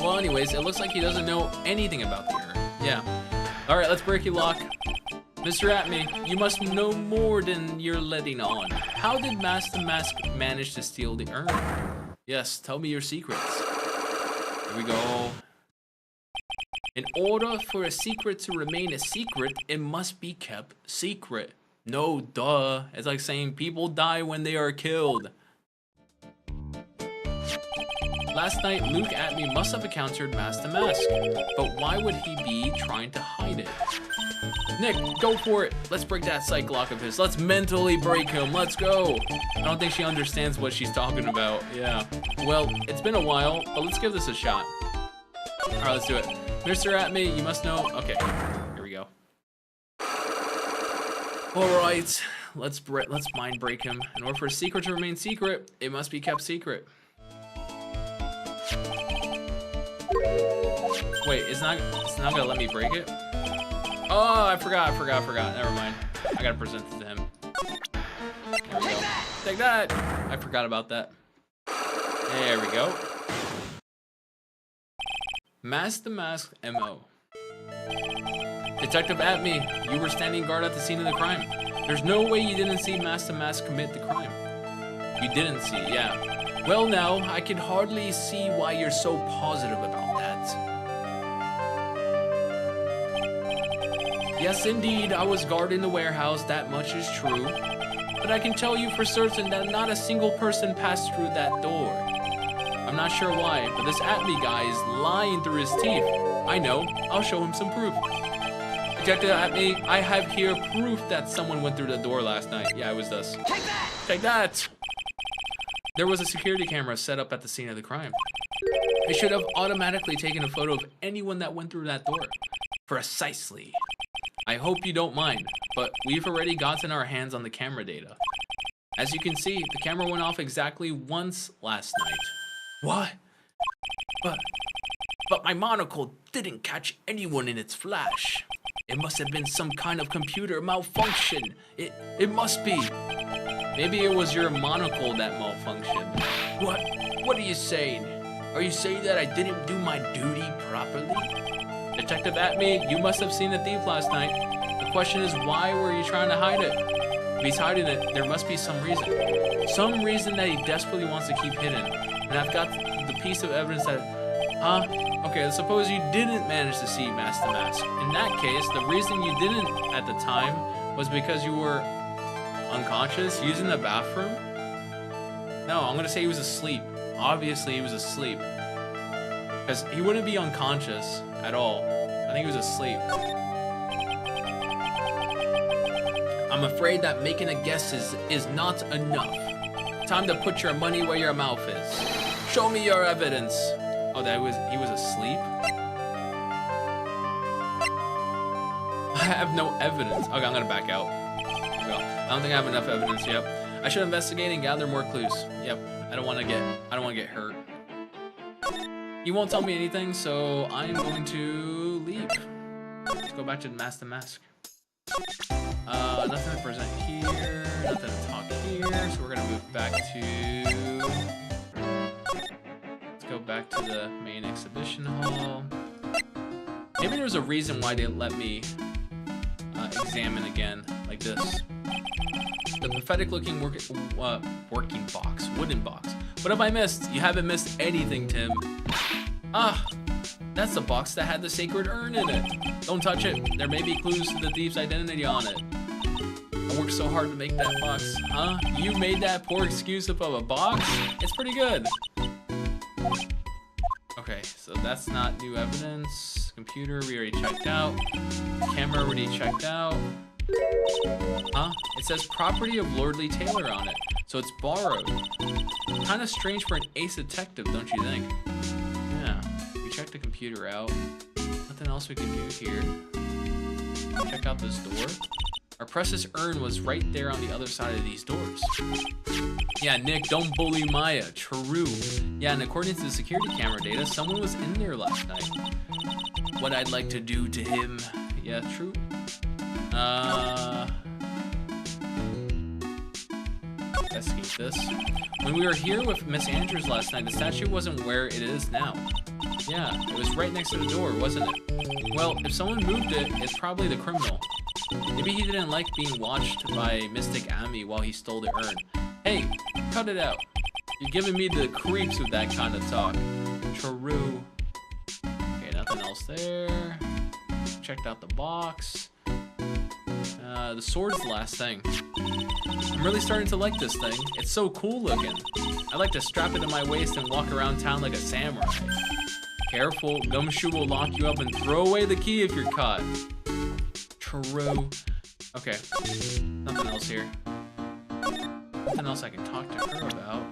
A: Well, anyways, it looks like he doesn't know anything about the urn. Yeah. All right, let's break your lock. Mr. Atme, you must know more than you're letting on. How did Mask the Mask manage to steal the urn? Yes, tell me your secrets. Here we go. In order for a secret to remain a secret, it must be kept secret. No, duh. It's like saying people die when they are killed. Last night, Luke Atme must have encountered Mask the Mask. But why would he be trying to hide it? Nick, go for it. Let's break that psych lock of his. Let's mentally break him. Let's go. I don't think she understands what she's talking about. Yeah. Well, it's been a while, but let's give this a shot. All right, let's do it. Mr. Atme, you must know. Okay, here we go. All right, let's mind break him. In order for a secret to remain secret, it must be kept secret. Wait, it's not gonna let me break it? Oh, I forgot. Never mind. I gotta present it to him. There we go. Take that! I forgot about that. There we go. Mask the Mask MO. Detective Atme, you were standing guard at the scene of the crime. There's no way you didn't see Mask the Mask commit the crime. You didn't see, yeah. Well now, I can hardly see why you're so positive about that. Yes, indeed, I was guarding the warehouse, that much is true. But I can tell you for certain that not a single person passed through that door. I'm not sure why, but this Atme guy is lying through his teeth. I know, I'll show him some proof. Detective Atme, I have here proof that someone went through the door last night. Yeah, it was us. Take that! Take that! There was a security camera set up at the scene of the crime. It should have automatically taken a photo of anyone that went through that door. Precisely. I hope you don't mind, but we've already gotten our hands on the camera data. As you can see, the camera went off exactly once last night. What? But my monocle didn't catch anyone in its flash.
B: It must have been some kind of computer malfunction. It must be.
A: Maybe it was your monocle that malfunctioned.
B: What? What are you saying? Are you saying that I didn't do my duty properly?
A: Detective Atme, you must have seen the thief last night. The question is, why were you trying to hide it? If he's hiding it, there must be some reason. Some reason that he desperately wants to keep hidden. And I've got the piece of evidence that... Huh? Okay, let's suppose you didn't manage to see Master Mask. In that case, the reason you didn't at the time was because you were unconscious, using the bathroom? No, I'm gonna say he was asleep. Obviously, he was asleep. Because he wouldn't be unconscious at all. I think he was asleep.
B: I'm afraid that making a guess is not enough. Time to put your money where your mouth is. Show me your evidence.
A: Oh, he was asleep? I have no evidence. Okay, I'm gonna back out. I don't think I have enough evidence yet. I should investigate and gather more clues. Yep. I don't wanna get hurt. You won't tell me anything, so I'm going to leave. Let's go back to Master Mask. Nothing to present here, nothing to talk here, so we're gonna move back to... Let's go back to the main exhibition hall. Maybe there's a reason why they didn't let me examine again, like this. The pathetic looking working box, wooden box. What have I missed? You haven't missed anything, Tim. Ah, that's the box that had the sacred urn in it. Don't touch it. There may be clues to the thief's identity on it. I worked so hard to make that box. Huh? You made that poor excuse up of a box? It's pretty good. Okay, so that's not new evidence. Computer, we already checked out. Camera, already checked out. Huh? It says property of Lordly Taylor on it, so it's borrowed. Kind of strange for an ace detective, don't you think? Yeah, we checked the computer out. Nothing else we can do here. Check out this door. Our precious urn was right there on the other side of these doors. Yeah, Nick, don't bully Maya. True. Yeah, and according to the security camera data, someone was in there last night. What I'd like to do to him. Yeah, true. Investigate this. When we were here with Miss Andrews last night, the statue wasn't where it is now. Yeah, it was right next to the door, wasn't it? Well, if someone moved it, it's probably the criminal. Maybe he didn't like being watched by Mystic Ami while he stole the urn. Hey, cut it out. You're giving me the creeps with that kind of talk. True. Okay, nothing else there. Checked out the box. The sword's the last thing. I'm really starting to like this thing. It's so cool looking. I like to strap it to my waist and walk around town like a samurai. Careful, Gumshoe will lock you up and throw away the key if you're caught. True. Okay, nothing else here. Nothing else I can talk to her about.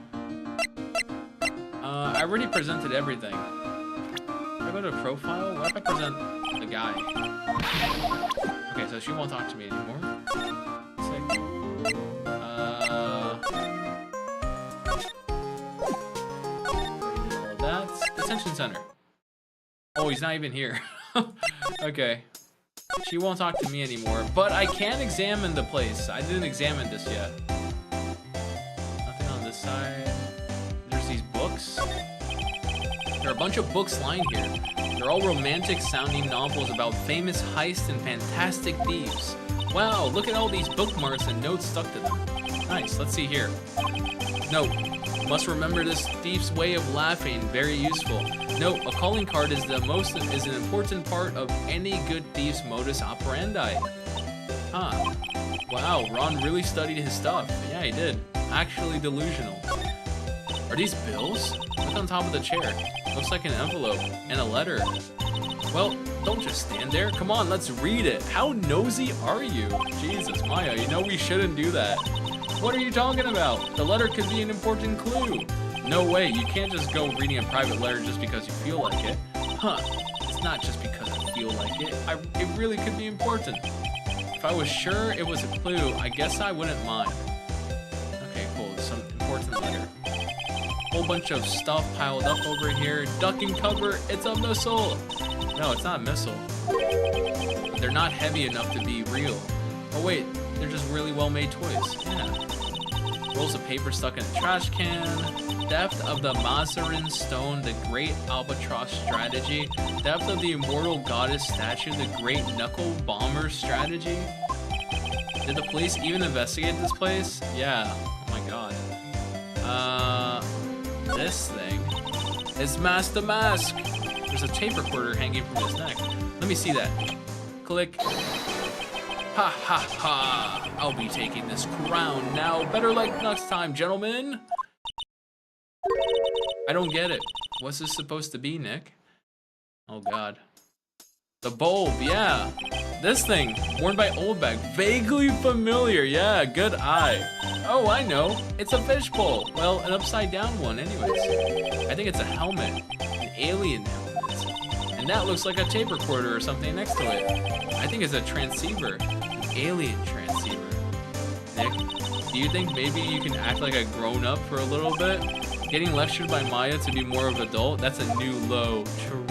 A: I already presented everything. If I go to profile, what if I present the guy? Okay, so she won't talk to me anymore. Sick. All of that. Detention center. Oh, he's not even here. Okay. She won't talk to me anymore, but I can examine the place. I didn't examine this yet. Nothing on this side. There's these books. There are a bunch of books lying here. They're all romantic sounding novels about famous heists and fantastic thieves. Wow, look at all these bookmarks and notes stuck to them. Nice, let's see here. Note, must remember this thief's way of laughing, very useful. Note, a calling card is an important part of any good thief's modus operandi. Huh. Wow, Ron really studied his stuff. Yeah, he did. Actually delusional. Are these bills? Look on top of the chair. Looks like an envelope and a letter. Well, don't just stand there. Come on, let's read it. How nosy are you? Jesus, Maya, you know we shouldn't do that. What are you talking about? The letter could be an important clue. No way, you can't just go reading a private letter just because you feel like it. Huh, it's not just because I feel like it. It really could be important. If I was sure it was a clue, I guess I wouldn't mind. Okay, cool, some important letter. Whole bunch of stuff piled up over here. Duck and cover, it's a missile. No, it's not a missile. they're not heavy enough to be real. Oh wait, they're just really well-made toys. Yeah. Rolls of paper stuck in a trash can. Depth of the Mazarin stone, the great albatross strategy. Depth of the immortal goddess statue, the great knuckle bomber strategy. Did the police even investigate this place? Yeah. Oh my god. This thing is Master Mask. There's a tape recorder hanging from his neck. Let me see that. Click. Ha ha ha. I'll be taking this crown now. Better luck next time, gentlemen. I don't get it. What's this supposed to be, Nick? Oh god. The bulb, yeah. This thing, worn by Oldbag. Vaguely familiar, yeah, good eye. Oh, I know. It's a fishbowl. Well, an upside down one anyways. I think it's a helmet. An alien helmet. And that looks like a tape recorder or something next to it. I think it's a transceiver. An alien transceiver. Nick, do you think maybe you can act like a grown-up for a little bit? Getting lectured by Maya to be more of an adult? That's a new low. True.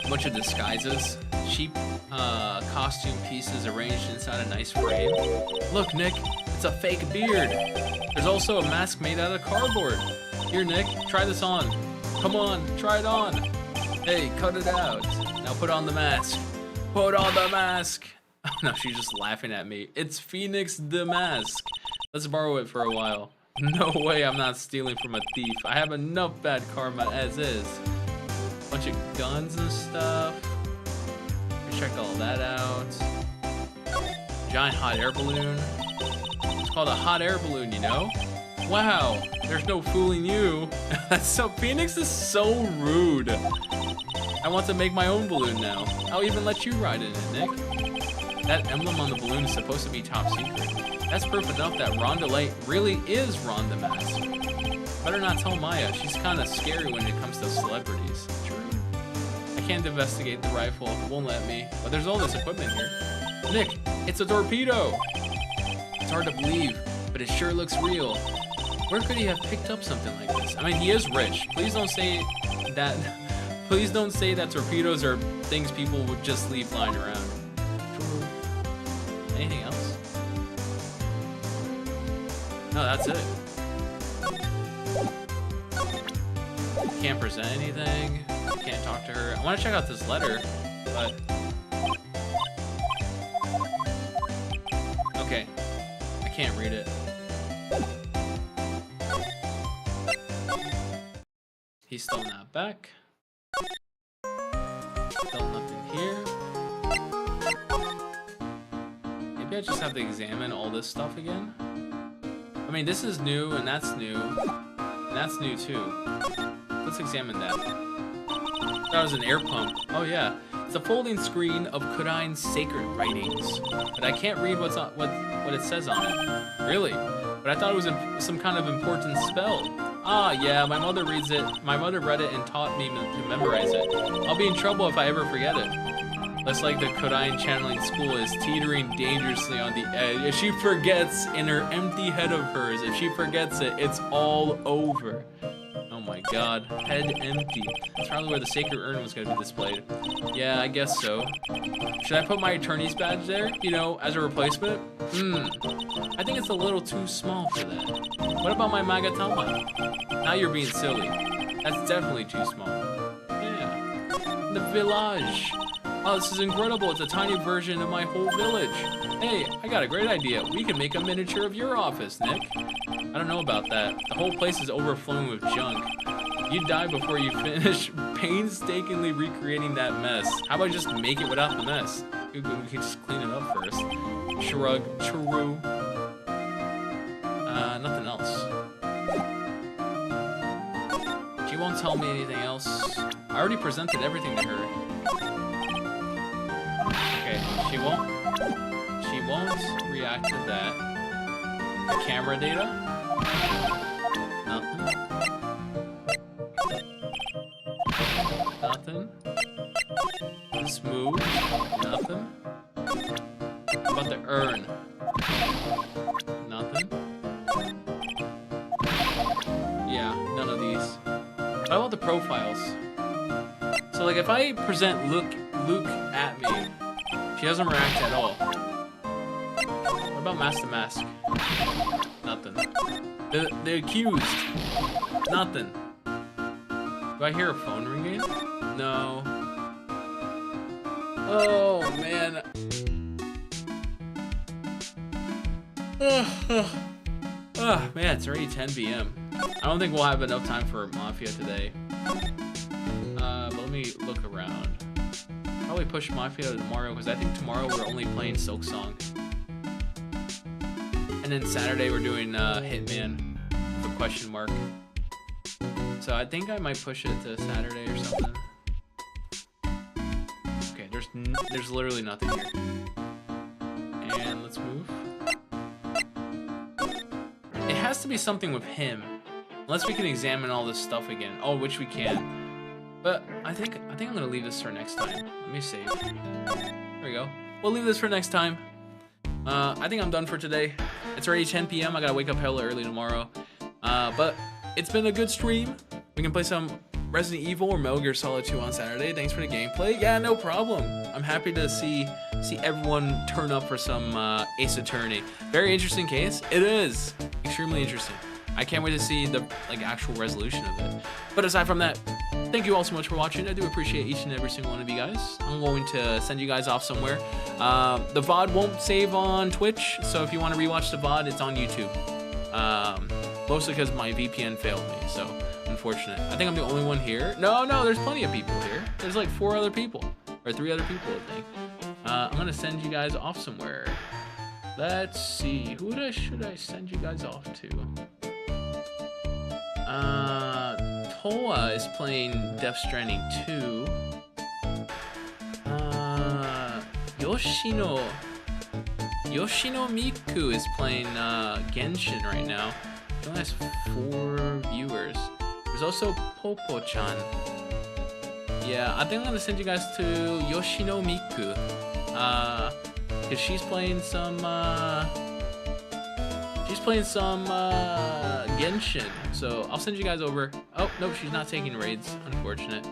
A: Bunch of disguises. Cheap costume pieces arranged inside a nice frame. Look, Nick, it's a fake beard. There's also a mask made out of cardboard. Here, Nick, try this on. Come on, try it on. Hey, cut it out. Now put on the mask. Put on the mask. No, she's just laughing at me. It's Phoenix the Mask. Let's borrow it for a while. No way I'm not stealing from a thief. I have enough bad karma as is. Bunch of guns and stuff. We checked all that out. Giant hot air balloon. It's called a hot air balloon, you know? Wow, there's no fooling you. That's so, Phoenix is so rude. I want to make my own balloon now. I'll even let you ride in it, Nick. That emblem on the balloon is supposed to be top secret. That's proof enough that Rhonda Light really is Rhonda Mask. Better not tell Maya, she's kinda scary when it comes to celebrities. True. I can't investigate the rifle, it won't let me, but there's all this equipment here. Nick, it's a torpedo! It's hard to believe, but it sure looks real. Where could he have picked up something like this? I mean, he is rich. Please don't say that torpedoes are things people would just leave lying around. True. Anything else? No, that's it. Can't present anything. Can't talk to her. I want to check out this letter, but... Okay. I can't read it. He's still not back. Still nothing here. Maybe I just have to examine all this stuff again. I mean, this is new, and that's new. And that's new, too. Let's examine that. That was an air pump. Oh, yeah. It's a folding screen of Kodine's sacred writings. But I can't read what it says on it. Really? But I thought it was some kind of important spell. Ah, yeah, my mother reads it. My mother read it and taught me to memorize it. I'll be in trouble if I ever forget it. Looks like the Kodine channeling school is teetering dangerously on the edge. If she forgets in her empty head of hers, if she forgets it, it's all over. Oh my god, head empty. That's probably where the sacred urn was going to be displayed. Yeah, I guess so. Should I put my attorney's badge there, you know, as a replacement? I think it's a little too small for that. What about my Magatama? Now you're being silly. That's definitely too small. Yeah. The village. Oh, this is incredible. It's a tiny version of my whole village. Hey, I got a great idea. We can make a miniature of your office, Nick. I don't know about that. The whole place is overflowing with junk. You'd die before you finish painstakingly recreating that mess. How about just make it without the mess? We can just clean it up first. Shrug. True. Nothing else. She won't tell me anything else. I already presented everything to her. Okay, she won't react to that. The camera data? Nothing. Smooth? Nothing. How about the urn? Nothing. Yeah, none of these. What about the profiles? So like if I present Luke at me. She doesn't react at all. What about Mask to Mask? Nothing. The accused. Nothing. Do I hear a phone ringing? No. Oh, man. Oh, man, it's already 10 p.m. I don't think we'll have enough time for Mafia today. But let me look around. Probably push Mafia to tomorrow, because I think tomorrow we're only playing Silk Song. And then Saturday we're doing Hitman with a question mark. So I think I might push it to Saturday or something. Okay, there's literally nothing here. And let's move. It has to be something with him, unless we can examine all this stuff again. Oh, which we can. But I think I'm gonna leave this for next time. Let me save. There we go. We'll leave this for next time. I think I'm done for today. It's already 10 p.m. I gotta wake up hella early tomorrow. But it's been a good stream. We can play some Resident Evil or Metal Gear Solid 2 on Saturday. Thanks for the gameplay. Yeah, no problem. I'm happy to see everyone turn up for some Ace Attorney. Very interesting case. It is extremely interesting. I can't wait to see the actual resolution of it. But aside from that, thank you all so much for watching. I do appreciate each and every single one of you guys. I'm going to send you guys off somewhere. The VOD won't save on Twitch, so if you want to rewatch the VOD, it's on YouTube. Mostly because my VPN failed me, so unfortunate. I think I'm the only one here. No, there's plenty of people here. There's like 4 other people, or 3 other people, I think. I'm gonna send you guys off somewhere. Let's see, who should I send you guys off to? Toa is playing Death Stranding 2. Yoshino Miku is playing Genshin right now. He only has 4 viewers. There's also Popo-chan. Yeah, I think I'm gonna send you guys to Yoshino Miku. Cause she's playing some Genshin. So I'll send you guys over. Oh, nope, she's not taking raids, unfortunate.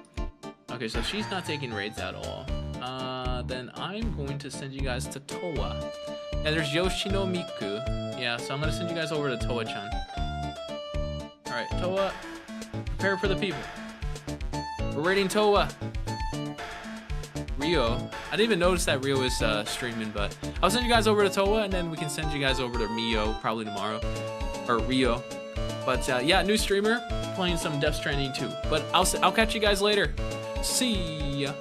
A: Okay, so she's not taking raids at all. Then I'm going to send you guys to Toa. Yeah, there's Yoshino Miku. Yeah, so I'm gonna send you guys over to Toa-chan. Alright, Toa, prepare for the people. We're raiding Toa. Rio. I didn't even notice that Rio is streaming, but I'll send you guys over to Toa, and then we can send you guys over to Mio probably tomorrow. Or Rio. But yeah, new streamer playing some Death Stranding 2. But I'll catch you guys later. See ya.